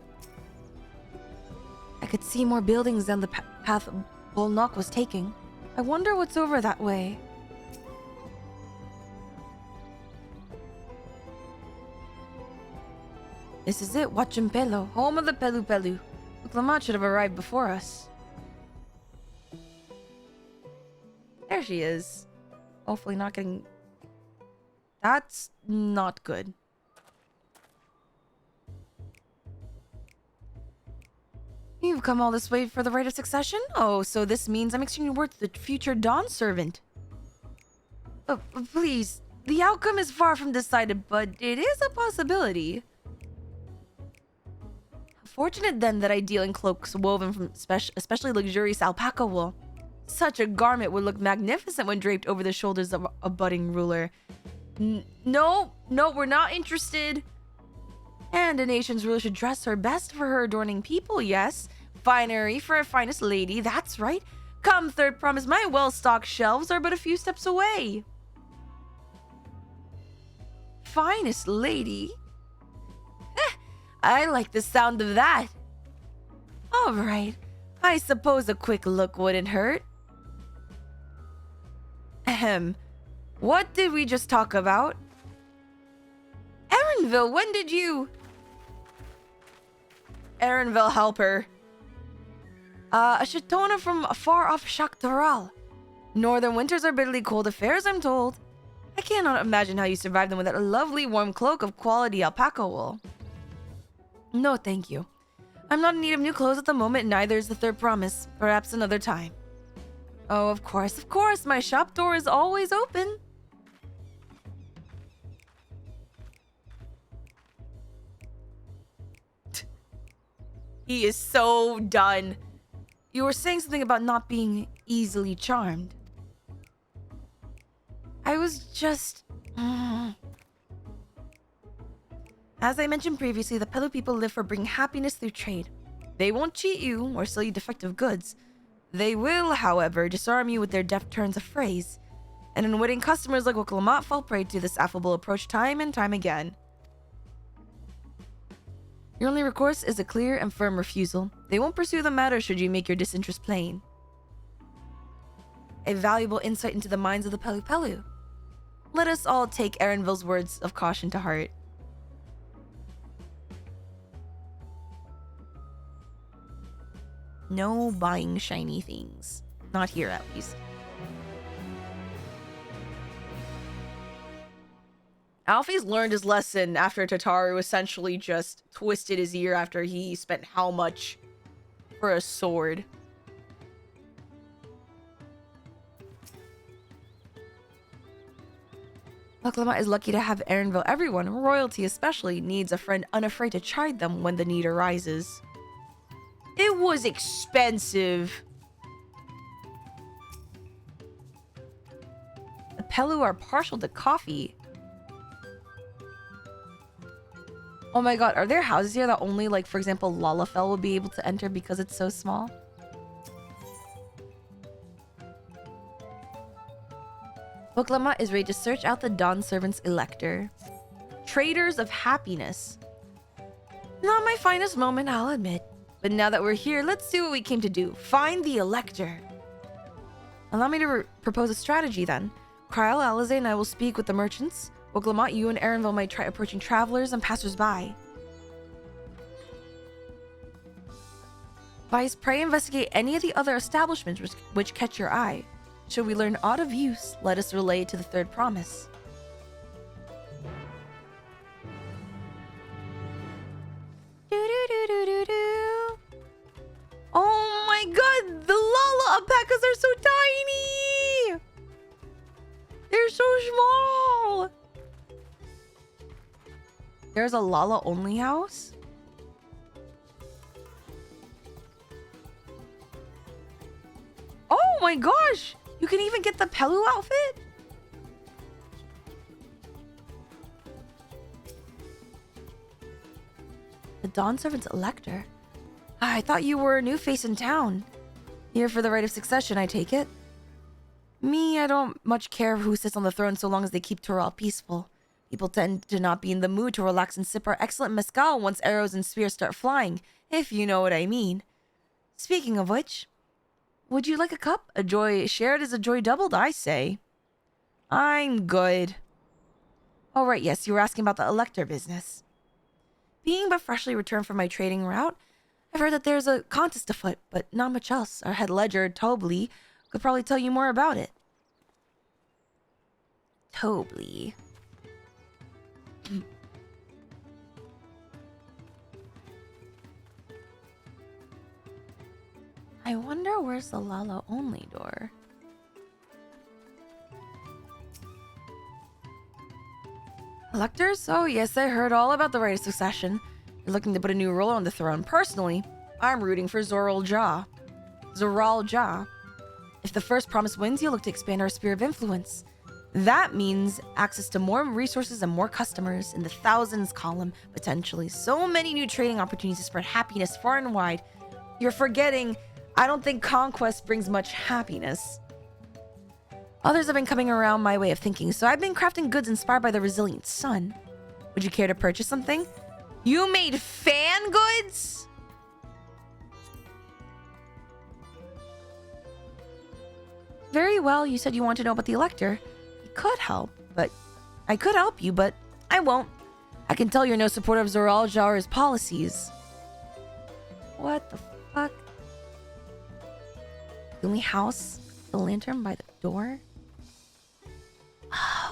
I could see more buildings down the path Bolnok was taking. I wonder what's over that way. This is it, Wachimpelo, home of the Pelu Pelu. Uklamat should have arrived before us. There she is. Hopefully not getting... That's not good. You've come all this way for the rite of succession? Oh, so this means I'm exchanging word to the future Dawn servant. Please, the outcome is far from decided, but it is a possibility. Fortunate then that I deal in cloaks woven from especially luxurious alpaca wool. Such a garment would look magnificent when draped over the shoulders of a budding ruler. No, we're not interested. And a nation's ruler should dress her best for her adorning people, yes. Finery for a finest lady, that's right. Come, Third Promise, my well-stocked shelves are but a few steps away. Finest lady? I like the sound of that. All right, I suppose a quick look wouldn't hurt. Ahem. What did we just talk about? Erenville, when did you... Erenville helper. A Shatona from far off Shaktaral. Northern winters are bitterly cold affairs, I'm told. I cannot imagine how you survive them without a lovely warm cloak of quality alpaca wool. No, thank you. I'm not in need of new clothes at the moment, neither is the Third Promise. Perhaps another time. Oh, of course, my shop door is always open. He is so done. You were saying something about not being easily charmed. I was just... As I mentioned previously, the Pelu people live for bringing happiness through trade. They won't cheat you or sell you defective goods. They will, however, disarm you with their deft turns of phrase. and unwitting customers like Woklamat fall prey to this affable approach time and time again. Your only recourse is a clear and firm refusal. They won't pursue the matter should you make your disinterest plain. A valuable insight into the minds of the Pelu Pelu. Let us all take Erenville's words of caution to heart. No buying shiny things. Not here, at least. Alfie's learned his lesson after Tataru essentially just twisted his ear after he spent how much for a sword. Woklamat is lucky to have Erenville. Everyone, royalty especially, needs a friend unafraid to chide them when the need arises. It was expensive. The Pelu are partial to coffee. Oh my god, are there houses here that only, like, for example, Lalafell will be able to enter because it's so small? Woklamat is ready to search out the Dawn Servant's elector. Traders of happiness. Not my finest moment, I'll admit. But now that we're here, let's do what we came to do. Find the elector. Allow me to propose a strategy then. Kryl, Alize, and I will speak with the merchants. Woklamat, you and Erenville might try approaching travelers and passers-by. Vice, pray investigate any of the other establishments which catch your eye. Should we learn aught of use, let us relay to the third promise. Oh my god, the Lala alpacas are so tiny! They're so small! There's a Lala only house? Oh my gosh! You can even get the Pelu outfit? The Dawn Servant's elector? I thought you were a new face in town. Here for the right of succession, I take it? Me, I don't much care who sits on the throne so long as they keep Torral peaceful. People tend to not be in the mood to relax and sip our excellent mezcal once arrows and spears start flying, if you know what I mean. Speaking of which, would you like a cup? A joy shared is a joy doubled, I say. I'm good. Oh, right, yes, you were asking about the elector business. Being but freshly returned from my trading route, I've heard that there's a contest afoot, but not much else. Our head ledger, Tobli, could probably tell you more about it. Tobli. I wonder where's the Lala only door? Electors? Oh yes, I heard all about the right of succession. You're looking to put a new ruler on the throne. Personally, I'm rooting for Zoral Ja. If the first promise wins, you'll look to expand our sphere of influence. That means access to more resources and more customers in the thousands column, potentially. So many new trading opportunities to spread happiness far and wide. You're forgetting, I don't think conquest brings much happiness. Others have been coming around my way of thinking, so I've been crafting goods inspired by the resilient sun. Would you care to purchase something? You made fan goods? Very well, you said you want to know about the elector. I could help you, but I won't. I can tell you're no supporter of Zoral Ja or his policies. What the fuck? The only house, the lantern by the door?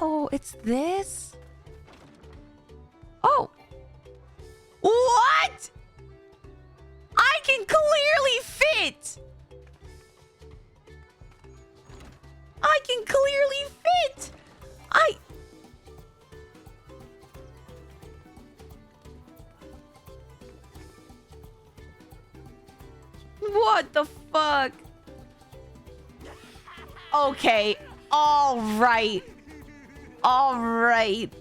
Oh, it's this? Oh! What? I can clearly fit! I can clearly fit! What the fuck? Okay, alright. Alright.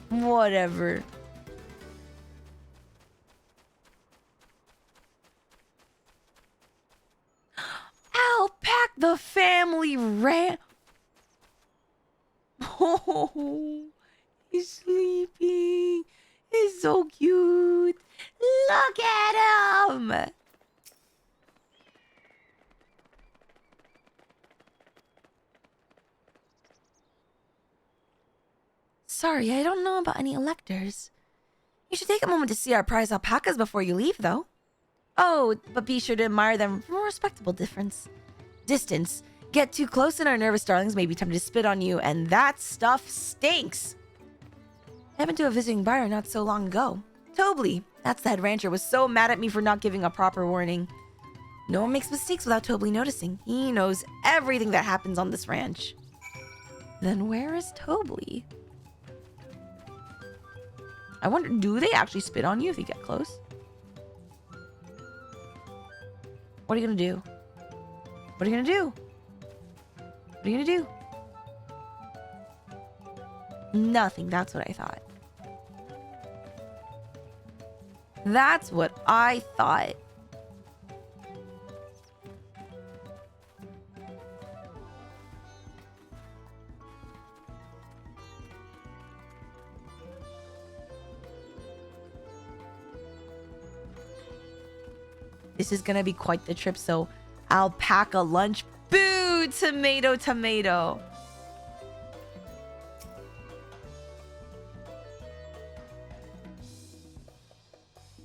Whatever. Alpac the family ran. Oh, he's sleeping. He's so cute. Look at him. Sorry, I don't know about any electors. You should take a moment to see our prize alpacas before you leave, though. Oh, but be sure to admire them from a respectable distance. Get too close and our nervous darlings may be tempted to spit on you, and that stuff stinks. Happened to a visiting buyer not so long ago. Tobly, that's the head rancher, was so mad at me for not giving a proper warning. No one makes mistakes without Tobly noticing. He knows everything that happens on this ranch. Then where is Tobly? I wonder, do they actually spit on you if you get close? What are you gonna do? What are you gonna do? What are you gonna do? Nothing, that's what I thought. That's what I thought. This is gonna be quite the trip, so alpaca lunch. Boo! Tomato, tomato.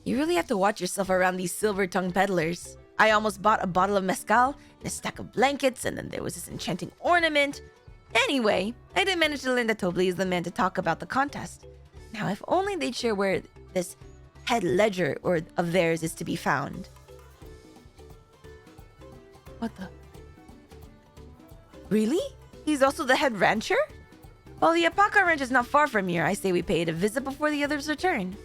You really have to watch yourself around these silver-tongued peddlers. I almost bought a bottle of mezcal and a stack of blankets, and then there was this enchanting ornament. Anyway, I did manage to learn that Tobly is the man to talk about the contest. Now, if only they'd share where this head ledger of theirs is to be found. What the? Really? He's also the head rancher? Well, the alpaca ranch is not far from here. I say we pay it a visit before the others return.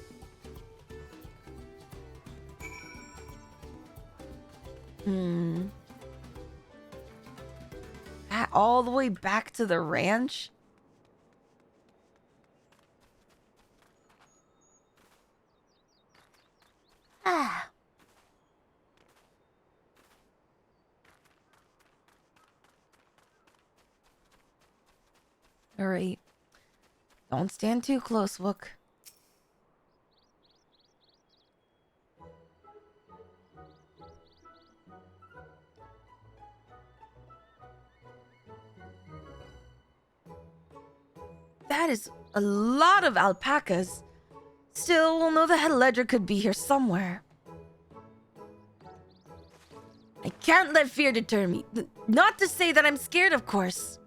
All the way back to the ranch? Ah. All right. Don't stand too close, Wook. That is a lot of alpacas. Still, we'll know the head ledger could be here somewhere. I can't let fear deter me. Not to say that I'm scared, of course.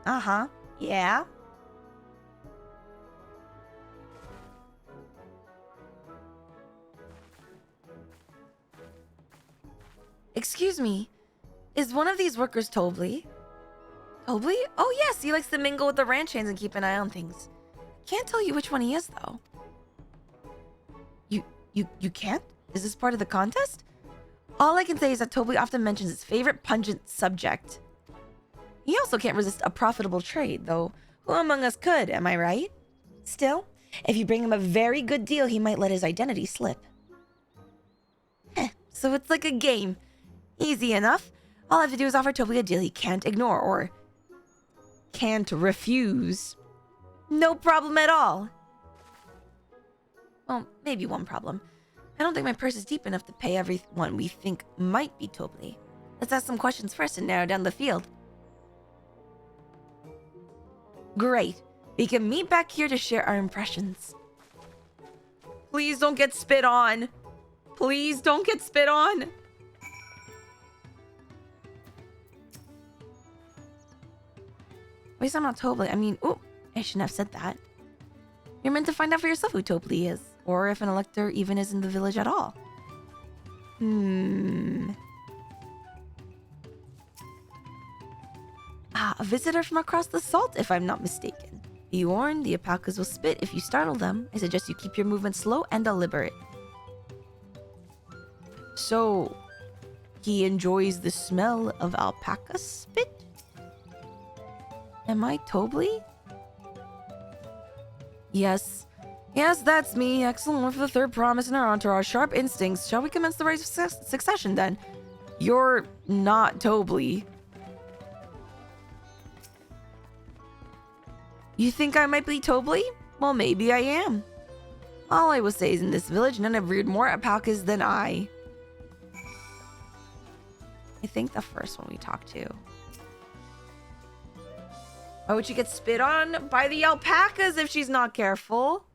Uh-huh. Yeah. Excuse me. Is one of these workers Tobly? Tobly? Oh yes, he likes to mingle with the ranch hands and keep an eye on things. Can't tell you which one he is though. You can't? Is this part of the contest? All I can say is that Tobly often mentions his favorite pungent subject. He also can't resist a profitable trade, though who among us could, am I right? Still, if you bring him a very good deal, he might let his identity slip. Heh, so it's like a game. Easy enough. All I have to do is offer Tobly a deal he can't ignore or can't refuse. No problem at all. Well, maybe one problem. I don't think my purse is deep enough to pay everyone we think might be Tobly. Let's ask some questions first and narrow down the field. Great. We can meet back here to share our impressions. Please don't get spit on. Please don't get spit on. Wait, I'm not Tobly. I mean, ooh, I shouldn't have said that. You're meant to find out for yourself who Tobly is, or if an elector even is in the village at all. A visitor from across the salt, if I'm not mistaken. Be warned, the alpacas will spit if you startle them. I suggest you keep your movement slow and deliberate. So, he enjoys the smell of alpaca spit? Am I Tobly? Yes. Yes, that's me. Excellent with the third promise in our entourage. Sharp instincts. Shall we commence the race of succession then? You're not Tobly. You think I might be Tobly? Well, maybe I am. All I will say is in this village, none have reared more alpacas than I. I think the first one we talked to. Why would she get spit on by the alpacas if she's not careful?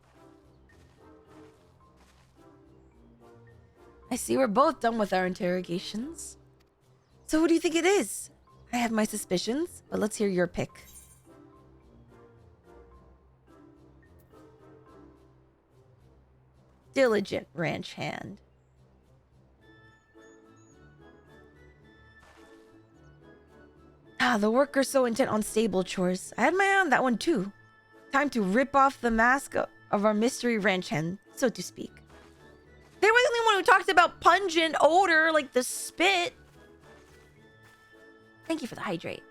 I see we're both done with our interrogations. So who do you think it is? I have my suspicions, but let's hear your pick. Diligent ranch hand. The worker's so intent on stable chores. I had my eye on that one too. Time to rip off the mask of our mystery ranch hand, so to speak. They were the only one who talked about pungent odor, like the spit. Thank you for the hydrate.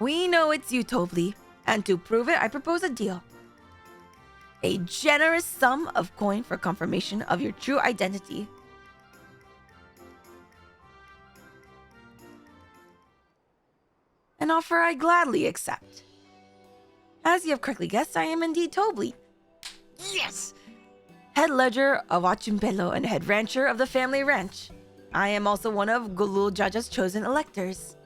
We know it's you, Tobly. And to prove it, I propose a deal. A generous sum of coin for confirmation of your true identity. An offer I gladly accept. As you have correctly guessed, I am indeed Tobly. Yes! Head ledger of Achumpelo and head rancher of the family ranch. I am also one of Gulul Jaja's chosen electors.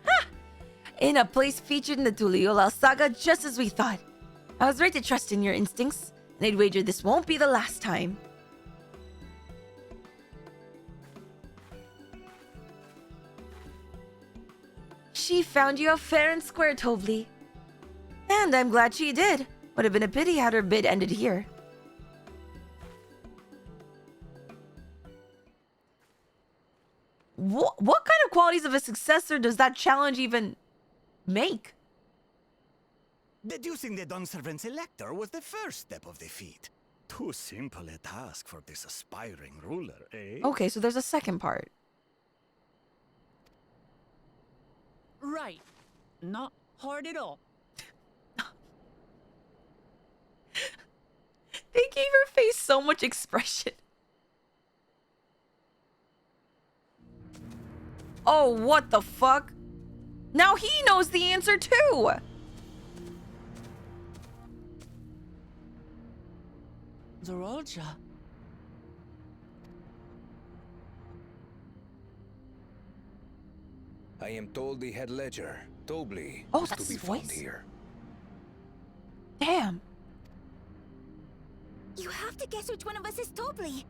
Ha! In a place featured in the Tuliolal saga just as we thought. I was right to trust in your instincts, and I'd wager this won't be the last time. She found you out fair and square, Tobly. And I'm glad she did. Would have been a pity had her bid ended here. What kind of qualities of a successor does that challenge even make? Deducing the Don Servant's elector was the first step of the feat. Too simple a task for this aspiring ruler, eh? Okay, so there's a second part. Right. Not hard at all. They gave her face so much expression. Oh, what the fuck? Now he knows the answer too! Zorolja. I am told the head ledger, Tobly, Oh, is that's to be his found voice? here. Damn. You have to guess which one of us is Tobly.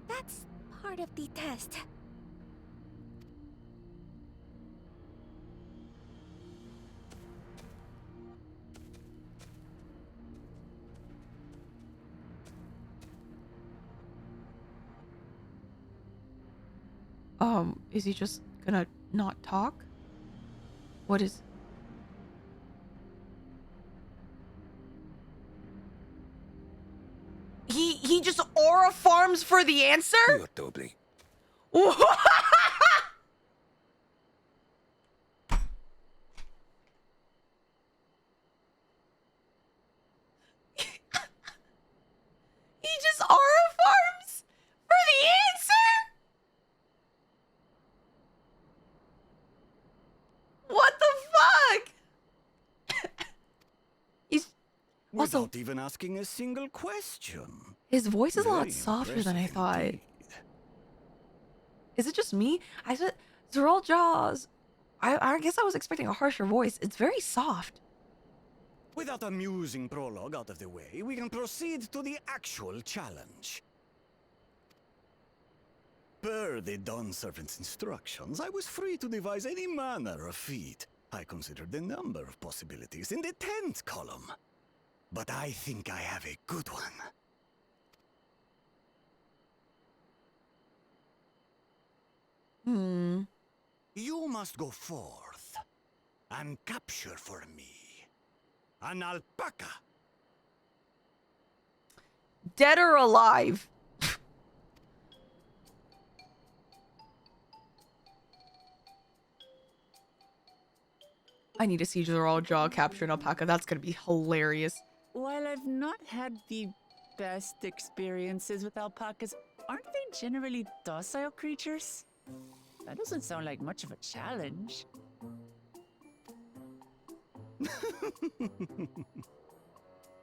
That's part of the test. Is he just gonna not talk? What is... He just aura farms for the answer? Here, Tobly. He just aura farms for the answer? What the fuck? He's also, Without even asking a single question. his voice is a lot Very softer than I impressive thought. indeed. Is it just me? I said Zeral Jaws. I guess I was expecting a harsher voice. It's very soft. With that amusing prologue out of the way, we can proceed to the actual challenge. Per the Dawn Servant's instructions, I was free to devise any manner of feat. I considered the number of possibilities in the 10th column. But I think I have a good one. You must go forth and capture for me an alpaca. Dead or alive? I need to see Zeral Jaw capture an alpaca. That's gonna be hilarious. While I've not had the best experiences with alpacas, aren't they generally docile creatures? That doesn't sound like much of a challenge.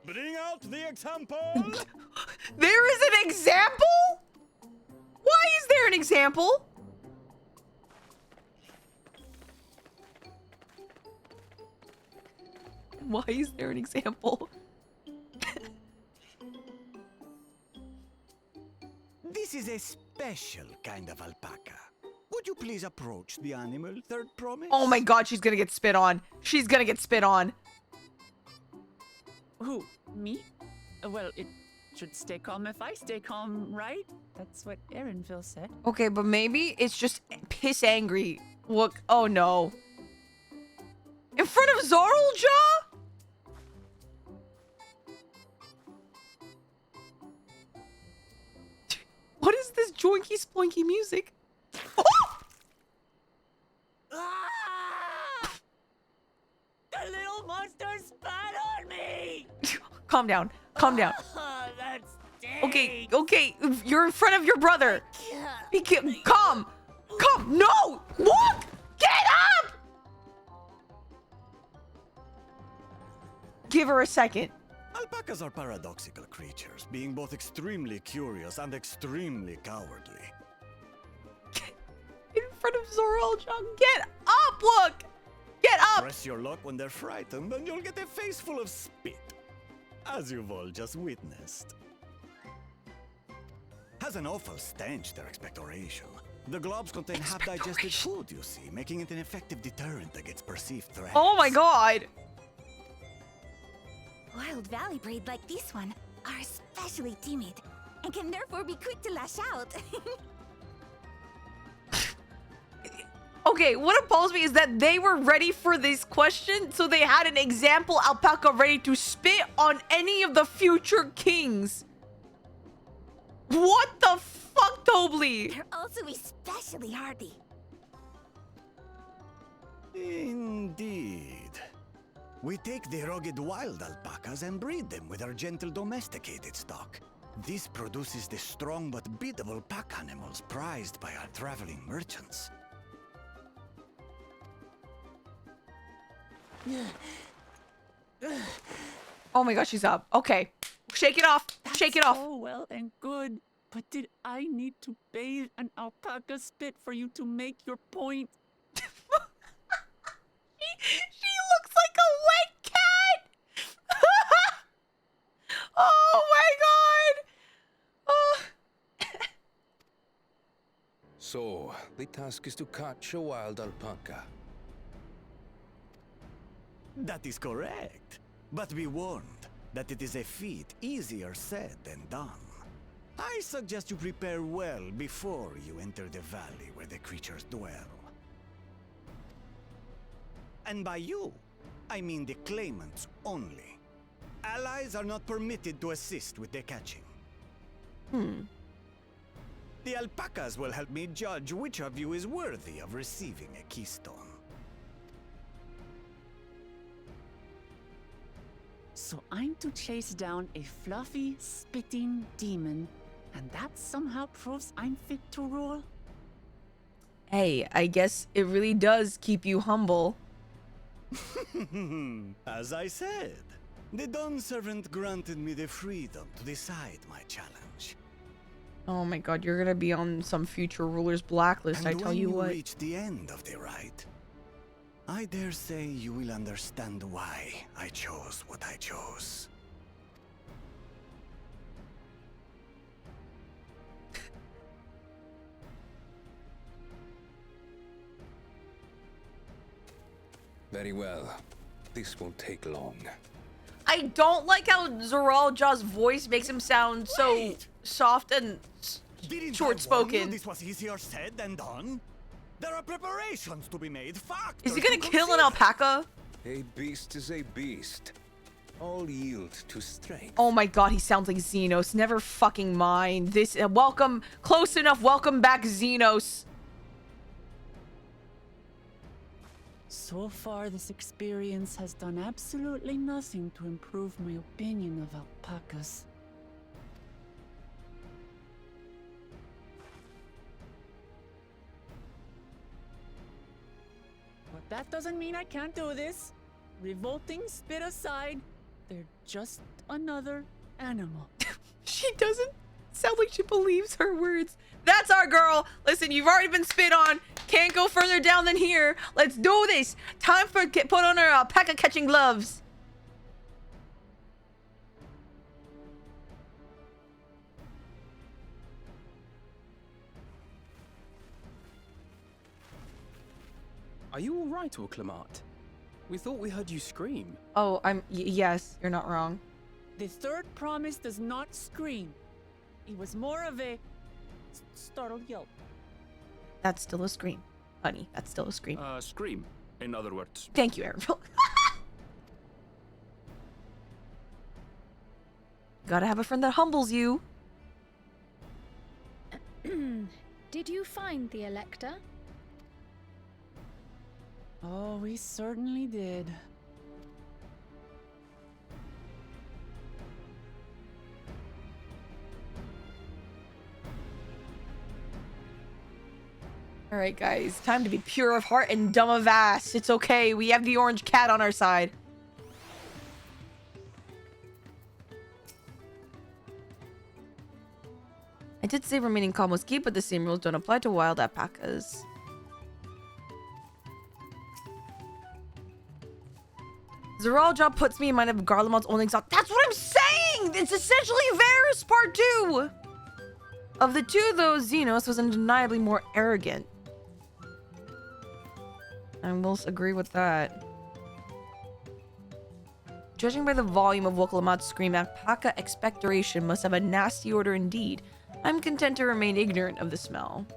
Bring out the example! There is an example? Why is there an example? Why is there an example? This is a special kind of alpaca. Would you please approach the animal, third promise? Oh my god, she's gonna get spit on. She's gonna get spit on. Who? Me? Well, it should stay calm if I stay calm, right? That's what Erinville said. Okay, but maybe it's just piss angry. Look, oh no. In front of Zorlja? What is this joinky sploinky music? Oh! Ah! The little monster spat on me! Calm down. Calm down. That's Okay, okay. You're in front of your brother. Come. Come. No! Walk! Get up! Give her a second. Alpacas are paradoxical creatures, being both extremely curious and extremely cowardly. In front of Zorlja. Get up! Look! Get up! Press your luck when they're frightened, and you'll get a face full of spit. As you've all just witnessed. Has an awful stench, their expectoration. The globs contain half-digested food, you see, making it an effective deterrent against perceived threats. Oh my god. Wild valley braid like this one are especially timid and can therefore be quick to lash out. Okay, what appalls me is that they were ready for this question, so they had an example alpaca ready to spit on any of the future kings. What the fuck, Tobly? They're also especially hardy. Indeed. We take the rugged wild alpacas and breed them with our gentle domesticated stock. This produces the strong but biddable pack animals prized by our traveling merchants. Oh my god, she's up. Okay. Shake it off. Shake it off. Oh, well and good. But did I need to bathe an alpaca spit for you to make your point? She looks like a wet cat. Oh my god. Oh. So, the task is to catch a wild alpaca. That is correct. But be warned that it is a feat easier said than done. I suggest you prepare well before you enter the valley where the creatures dwell. And by you, I mean the claimants only. Allies are not permitted to assist with the catching. The alpacas will help me judge which of you is worthy of receiving a keystone. So I'm to chase down a fluffy, spitting demon, and that somehow proves I'm fit to rule? Hey, I guess it really does keep you humble. As I said, the Dawn Servant granted me the freedom to decide my challenge. Oh my god, you're gonna be on some future ruler's blacklist, I And tell you when what. you reach the end of the ride, I dare say you will understand why I chose what I chose. Very well. This won't take long. I don't like how Zoralja's voice makes him sound so Wait! soft and Didn't I warn you short-spoken. this was easier said than done? There are preparations to be made, factors Is he gonna to kill an consider. alpaca? A beast is a beast. All yield to strength. Oh my god, he sounds like Xenos. Never fucking mind. This, welcome, close enough. Welcome back, Xenos. So far, this experience has done absolutely nothing to improve my opinion of alpacas. But that doesn't mean I can't do this. Revolting spit aside, they're just another animal. She doesn't sound like she believes her words. That's our girl. Listen, you've already been spit on. Can't go further down than here. Let's do this. Time for put on her alpaca catching gloves. Are you all right, Orclamat? We thought we heard you scream. Oh, yes, you're not wrong. The third promise does not scream. It was more of a startled yelp. That's still a scream. Honey, that's still a scream. Scream, in other words. Thank you, Aaron. Gotta have a friend that humbles you. Did you find the Elector? Oh, we certainly did. All right, guys. Time to be pure of heart and dumb of ass. It's okay. We have the orange cat on our side. I did say remaining calm was key, but the same rules don't apply to wild alpacas. Zeralja puts me in mind of Garlemald's own exalt. That's what I'm saying! It's essentially Varus Part 2! Of the two, though, Xenos was undeniably more arrogant. I will agree with that. Judging by the volume of Woklamat's scream, alpaca expectoration must have a nasty odor indeed. I'm content to remain ignorant of the smell.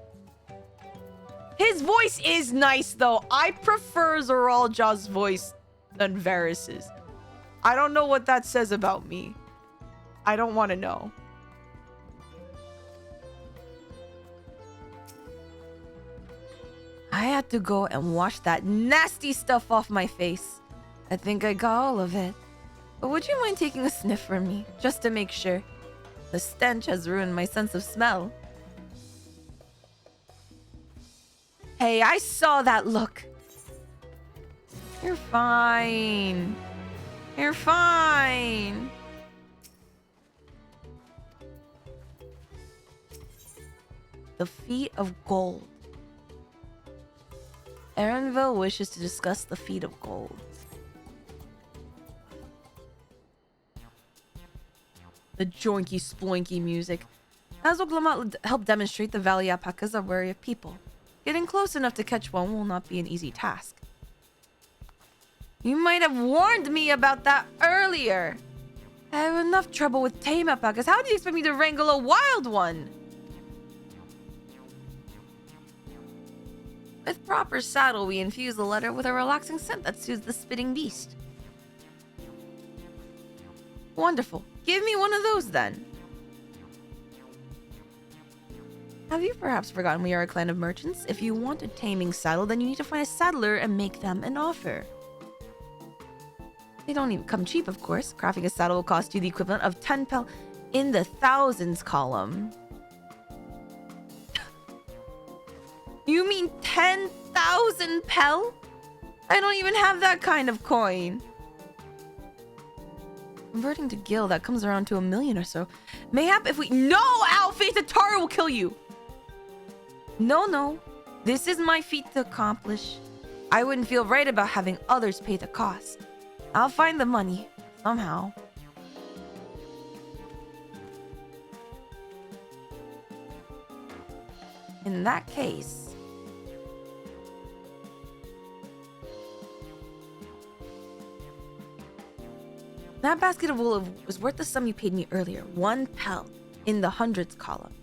His voice is nice, though. I prefer Zeralja's voice than Varus's. I don't know what that says about me. I don't want to know. I had to go and wash that nasty stuff off my face. I think I got all of it. But would you mind taking a sniff for me, just to make sure? The stench has ruined my sense of smell. Hey, I saw that look. You're fine. You're fine. The feet of gold. Erenville wishes to discuss the feet of gold. The joinky sploinky music. As Oglamat helped demonstrate, the valley alpacas are wary of people. Getting close enough to catch one will not be an easy task. You might have warned me about that earlier. I have enough trouble with tame alpacas. How do you expect me to wrangle a wild one? With proper saddle, we infuse the leather with a relaxing scent that soothes the spitting beast. Wonderful. Give me one of those, then. Have you perhaps forgotten we are a clan of merchants? If you want a taming saddle, then you need to find a saddler and make them an offer. They don't even come cheap, of course. Crafting a saddle will cost you the equivalent of 10 pel in the thousands column. You mean 10,000 pel? I don't even have that kind of coin. Converting to gil, that comes around to 1 million or so. Mayhap if we— No, Alfie! The Tara will kill you! No. This is my feat to accomplish. I wouldn't feel right about having others pay the cost. I'll find the money, somehow. In that case... That basket of wool was worth the sum you paid me earlier. 1 pel in the hundreds column.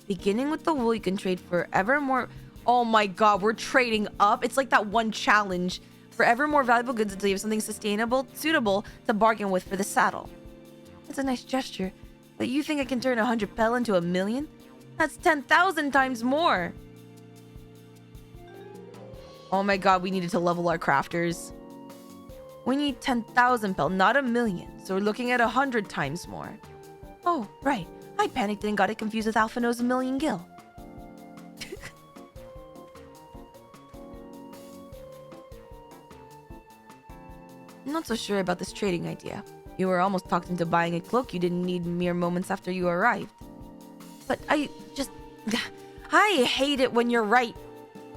Beginning with the wool, you can trade for ever more... Oh my god, we're trading up. It's like that one challenge. For ever more valuable goods until you have something suitable to bargain with for the saddle. It's a nice gesture. But you think I can turn 100 pel into 1 million? That's 10,000 times more. Oh my god, we needed to level our crafters. We need 10,000 pel, not 1 million. So we're looking at 100 times more. Oh, right. I panicked and got it confused with Alphino's 1 million gil. not so sure about this trading idea. You were almost talked into buying a cloak you didn't need mere moments after you arrived. But I hate it when you're right.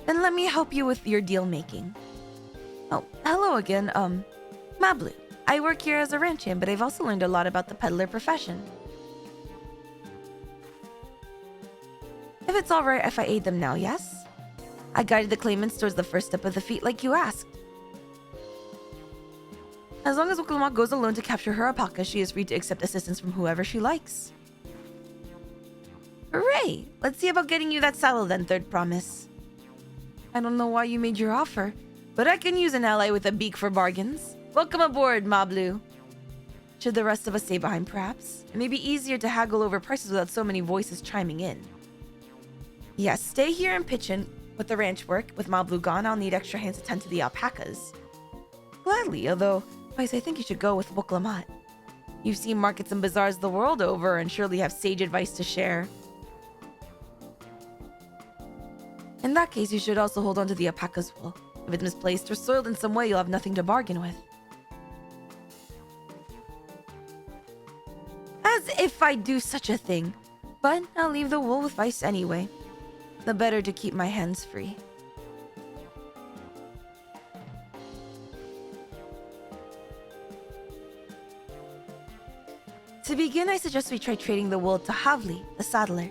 Then let me help you with your deal making. Oh, hello again, Mablu. I work here as a ranch hand, but I've also learned a lot about the peddler profession. If it's alright if I aid them now, yes? I guided the claimants towards the first step of the feat like you asked. As long as Woklamat goes alone to capture her alpaca, she is free to accept assistance from whoever she likes. Hooray! Let's see about getting you that saddle then, Third Promise. I don't know why you made your offer, but I can use an ally with a beak for bargains. Welcome aboard, Mablu. Should the rest of us stay behind, perhaps? It may be easier to haggle over prices without so many voices chiming in. Yes, stay here and pitch in with the ranch work. With Mablu gone, I'll need extra hands to tend to the alpacas. Gladly, although, I think you should go with Woklamat. You've seen markets and bazaars the world over and surely have sage advice to share. In that case, you should also hold on to the alpaca's wool. If it's misplaced or soiled in some way, you'll have nothing to bargain with. As if I'd do such a thing. But I'll leave the wool with Vice anyway. The better to keep my hands free. To begin, I suggest we try trading the wool to Havli, the saddler.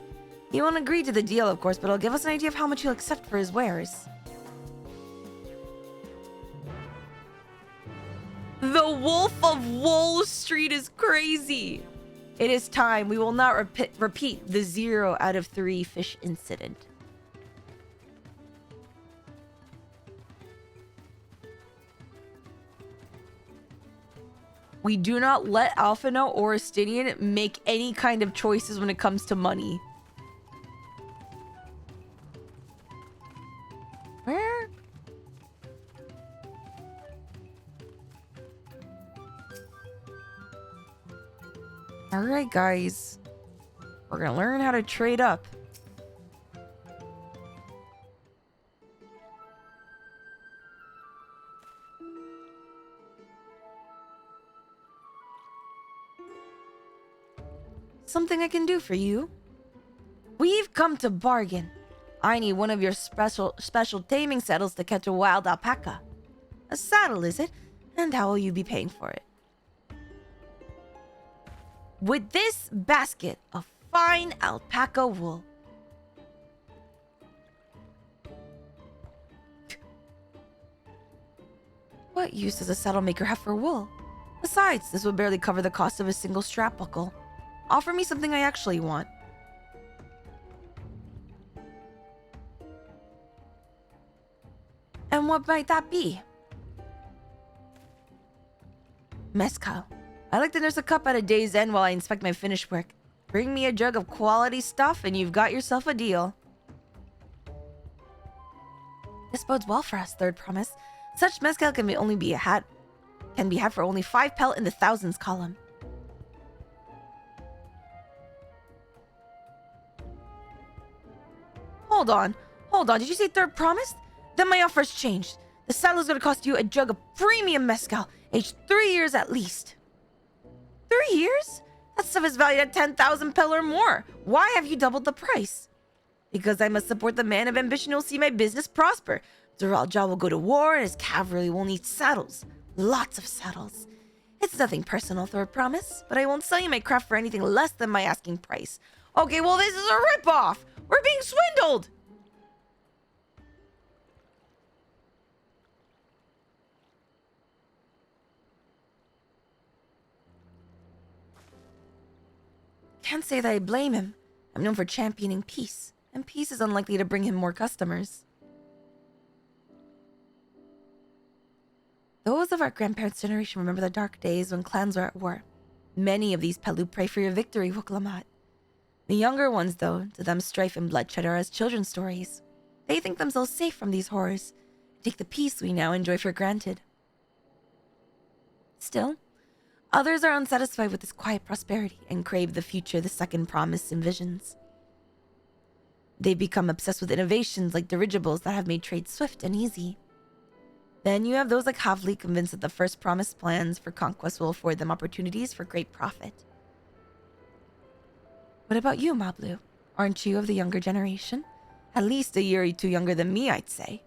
He won't agree to the deal, of course, but it'll give us an idea of how much he'll accept for his wares. The Wolf of Wall Street is crazy! It is time. We will not repeat the 0 out of 3 fish incident. We do not let Alphino or Estinian make any kind of choices when it comes to money. Where? Alright, guys. We're gonna learn how to trade up. Something I can do for you? We've come to bargain. I need one of your special taming saddles to catch a wild alpaca. A saddle, is it? And how will you be paying for it? With this basket of fine alpaca wool. What use does a saddle maker have for wool? Besides, this would barely cover the cost of a single strap buckle. Offer me something I actually want. And what might that be? Mezcal. I like to nurse a cup at a day's end while I inspect my finished work. Bring me a jug of quality stuff and you've got yourself a deal. This bodes well for us, Third Promise. Such mezcal can be had for only 5 pelt in the thousands column. Hold on. Did you say Third Promise? Then my offer's changed. The saddle is going to cost you a jug of premium mezcal, aged 3 years at least. 3 years? That stuff is valued at 10,000 pel or more. Why have you doubled the price? Because I must support the man of ambition who will see my business prosper. Duralja will go to war and his cavalry will need saddles. Lots of saddles. It's nothing personal, Third Promise, but I won't sell you my craft for anything less than my asking price. Okay, well, this is a ripoff. We're being swindled. Can't say that I blame him. I'm known for championing peace, and peace is unlikely to bring him more customers. Those of our grandparents' generation remember the dark days when clans were at war. Many of these Pelu pray for your victory, Woklamat. The younger ones, though, to them strife and bloodshed are as children's stories. They think themselves safe from these horrors, and take the peace we now enjoy for granted. Still, others are unsatisfied with this quiet prosperity and crave the future the Second Promise envisions. They become obsessed with innovations like dirigibles that have made trade swift and easy. Then you have those like Havli convinced that the first promised plans for conquest will afford them opportunities for great profit. What about you, Mablu? Aren't you of the younger generation? At least a year or two younger than me, I'd say.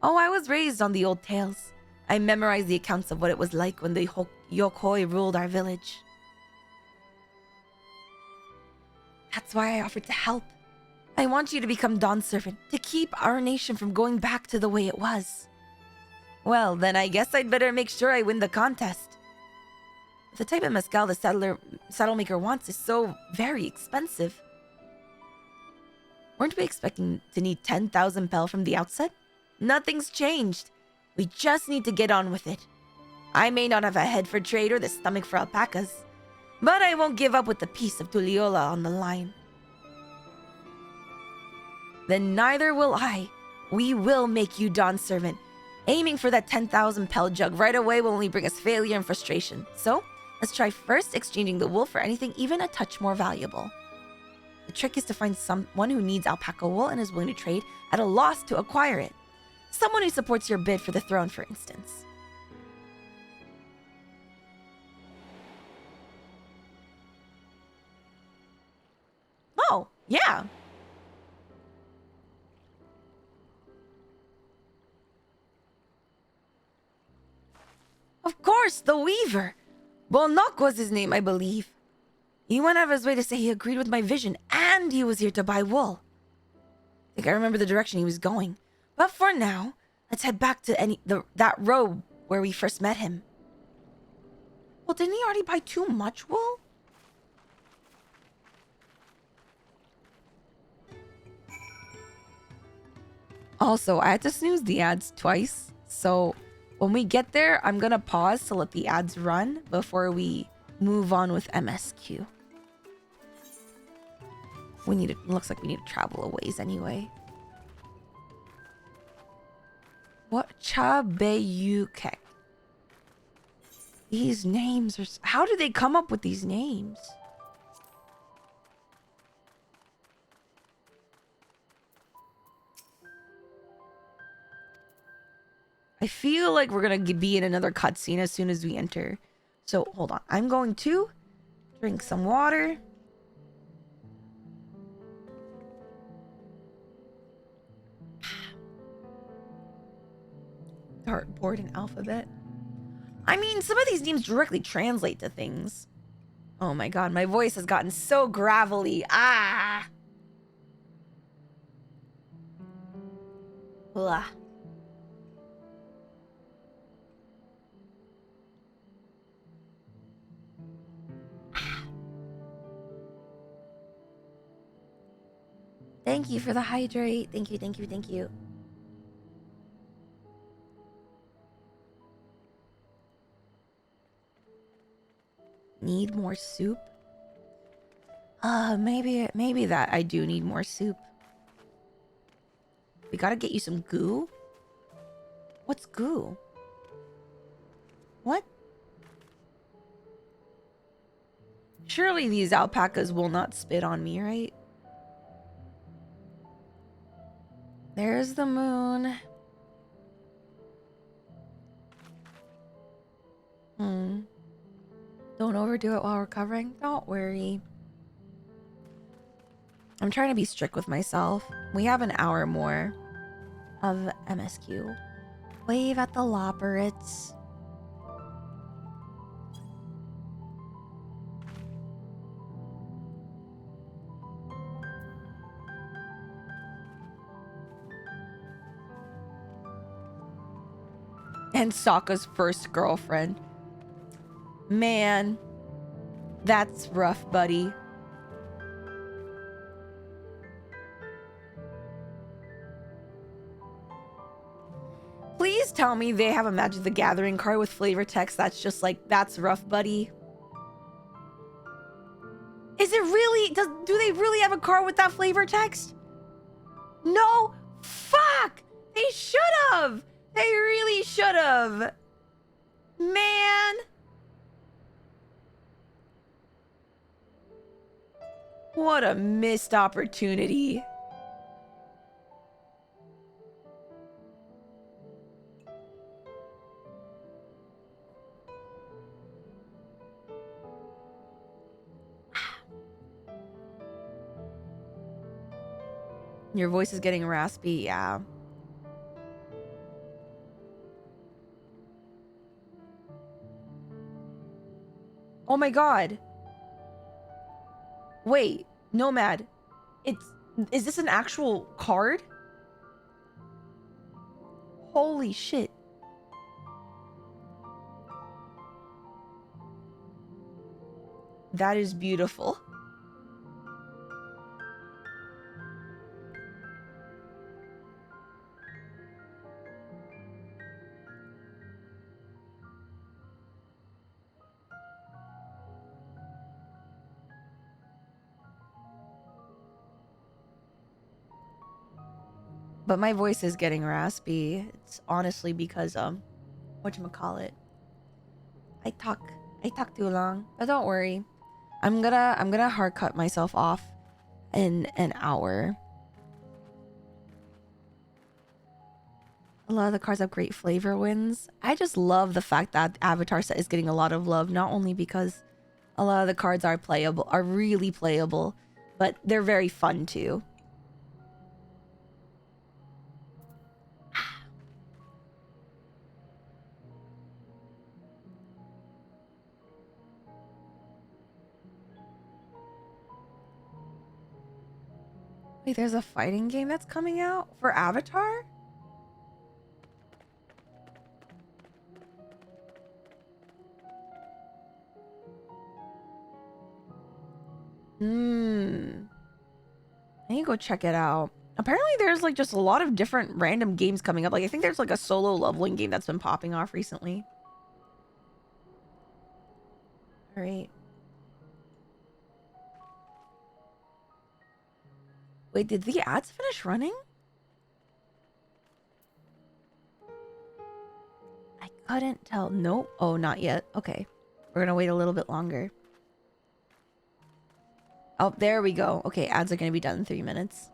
Oh, I was raised on the old tales. I memorized the accounts of what it was like when the Yokoi ruled our village. That's why I offered to help. I want you to become Dawn Servant, to keep our nation from going back to the way it was. Well, then I guess I'd better make sure I win the contest. The type of mezcal the saddle maker wants is so very expensive. Weren't we expecting to need 10,000 pel from the outset? Nothing's changed. We just need to get on with it. I may not have a head for trade or the stomach for alpacas, but I won't give up with the peace of Tuliola on the line. Then neither will I. We will make you Dawn Servant. Aiming for that 10,000 pel jug right away will only bring us failure and frustration. So, let's try first exchanging the wool for anything even a touch more valuable. The trick is to find someone who needs alpaca wool and is willing to trade at a loss to acquire it. Someone who supports your bid for the throne, for instance. Oh, yeah. Of course, the Weaver. Bolnok was his name, I believe. He went out of his way to say he agreed with my vision and he was here to buy wool. I think I remember the direction he was going. But for now, let's head back to that road where we first met him. Well, didn't he already buy too much wool? Also, I had to snooze the ads twice, so when we get there, I'm gonna pause to let the ads run before we move on with MSQ. Looks like we need to travel a ways anyway. What? Chabeyuke. These names are... How do they come up with these names? I feel like we're gonna be in another cutscene as soon as we enter. So, hold on. I'm going to drink some water. Dartboard and alphabet. I mean, some of these names directly translate to things. Oh my god, my voice has gotten so gravelly. Ah! Blah. Thank you for the hydrate. Thank you, thank you, thank you. Need more soup? Maybe that I do need more soup. We gotta get you some goo? What's goo? What? Surely these alpacas will not spit on me, right? There's the moon. Don't overdo it while recovering. Don't worry. I'm trying to be strict with myself. We have an hour more of MSQ. Wave at the Lopperates. And Sokka's first girlfriend. Man, that's rough, buddy. Please tell me they have a Magic the Gathering card with flavor text that's just like, that's rough, buddy. Is it really? Do they really have a card with that flavor text? No? Fuck! They should have! They really should have! Man! What a missed opportunity. Your voice is getting raspy, yeah. Oh my god. Wait, Nomad. Is this an actual card? Holy shit. That is beautiful. But my voice is getting raspy. It's honestly because whatchamacallit. I talk too long. But don't worry. I'm gonna hard cut myself off in an hour. A lot of the cards have great flavor wins. I just love the fact that Avatar set is getting a lot of love, not only because a lot of the cards are playable, are really playable, but they're very fun too. Wait, there's a fighting game that's coming out for Avatar? I need to go check it out. Apparently there's like just a lot of different random games coming up. Like I think there's like a solo leveling game that's been popping off recently. All right. Wait, did the ads finish running? I couldn't tell. Nope. Oh, not yet. Okay. We're gonna wait a little bit longer. Oh, there we go. Okay, ads are gonna be done in 3 minutes.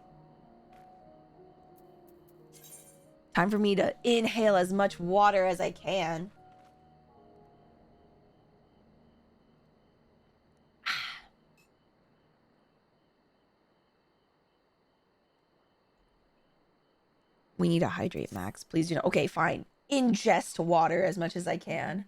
Time for me to inhale as much water as I can. We need to hydrate, Max. Please do not. Okay, fine. Ingest water as much as I can.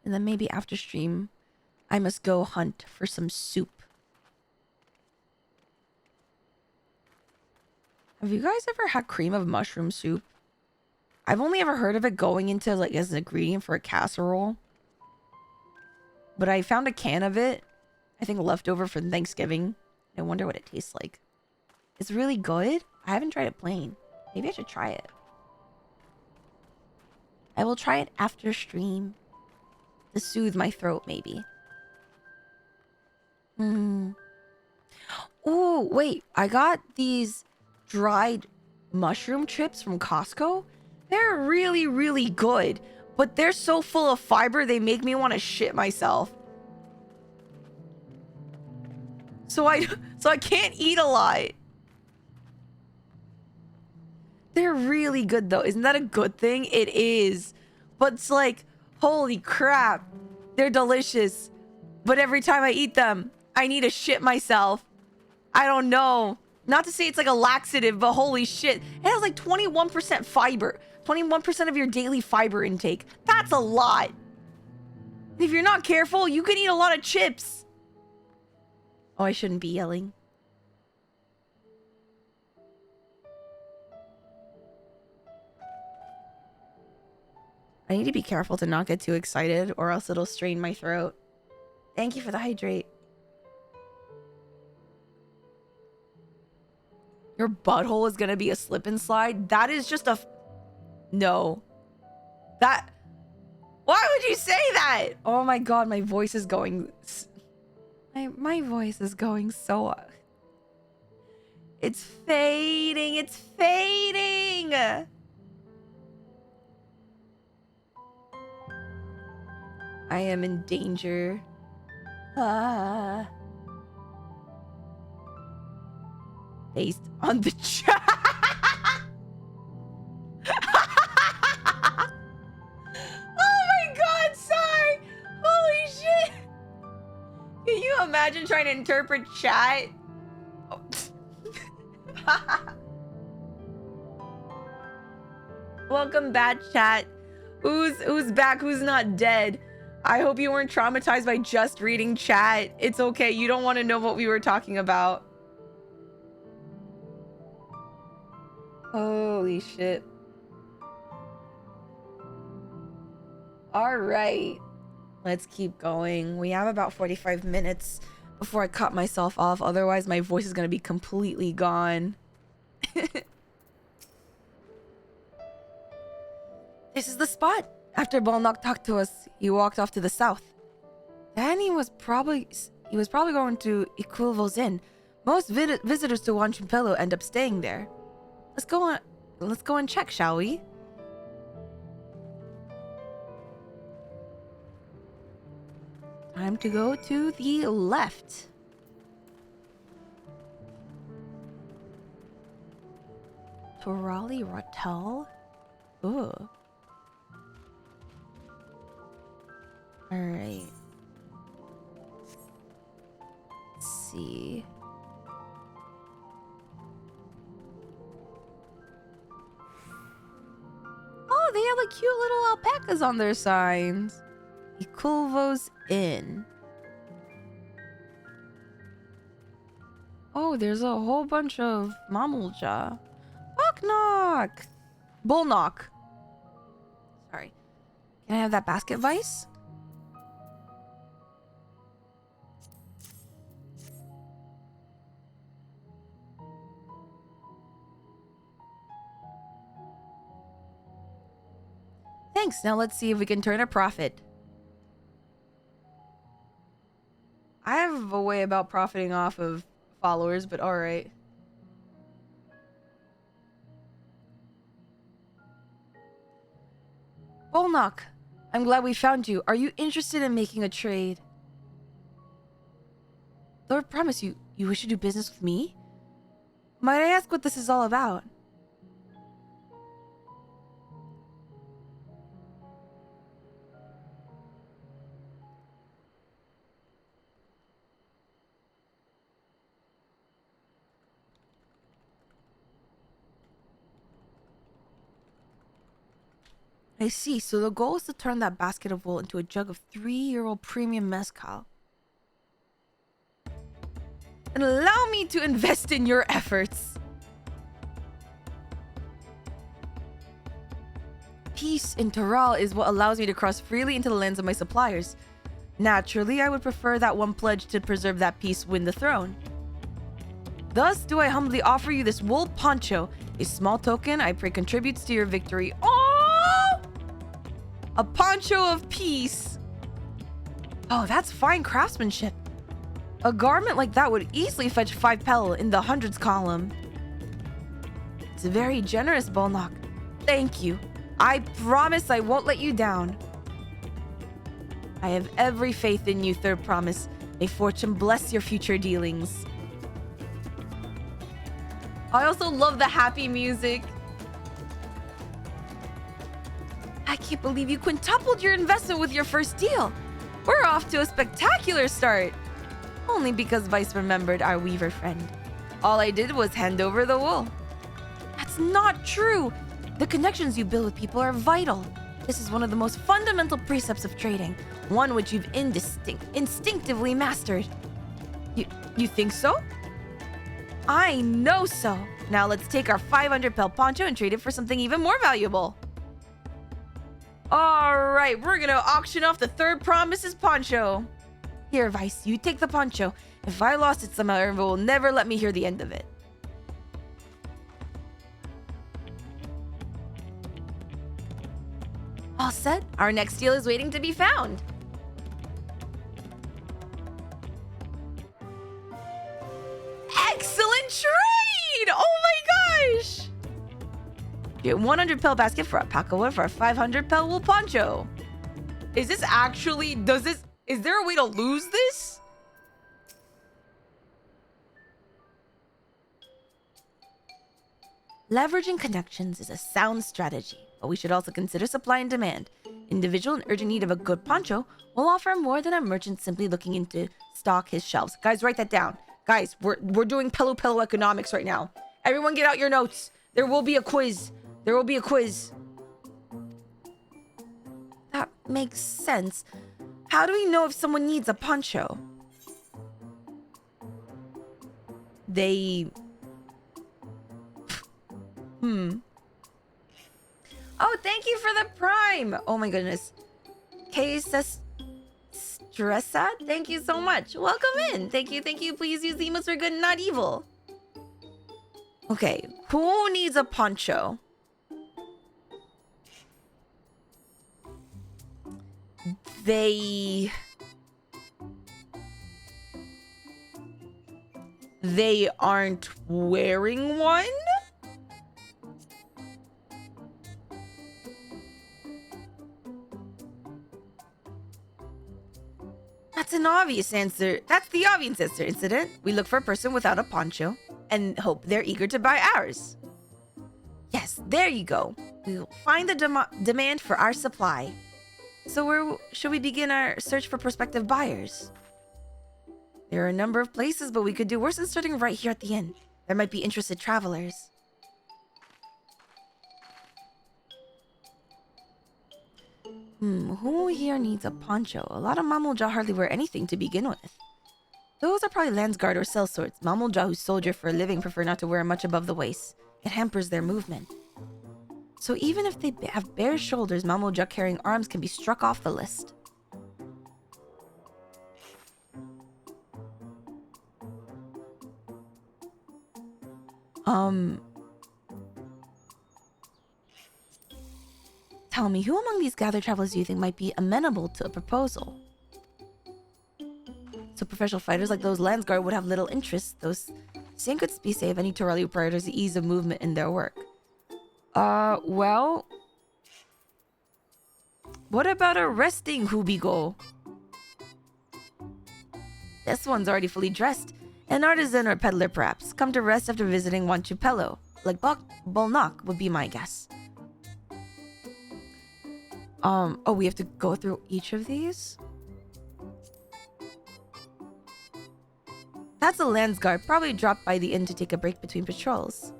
And then maybe after stream, I must go hunt for some soup. Have you guys ever had cream of mushroom soup? I've only ever heard of it going into like as an ingredient for a casserole. But I found a can of it, I think leftover from Thanksgiving. I wonder what it tastes like. It's really good. I haven't tried it plain. Maybe I should try it. I will try it after stream. To soothe my throat, maybe. Ooh, wait. I got these dried mushroom chips from Costco. They're really, really good. But they're so full of fiber, they make me want to shit myself. So I can't eat a lot. They're really good though. Isn't that a good thing? It is. But it's like, holy crap. They're delicious. But every time I eat them, I need to shit myself. I don't know. Not to say it's like a laxative, but holy shit. It has like 21% fiber. 21% of your daily fiber intake. That's a lot. If you're not careful, you can eat a lot of chips. Oh, I shouldn't be yelling. I need to be careful to not get too excited or else it'll strain my throat. Thank you for the hydrate. Your butthole is gonna be a slip and slide? That is just a... No. That... Why would you say that? Oh my god, my voice is going... My voice is going so... It's fading. It's fading. I am in danger. Based on the chat. Oh my god, Imagine trying to interpret chat. Oh. Welcome back, chat. Who's back? Who's not dead? I hope you weren't traumatized by just reading chat. It's okay. You don't want to know what we were talking about. Holy shit. All right. Let's keep going. We have about 45 minutes before I cut myself off. Otherwise, my voice is going to be completely gone. This is the spot. After Bolnock talked to us, he walked off to the south. Then he was probably going to Ikulvo's Inn. Most visitors to Wanchimpelo end up staying there. Let's go and check, shall we? Time to go to the left. Torali Rotel? Ooh. Alright. Let's see. Oh, they have like cute little alpacas on their signs. Ikulvo's Inn. Oh, there's a whole bunch of Mamulja. Bucknock! Bullknock. Sorry. Can I have that basket vice? Thanks. Now let's see if we can turn a profit. I have a way about profiting off of followers, but alright. Bullknock, I'm glad we found you. Are you interested in making a trade? Lord, promise you wish to do business with me? Might I ask what this is all about? I see. So the goal is to turn that basket of wool into a jug of 3-year-old premium mezcal. And allow me to invest in your efforts. Peace in Toral is what allows me to cross freely into the lands of my suppliers. Naturally, I would prefer that one pledge to preserve that peace win the throne. Thus do I humbly offer you this wool poncho, a small token I pray contributes to your victory. Oh! A poncho of peace. Oh, that's fine craftsmanship. A garment like that would easily fetch 5 pel in the hundreds column. It's very generous, Bolnock. Thank you. I promise I won't let you down. I have every faith in you, Third Promise. May fortune bless your future dealings. I also love the happy music. I can't believe you quintupled your investment with your first deal. We're off to a spectacular start. Only because Vice remembered our weaver friend. All I did was hand over the wool. That's not true. The connections you build with people are vital. This is one of the most fundamental precepts of trading, one which you've instinctively mastered. You think so? I know so. Now let's take our 500 pel poncho and trade it for something even more valuable. All right, we're gonna auction off the Third Promise's poncho. Here, Vice, you take the poncho. If I lost it somehow, everyone will never let me hear the end of it. All set. Our next deal is waiting to be found. Excellent trade! Oh my gosh! Get 100 pel basket for alpaca wool for a 500 pel wool poncho. Is this actually, is there a way to lose this? Leveraging connections is a sound strategy, but we should also consider supply and demand. individual in urgent need of a good poncho will offer more than a merchant simply looking into stock his shelves. Guys, write that down. Guys, we're doing Pelu economics right now. Everyone get out your notes. There will be a quiz. There will be a quiz. That makes sense. How do we know if someone needs a poncho? They... Oh, thank you for the prime. Oh my goodness. Stressa, thank you so much. Welcome in. Thank you, thank you. Please use the emotes for good and not evil. Okay, who needs a poncho? They aren't wearing one? That's an obvious answer. That's the obvious answer, incident. We look for a person without a poncho and hope they're eager to buy ours. Yes, there you go. We'll find the demand for our supply. So where should we begin our search for prospective buyers? There are a number of places, but we could do worse than starting right here at the inn. There might be interested travelers. Who here needs a poncho? A lot of Mamulja hardly wear anything to begin with. Those are probably Landsguard or sellswords. Mamulja who soldier for a living prefer not to wear much above the waist. It hampers their movement. So even if they have bare shoulders, Mamulja carrying arms can be struck off the list. Tell me, who among these gathered travelers do you think might be amenable to a proposal? So professional fighters like those Landsguard would have little interest. Those same could be say of any Torali who prioritize the ease of movement in their work. Well... What about a resting Hubigo? This one's already fully dressed. An artisan or peddler, perhaps. Come to rest after visiting Wanchupelo. Like Bolnak would be my guess. Oh, we have to go through each of these? That's a Landsguard. Probably dropped by the inn to take a break between patrols.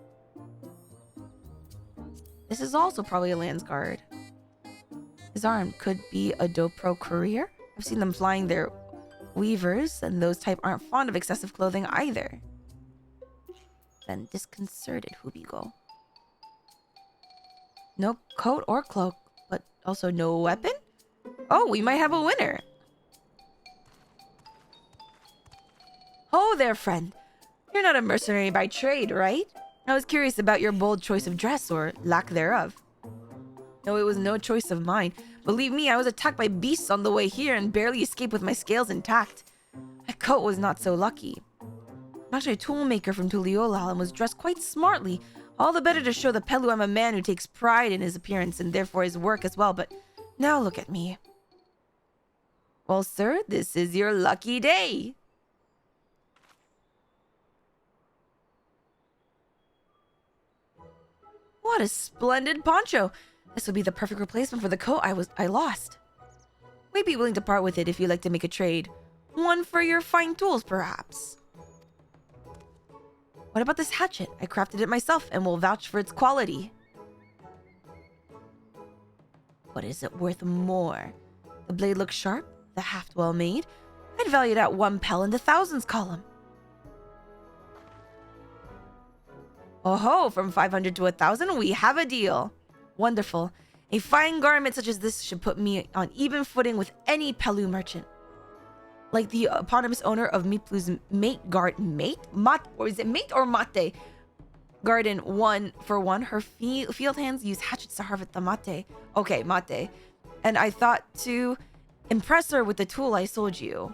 This is also probably a Landsguard. His arm could be a Dopro courier. I've seen them flying their weavers, and those type aren't fond of excessive clothing either. Then disconcerted Hubigo. No coat or cloak, but also no weapon? Oh, we might have a winner. Oh there, friend. You're not a mercenary by trade, right? I was curious about your bold choice of dress, or lack thereof. No, it was no choice of mine. Believe me, I was attacked by beasts on the way here and barely escaped with my scales intact. My coat was not so lucky. I'm actually a toolmaker from Tuliolal and was dressed quite smartly. All the better to show the Pelu I'm a man who takes pride in his appearance and therefore his work as well, but now look at me. Well, sir, this is your lucky day. What a splendid poncho! This would be the perfect replacement for the coat I lost. We'd be willing to part with it if you'd like to make a trade. One for your fine tools, perhaps. What about this hatchet? I crafted it myself and will vouch for its quality. What is it worth more? The blade looks sharp, the haft well made. I'd value it at 1 pel in the thousands column. Oh ho, from 500 to 1,000, we have a deal. Wonderful. A fine garment such as this should put me on even footing with any Pelu merchant. Like the eponymous owner of Miplu's mate garden 1 for 1. Her field hands use hatchets to harvest the mate. Okay, mate. And I thought to impress her with the tool I sold you.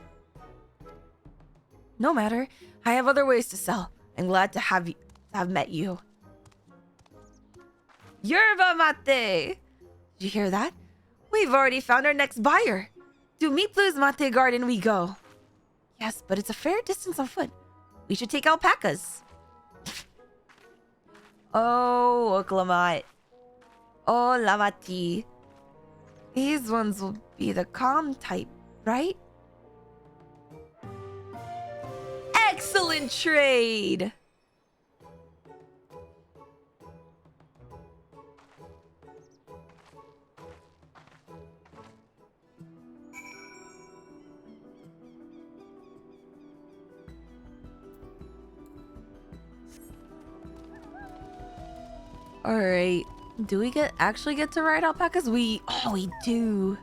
No matter. I have other ways to sell. I'm glad to have met you. Yerba mate! Did you hear that? We've already found our next buyer. To Miplu's mate garden we go. Yes, but it's a fair distance on foot. We should take alpacas. Oh, Oklamat. Oh, Lamati. These ones will be the calm type, right? Excellent trade! Alright. Do we actually get to ride alpacas? We do.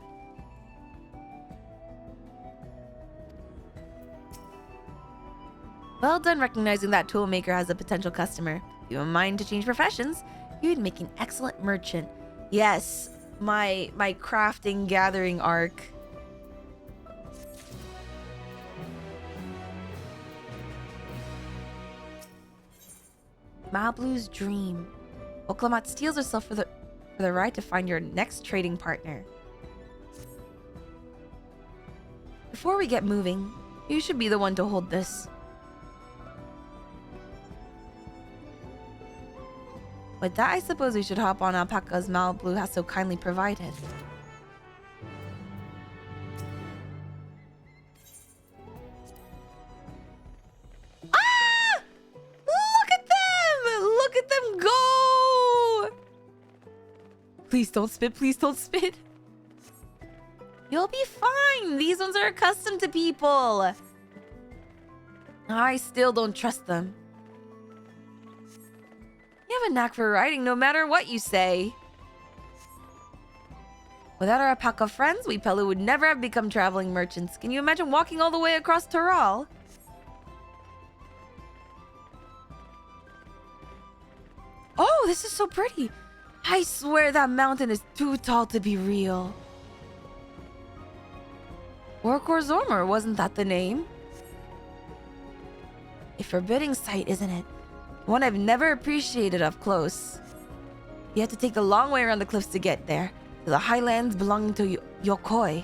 Well done recognizing that toolmaker has a potential customer. If you have a mind to change professions, you'd make an excellent merchant. Yes, my crafting gathering arc. Mablu's dream. Oklamat steals herself for the right to find your next trading partner. Before we get moving, you should be the one to hold this. With that, I suppose we should hop on alpacas Mablu has so kindly provided. Ah! Look at them! Look at them go! Please don't spit, please don't spit. You'll be fine. These ones are accustomed to people. I still don't trust them. You have a knack for riding no matter what you say. Without our alpaca friends, we Pelu would never have become traveling merchants. Can you imagine walking all the way across Taral? Oh, this is so pretty. I swear that mountain is too tall to be real. Orkor Zormer, wasn't that the name? A forbidding sight, isn't it? One I've never appreciated up close. You have to take the long way around the cliffs to get there, to the highlands belonging to Yokoi.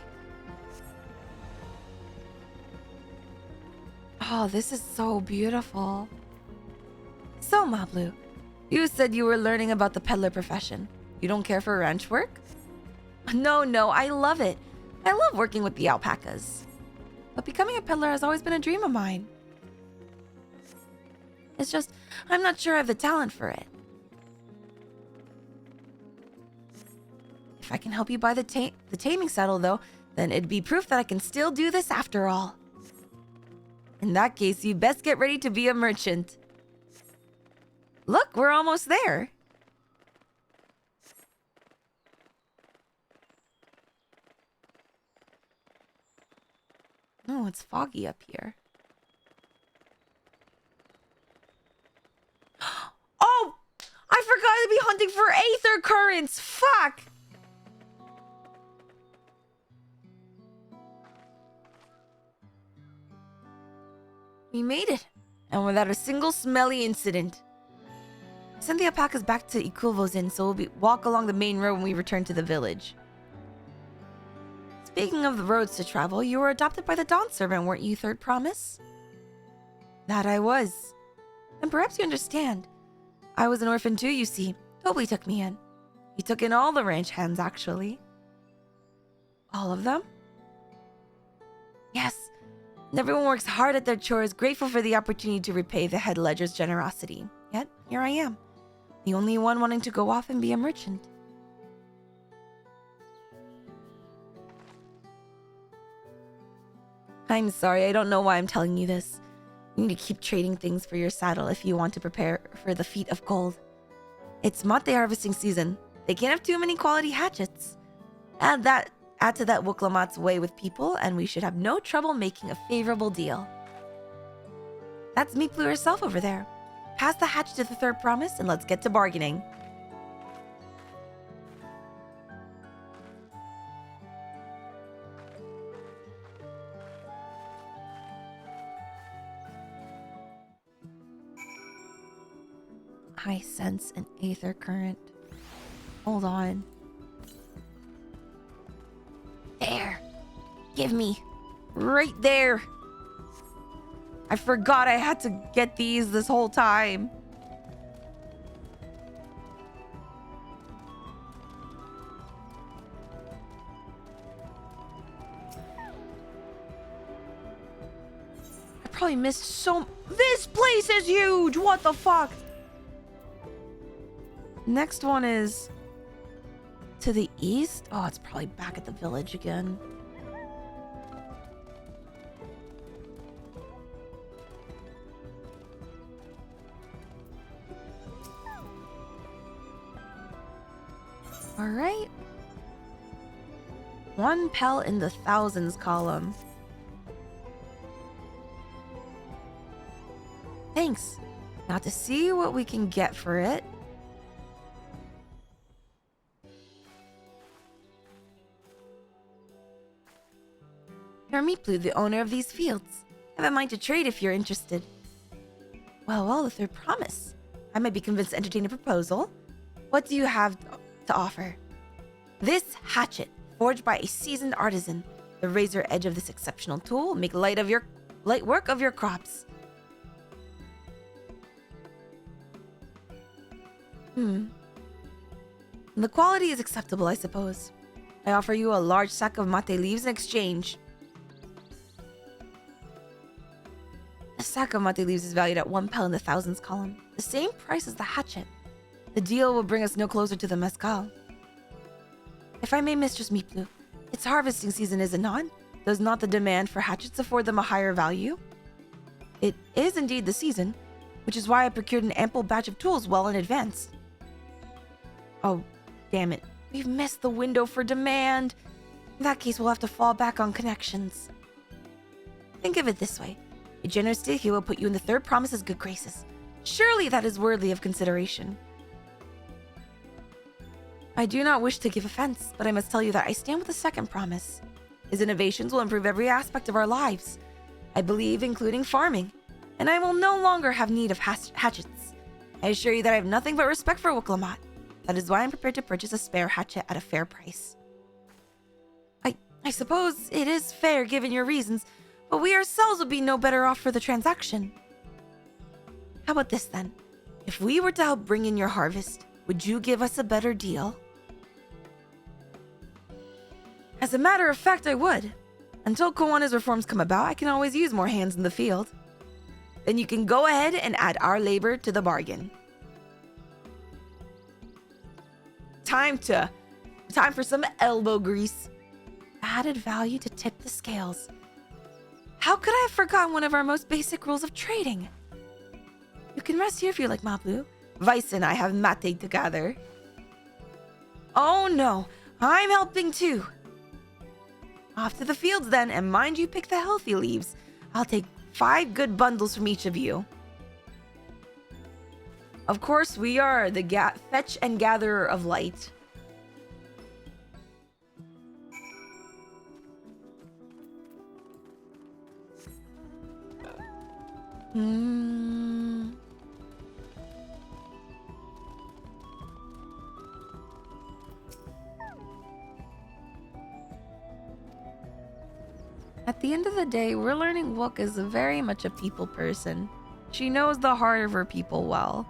Oh, this is so beautiful. So, Mablu, you said you were learning about the peddler profession. You don't care for ranch work? No, I love it. I love working with the alpacas. But becoming a peddler has always been a dream of mine. It's just, I'm not sure I have the talent for it. If I can help you buy the taming saddle, though, then it'd be proof that I can still do this after all. In that case, you best get ready to be a merchant. Look, we're almost there. Oh, it's foggy up here. Oh! I forgot to be hunting for aether currents! Fuck! We made it, and without a single smelly incident. Send the alpacas back to Ikulvo's Inn, so we'll walk along the main road when we return to the village. Speaking of the roads to travel, you were adopted by the Dawn Servant, weren't you, Third Promise? That I was. And perhaps you understand. I was an orphan too, you see. Toby took me in. He took in all the ranch hands, actually. All of them? Yes. And everyone works hard at their chores, grateful for the opportunity to repay the head ledger's generosity. Yet, here I am. The only one wanting to go off and be a merchant. I'm sorry, I don't know why I'm telling you this. You need to keep trading things for your saddle if you want to prepare for the feat of gold. It's mate harvesting season. They can't have too many quality hatchets. Add to that Woklamat's way with people, and we should have no trouble making a favorable deal. That's Meeplu herself over there. Pass the hatch to the Third Promise, and let's get to bargaining. I sense an aether current. Hold on. There. Give me. Right there. I forgot I had to get these this whole time. probably missed so... This place is huge! What the fuck? Next one is... to the east? Oh, it's probably back at the village again. Alright. One pel in the thousands column. Thanks. Now to see what we can get for it. You're Meeplu, the owner of these fields. I have a mind to trade if you're interested. Well, the third promise. I might be convinced to entertain a proposal. What do you have to offer? This hatchet, forged by a seasoned artisan. The razor edge of this exceptional tool will make light work of your crops. The quality is acceptable, I suppose. I offer you a large sack of mate leaves in exchange. A sack of mate leaves is valued at 1 pel in the thousands column, the same price as the hatchet. The deal will bring us no closer to the mezcal. If I may, Mistress Meeplu, it's harvesting season, is it not? Does not the demand for hatchets afford them a higher value? It is indeed the season, which is why I procured an ample batch of tools well in advance. Oh, damn it. We've missed the window for demand. In that case, we'll have to fall back on connections. Think of it this way. A generous deal here will put you in the third promise's good graces. Surely that is worthy of consideration. I do not wish to give offense, but I must tell you that I stand with the second promise. His innovations will improve every aspect of our lives. I believe, including farming, and I will no longer have need of hatchets. I assure you that I have nothing but respect for Wiklamat. That is why I'm prepared to purchase a spare hatchet at a fair price. I suppose it is fair given your reasons, but we ourselves would be no better off for the transaction. How about this then? If we were to help bring in your harvest, would you give us a better deal? As a matter of fact, I would. Until Koana's reforms come about, I can always use more hands in the field. Then you can go ahead and add our labor to the bargain. Time for some elbow grease. Added value to tip the scales. How could I have forgotten one of our most basic rules of trading? You can rest here if you like, Mablu. Vice and I have mate together. Oh no, I'm helping too. Off to the fields then, and mind you pick the healthy leaves. I'll take 5 good bundles from each of you. Of course, we are the fetch and gatherer of light. At the end of the day, we're learning Wook is very much a people person. She knows the heart of her people well.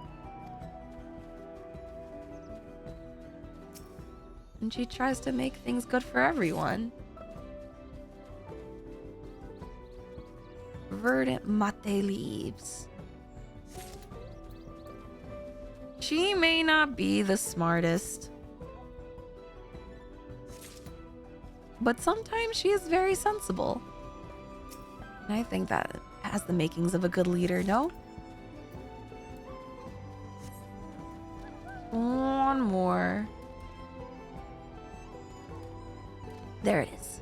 And she tries to make things good for everyone. Verdant mate leaves. She may not be the smartest, but sometimes she is very sensible. And I think that has the makings of a good leader, no? One more. There it is.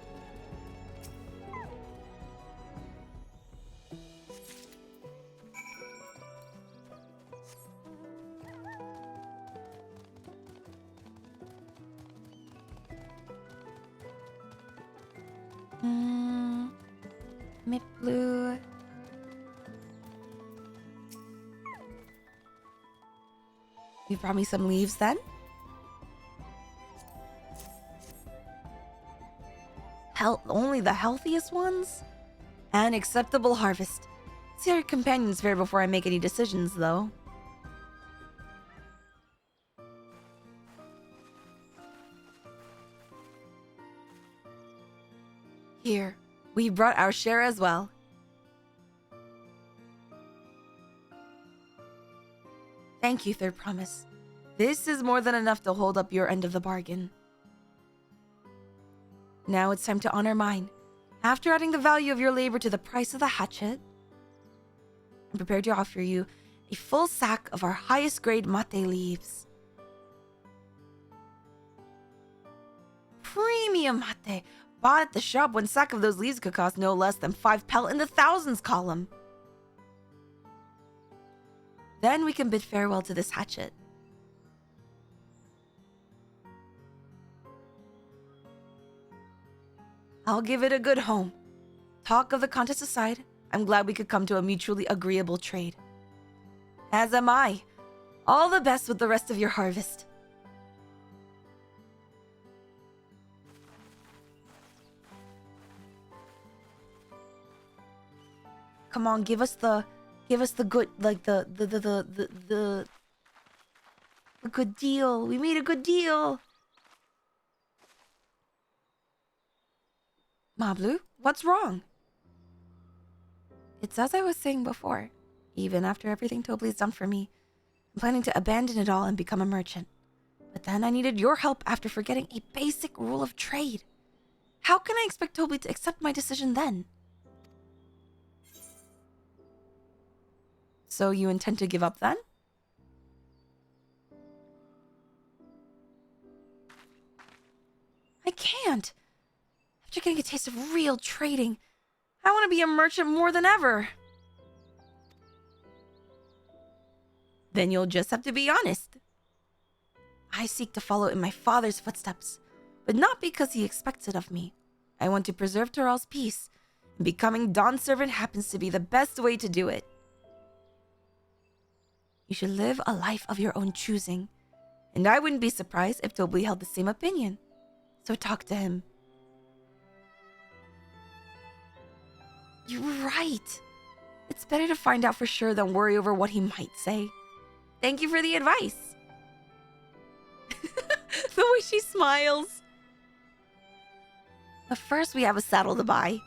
Meeplu. You brought me some leaves then? Only the healthiest ones? An acceptable harvest. See how your companions fare before I make any decisions, though. Here, we brought our share as well. Thank you, Third Promise. This is more than enough to hold up your end of the bargain. Now it's time to honor mine. After adding the value of your labor to the price of the hatchet, I'm prepared to offer you a full sack of our highest grade mate leaves. Premium mate, bought at the shop. One sack of those leaves could cost no less than 5 pelt in the thousands column. Then we can bid farewell to this hatchet. I'll give it a good home. Talk of the contest aside, I'm glad we could come to a mutually agreeable trade. As am I. All the best with the rest of your harvest. Come on, give us the good, like the good deal. We made a good deal. Mablu, what's wrong? It's as I was saying before. Even after everything Toble's done for me, I'm planning to abandon it all and become a merchant. But then I needed your help after forgetting a basic rule of trade. How can I expect Toble to accept my decision then? So you intend to give up then? I can't. After getting a taste of real trading, I want to be a merchant more than ever. Then you'll just have to be honest. I seek to follow in my father's footsteps, but not because he expects it of me. I want to preserve Tural's peace, and becoming Dawn Servant happens to be the best way to do it. You should live a life of your own choosing, and I wouldn't be surprised if Toble held the same opinion. So talk to him. You're right. It's better to find out for sure than worry over what he might say. Thank you for the advice. The way she smiles. But first, we have a saddle to buy.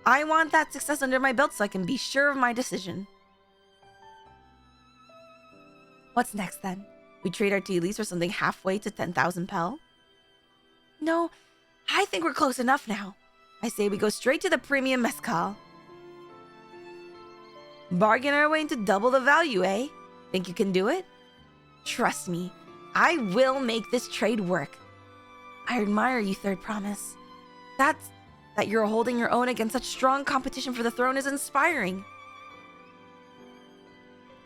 I want that success under my belt so I can be sure of my decision. What's next then? We trade our tea leaves for something halfway to 10,000 pel? No, I think we're close enough now. I say we go straight to the premium mezcal. Bargain our way into double the value, eh? Think you can do it? Trust me, I will make this trade work. I admire you, Third Promise. That you're holding your own against such strong competition for the throne is inspiring.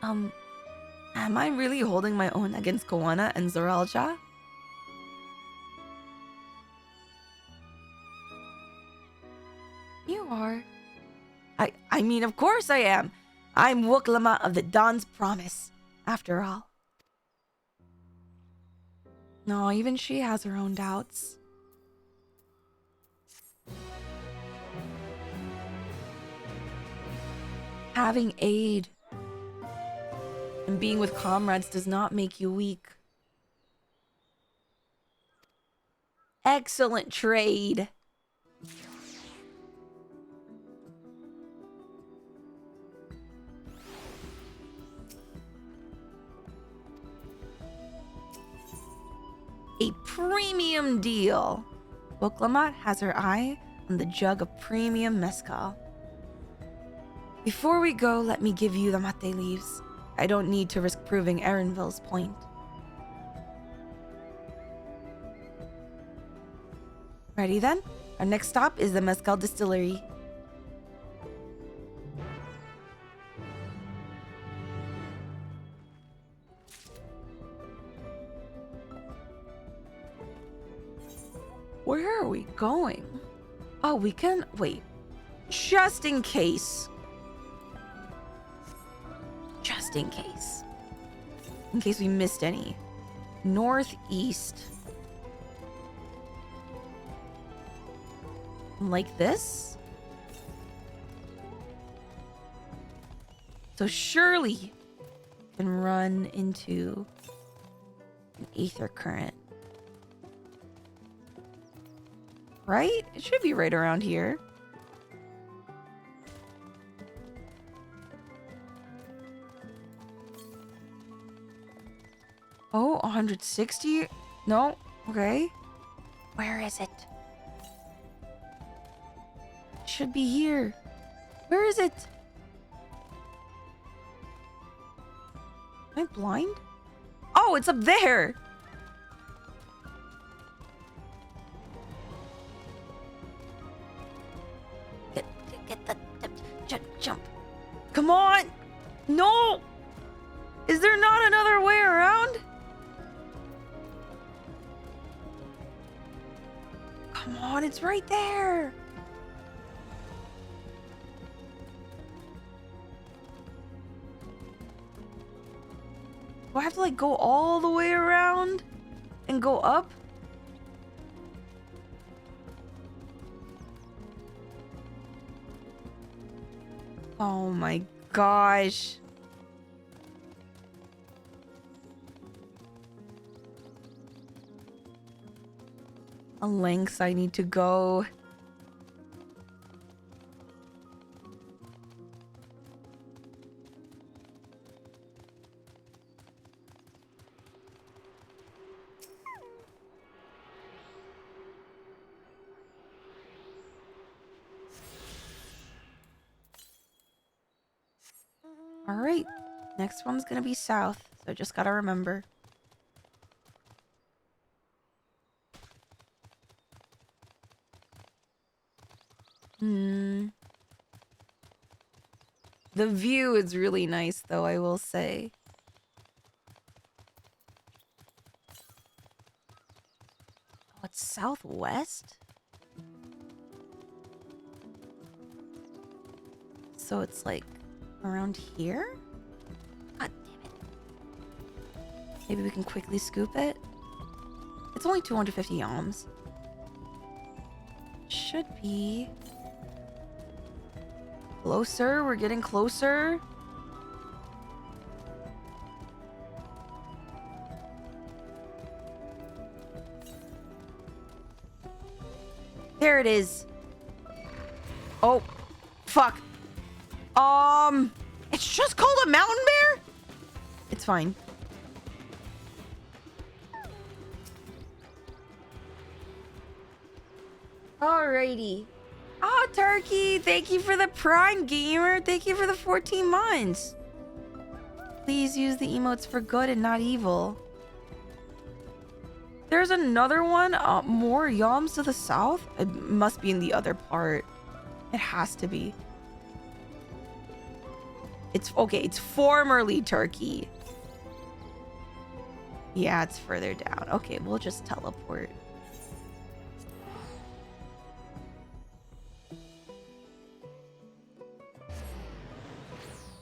Am I really holding my own against Koana and Zoralja? You are. I mean, of course I am. I'm Wuklama of the Dawn's Promise, after all. No, even she has her own doubts. Having aid and being with comrades does not make you weak. Excellent trade. A premium deal. Wuklamat has her eye on the jug of premium mezcal. Before we go, let me give you the mate leaves. I don't need to risk proving Erenville's point. Ready then? Our next stop is the Mezcal Distillery. Where are we going? Oh, we can... Wait. Just in case. Just in case. In case we missed any. Northeast. Like this? So surely can run into an aether current. Right? It should be right around here. Oh, 160? No? Okay. Where is it? It should be here. Where is it? Am I blind? Oh, it's up there! Get the jump. Come on! No! Is there not another way around? Come on, it's right there! Do I have to like go all the way around and go up? Oh my gosh. A lengths I need to go. All right, next one's gonna be south, so just gotta remember. The view is really nice, though, I will say. Oh, it's southwest? So it's like around here? God damn it. Maybe we can quickly scoop it? It's only 250 yalms. Should be closer. We're getting closer. There it is. Oh, fuck. It's just called a mountain bear? It's fine. Alrighty. Oh, Turkey, thank you for the Prime Gamer. Thank you for the 14 months. Please use the emotes for good and not evil. There's another one, more yams to the south. It must be in the other part. It has to be. It's okay, it's formerly Turkey. Yeah, it's further down. Okay, we'll just teleport.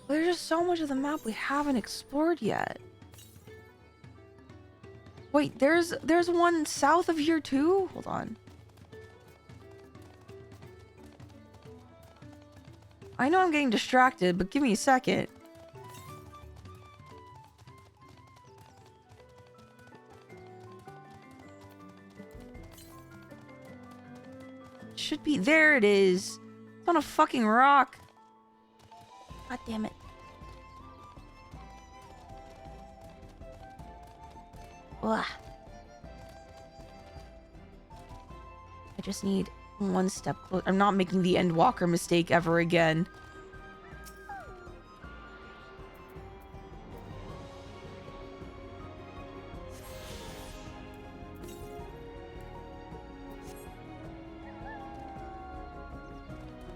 There's just so much of the map we haven't explored yet. Wait, there's one south of here too? Hold on. I know I'm getting distracted, but give me a second. Should be. There it is. It's on a fucking rock. God damn it. Ugh. I just need one step closer. I'm not making the Endwalker mistake ever again.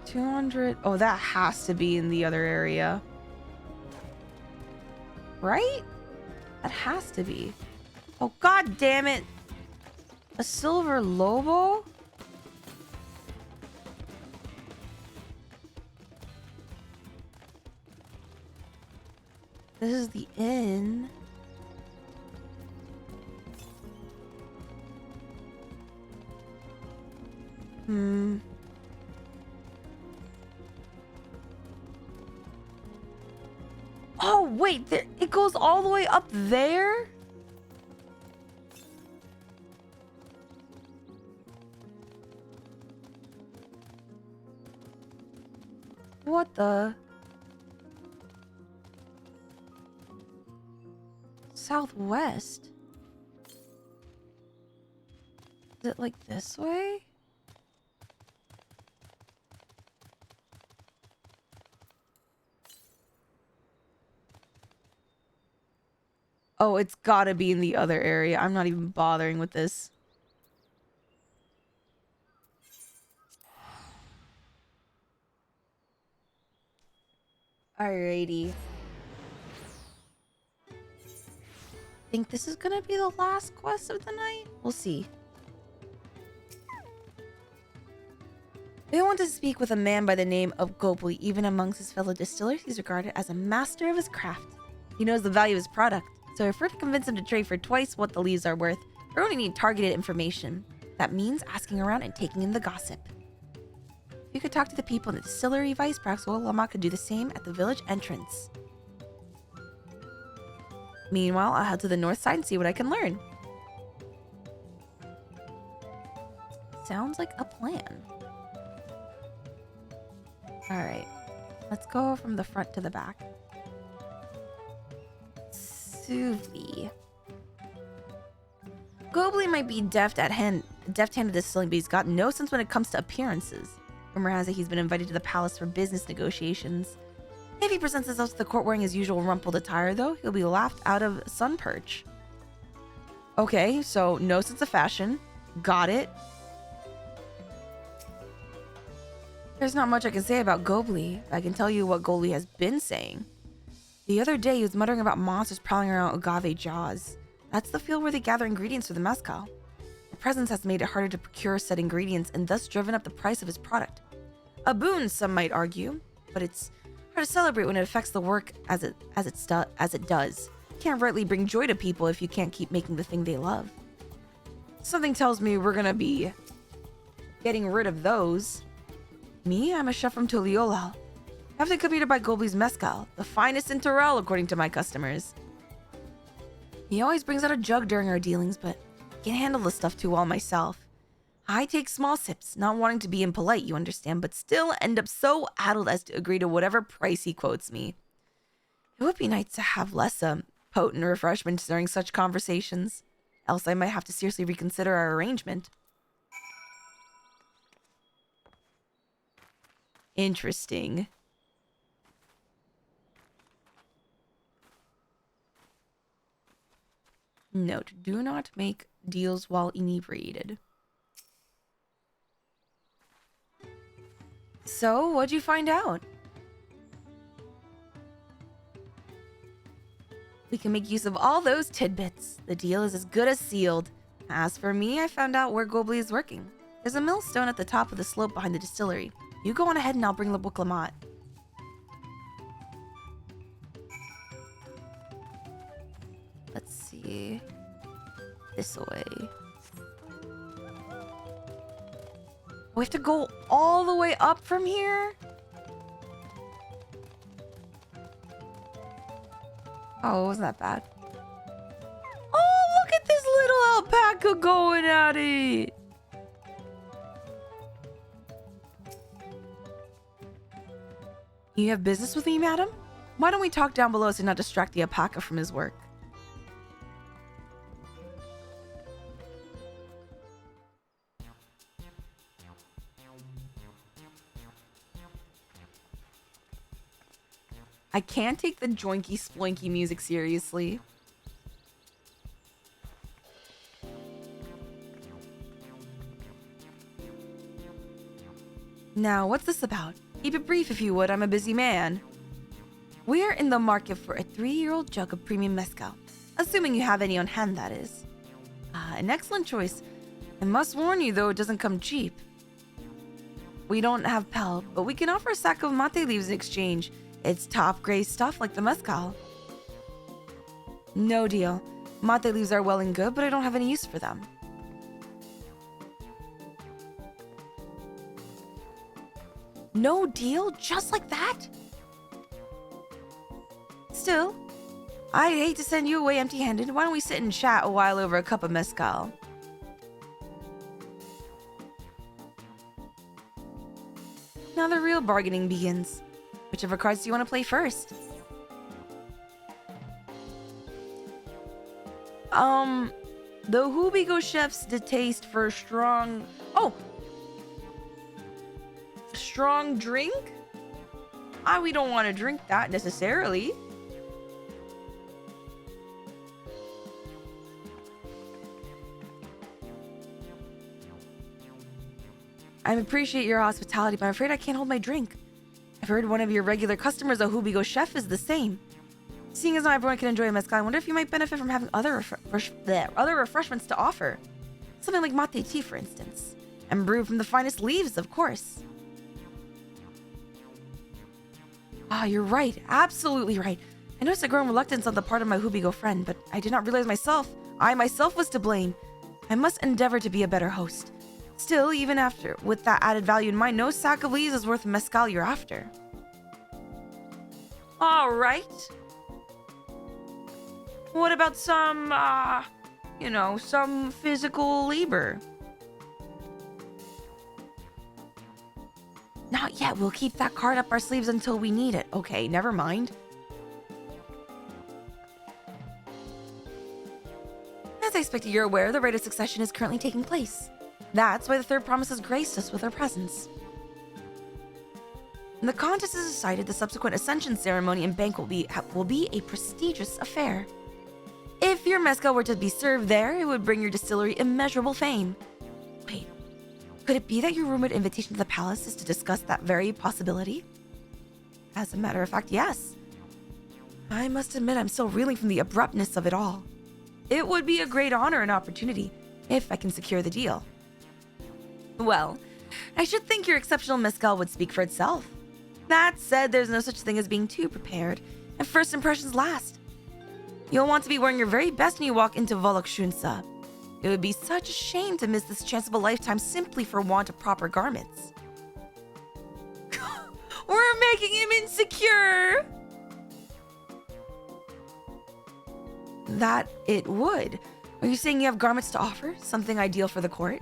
$200. Oh, that has to be in the other area. Right? That has to be. Oh, god damn it. A silver Lobo? This is the inn. Oh, wait, there, it goes all the way up there? What the? southwest. Is it like this way? Oh, it's gotta be in the other area. I'm not even bothering with this. Alrighty. Think this is gonna be the last quest of the night? We'll see. We want to speak with a man by the name of Gobli. Even amongst his fellow distillers, he's regarded as a master of his craft. He knows the value of his product, so if we're to convince him to trade for twice what the leaves are worth, we only need targeted information. That means asking around and taking in the gossip. If you could talk to the people in the distillery vice, perhaps Lama could do the same at the village entrance. Meanwhile, I'll head to the north side and see what I can learn. Sounds like a plan. Alright, let's go from the front to the back. Suvi. Gobli might be deft-handed at distilling, but he's got no sense when it comes to appearances. Rumor has it he's been invited to the palace for business negotiations. If he presents himself to the court wearing his usual rumpled attire, though, he'll be laughed out of sun perch. Okay, so no sense of fashion. Got it. There's not much I can say about Gobli. I can tell you what Gobli has been saying. The other day, he was muttering about monsters prowling around Agave Jaws. That's the field where they gather ingredients for the mezcal. The presence has made it harder to procure said ingredients and thus driven up the price of his product. A boon, some might argue, but it's hard to celebrate when it affects the work as it does. You can't rightly bring joy to people if you can't keep making the thing they love. Something tells me we're gonna be getting rid of those. Me? I'm a chef from Tuliolal. I've been competed by Gobli's mezcal, the finest in Torel according to my customers. He always brings out a jug during our dealings, but I can't handle the stuff too well myself. I take small sips, not wanting to be impolite, you understand, but still end up so addled as to agree to whatever price he quotes me. It would be nice to have less potent refreshments during such conversations, else I might have to seriously reconsider our arrangement. Interesting. Note, do not make deals while inebriated. So, what'd you find out? We can make use of all those tidbits. The deal is as good as sealed. As for me, I found out where Gobli is working. There's a millstone at the top of the slope behind the distillery. You go on ahead and I'll bring the Book-Lamat. Let's see. This way. We have to go all the way up from here? Oh, it wasn't that bad. Oh, look at this little alpaca going at it! You have business with me, madam? Why don't we talk down below so not distract the alpaca from his work? I can't take the joinky sploinky music seriously. Now, what's this about? Keep it brief if you would, I'm a busy man. We're in the market for a 3-year-old jug of premium mezcal. Assuming you have any on hand, that is. An excellent choice. I must warn you, though, it doesn't come cheap. We don't have pel, but we can offer a sack of mate leaves in exchange. It's top-grade stuff like the mezcal. No deal. Mate leaves are well and good, but I don't have any use for them. No deal? Just like that? Still, I'd hate to send you away empty-handed. Why don't we sit and chat a while over a cup of mezcal? Now the real bargaining begins. Whichever cards do you want to play first? The Hubigo chefs distaste for strong... Oh! Strong drink? We don't want to drink that necessarily. I appreciate your hospitality, but I'm afraid I can't hold my drink. I've heard one of your regular customers, a Hubigo chef, is the same. Seeing as not everyone can enjoy a mezcal, I wonder if you might benefit from having other refreshments to offer. Something like mate tea, for instance. And brewed from the finest leaves, of course. You're right. Absolutely right. I noticed a growing reluctance on the part of my Hubigo friend, but I did not realize I myself was to blame. I must endeavor to be a better host. Still, even after, with that added value in mind, no sack of leaves is worth the mezcal you're after. Alright. What about some, some physical labor? Not yet. We'll keep that card up our sleeves until we need it. Okay, never mind. As I expected, you're aware the rite of succession is currently taking place. That's why the third promise has graced us with her presence. When the contest is decided, the subsequent ascension ceremony and banquet will be a prestigious affair. If your mezcal were to be served there, it would bring your distillery immeasurable fame. Wait, could it be that your rumored invitation to the palace is to discuss that very possibility? As a matter of fact, yes. I must admit I'm still reeling from the abruptness of it all. It would be a great honor and opportunity, if I can secure the deal. Well, I should think your exceptional mezcal would speak for itself. That said, there's no such thing as being too prepared, and first impressions last. You'll want to be wearing your very best when you walk into Volokshunsa. It would be such a shame to miss this chance of a lifetime simply for want of proper garments. We're making him insecure! That it would. Are you saying you have garments to offer? Something ideal for the court?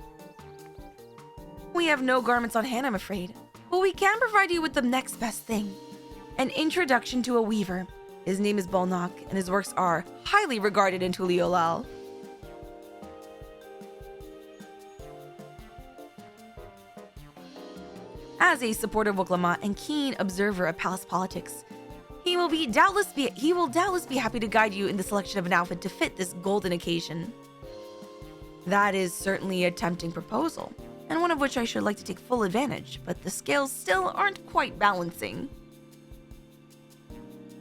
We have no garments on hand, I'm afraid. But we can provide you with the next best thing. An introduction to a weaver. His name is Bolnak, and his works are highly regarded in Tuliolal. As a supporter of Woklama and keen observer of palace politics, he will doubtless be happy to guide you in the selection of an outfit to fit this golden occasion. That is certainly a tempting proposal, and one of which I should like to take full advantage, but the scales still aren't quite balancing.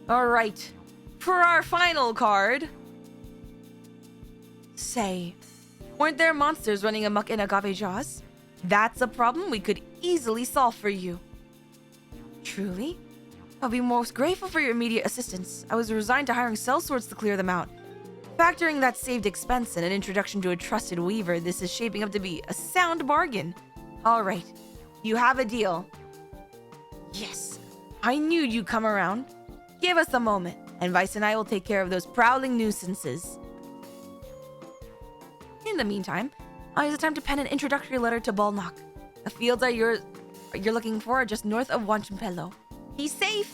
Alright, for our final card. Say, weren't there monsters running amok in Agave Jaws? That's a problem we could easily solve for you. Truly? I'll be most grateful for your immediate assistance. I was resigned to hiring sellswords to clear them out. Factoring that saved expense and an introduction to a trusted weaver, this is shaping up to be a sound bargain. Alright, you have a deal. Yes, I knew you'd come around. Give us a moment, and Vice and I will take care of those prowling nuisances. In the meantime, it's time to pen an introductory letter to Bolnak. The fields you're looking for are just north of Wanchimpelo. Be safe!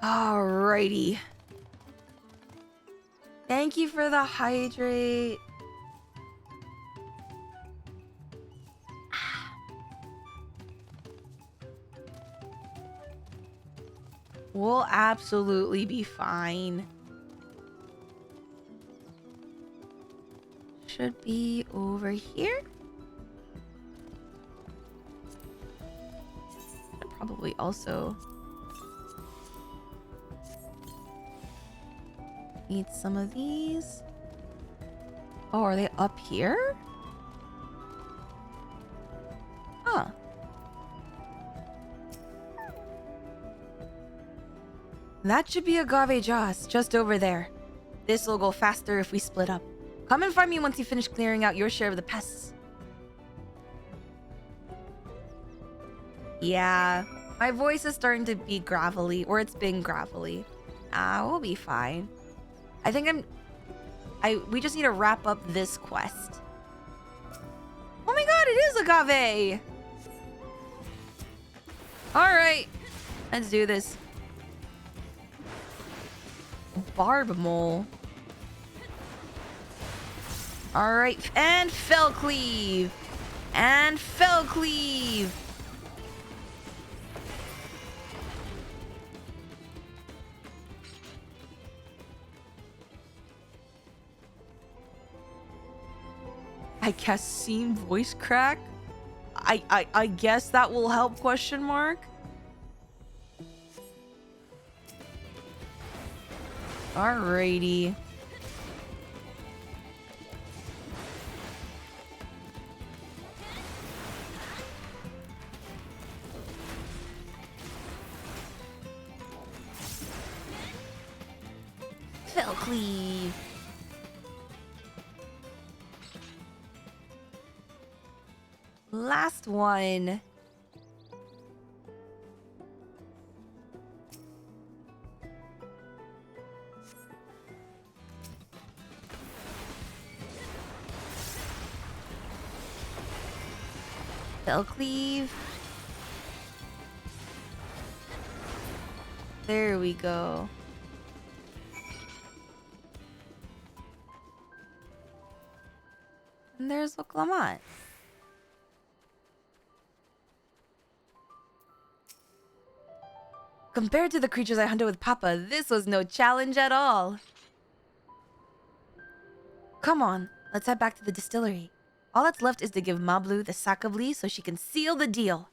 Alrighty. Thank you for the hydrate. We'll absolutely be fine. Should be over here. Should probably also need some of these. Oh, are they up here? Huh. That should be Agave Jaws, just over there. This will go faster if we split up. Come and find me once you finish clearing out your share of the pests. Yeah, my voice is starting to be gravelly, or it's been gravelly. We'll be fine. I think We just need to wrap up this quest. Oh my god, it is agave! Alright, let's do this. Barb mole. Alright, and fell cleave. And fell cleave. I guess seen voice crack. I guess that will help, question mark. Alrighty. Fell cleave. Last one. Fell cleave. There we go. And there's Oklamat. Compared to the creatures I hunted with Papa, this was no challenge at all. Come on, let's head back to the distillery. All that's left is to give Mablu the sack of leaves so she can seal the deal.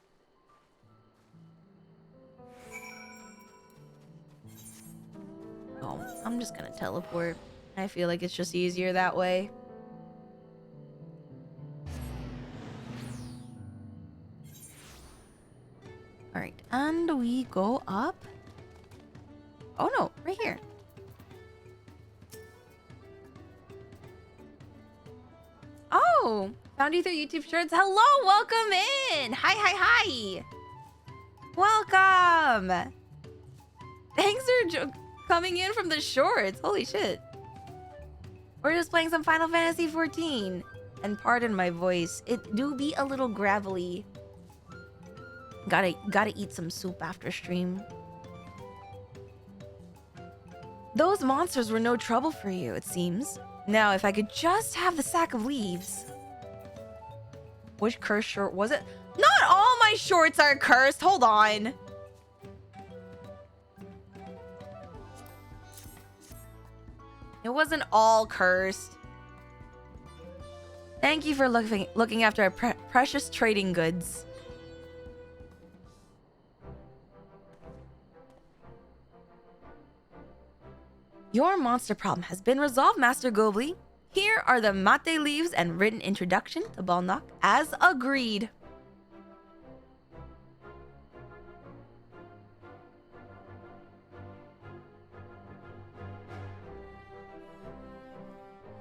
Oh, I'm just gonna teleport. I feel like it's just easier that way. Alright, and we go up. Oh no, right here. Oh, found you through YouTube Shorts. Hello, welcome in. Hi. Welcome. Thanks for coming in from the shorts. Holy shit. We're just playing some Final Fantasy 14. And pardon my voice, it do be a little gravelly. Gotta eat some soup after stream. Those monsters were no trouble for you, it seems. Now, if I could just have the sack of leaves. Which cursed short was it? Not all my shorts are cursed. Hold on. It wasn't all cursed. Thank you for looking after our precious trading goods. Your monster problem has been resolved, Master Gobly. Here are the mate leaves and written introduction to Balnock, as agreed.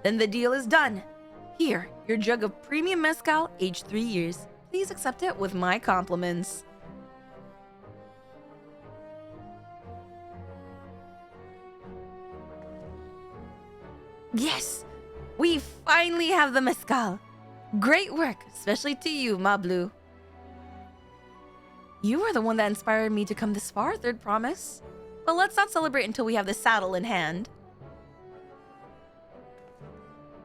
Then the deal is done. Here, your jug of premium mezcal, aged 3 years. Please accept it with my compliments. Yes! We finally have the mezcal. Great work, especially to you, Mablu. You were the one that inspired me to come this far, Third Promise. But let's not celebrate until we have the saddle in hand.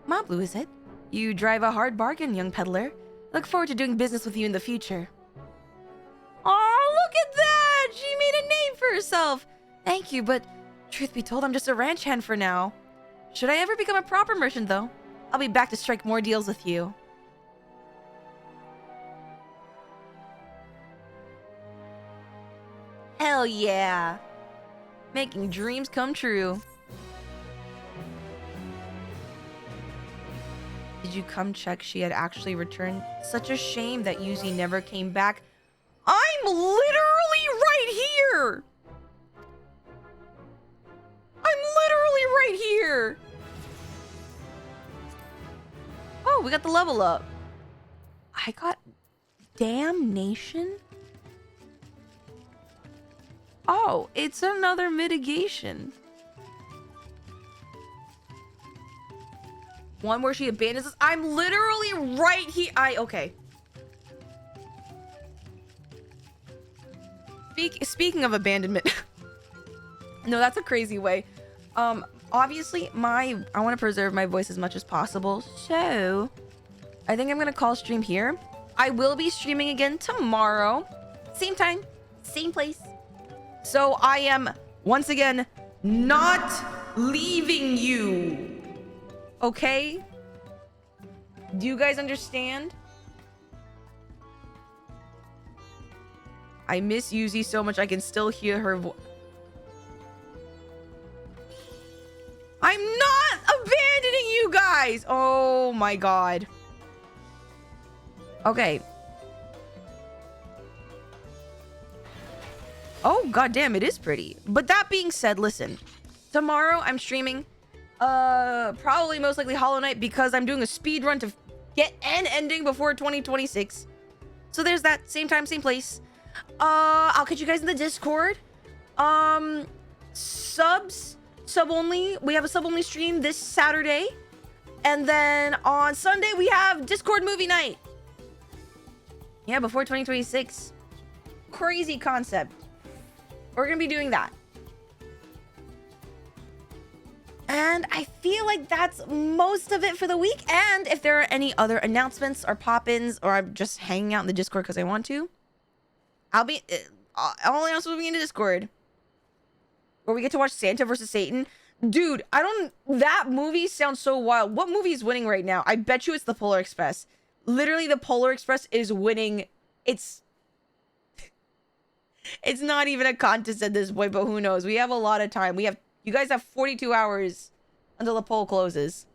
Mablu, is it? You drive a hard bargain, young peddler. Look forward to doing business with you in the future. Oh, look at that! She made a name for herself! Thank you, but truth be told, I'm just a ranch hand for now. Should I ever become a proper merchant, though, I'll be back to strike more deals with you. Hell yeah! Making dreams come true. Did you come check she had actually returned? Such a shame that Yuzimii never came back. I'm literally right here! I'm literally right here! Oh, we got the level up. I got damnation? Oh, it's another mitigation. one where she abandons us. I'm literally right here. Okay. Speaking of abandonment. No, that's a crazy way. Obviously, I want to preserve my voice as much as possible. So, I think I'm going to call stream here. I will be streaming again tomorrow. Same time, same place. So, I am, once again, not leaving you. Okay? Do you guys understand? I miss Yuzi so much I can still hear her voice. I'm not abandoning you guys! Oh my god. Okay. Oh goddamn, it is pretty. But that being said, listen. Tomorrow I'm streaming probably most likely Hollow Knight because I'm doing a speed run to get an ending before 2026. So there's that. Same time, same place. I'll catch you guys in the Discord. Sub only. We have a sub only stream this Saturday. And then on Sunday we have Discord movie night. Yeah, before 2026. Crazy concept. We're gonna be doing that. And I feel like that's most of it for the week. And if there are any other announcements or pop-ins, or I'm just hanging out in the Discord because I want to, I'll only also be in the Discord. Where we get to watch Santa versus Satan. Dude, that movie sounds so wild. What movie is winning right now? I bet you it's the Polar Express. Literally, the Polar Express is winning. It's not even a contest at this point, but who knows? We have a lot of time. You guys have 42 hours until the poll closes.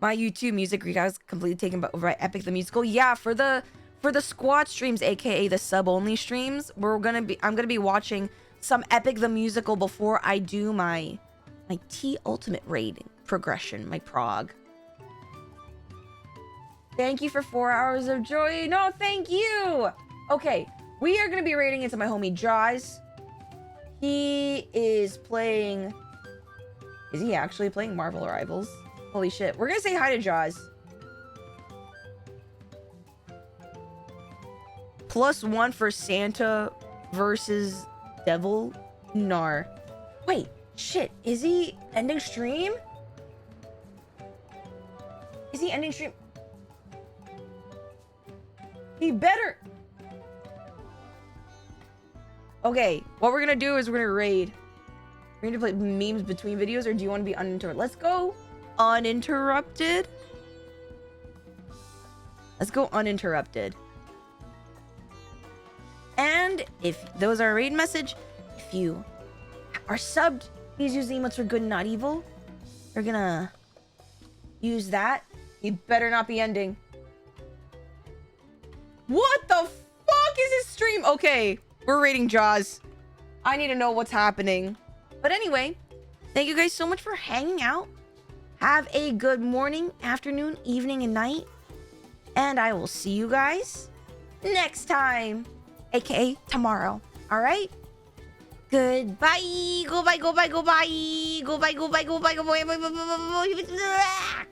My YouTube music recap is completely taken over by Epic the Musical. Yeah, for the squad streams, aka the sub-only streams, I'm gonna be watching some Epic the Musical before I do my T Ultimate raid progression, my prog. Thank you for 4 hours of joy. No, thank you. Okay, we are gonna be raiding into my homie Jaws. He is playing. Is he actually playing Marvel Rivals? Holy shit! We're gonna say hi to Jaws. +1 for Santa versus Devil Nar. Wait, shit. Is he ending stream? Is he ending stream? He better. Okay, what we're gonna do is we're gonna raid. We're gonna play memes between videos, or do you want to be uninterrupted? Let's go uninterrupted. Let's go uninterrupted. And if those are a raid message, if you are subbed, please use the emotes for good and not evil. We're gonna use that. You better not be ending. What the fuck is this stream? Okay, we're raiding Jaws. I need to know what's happening. But anyway, thank you guys so much for hanging out. Have a good morning, afternoon, evening, and night. And I will see you guys next time. AKA tomorrow. Alright? Goodbye. Goodbye, goodbye, goodbye. Goodbye, goodbye, goodbye, goodbye, goodbye, goodbye, goodbye.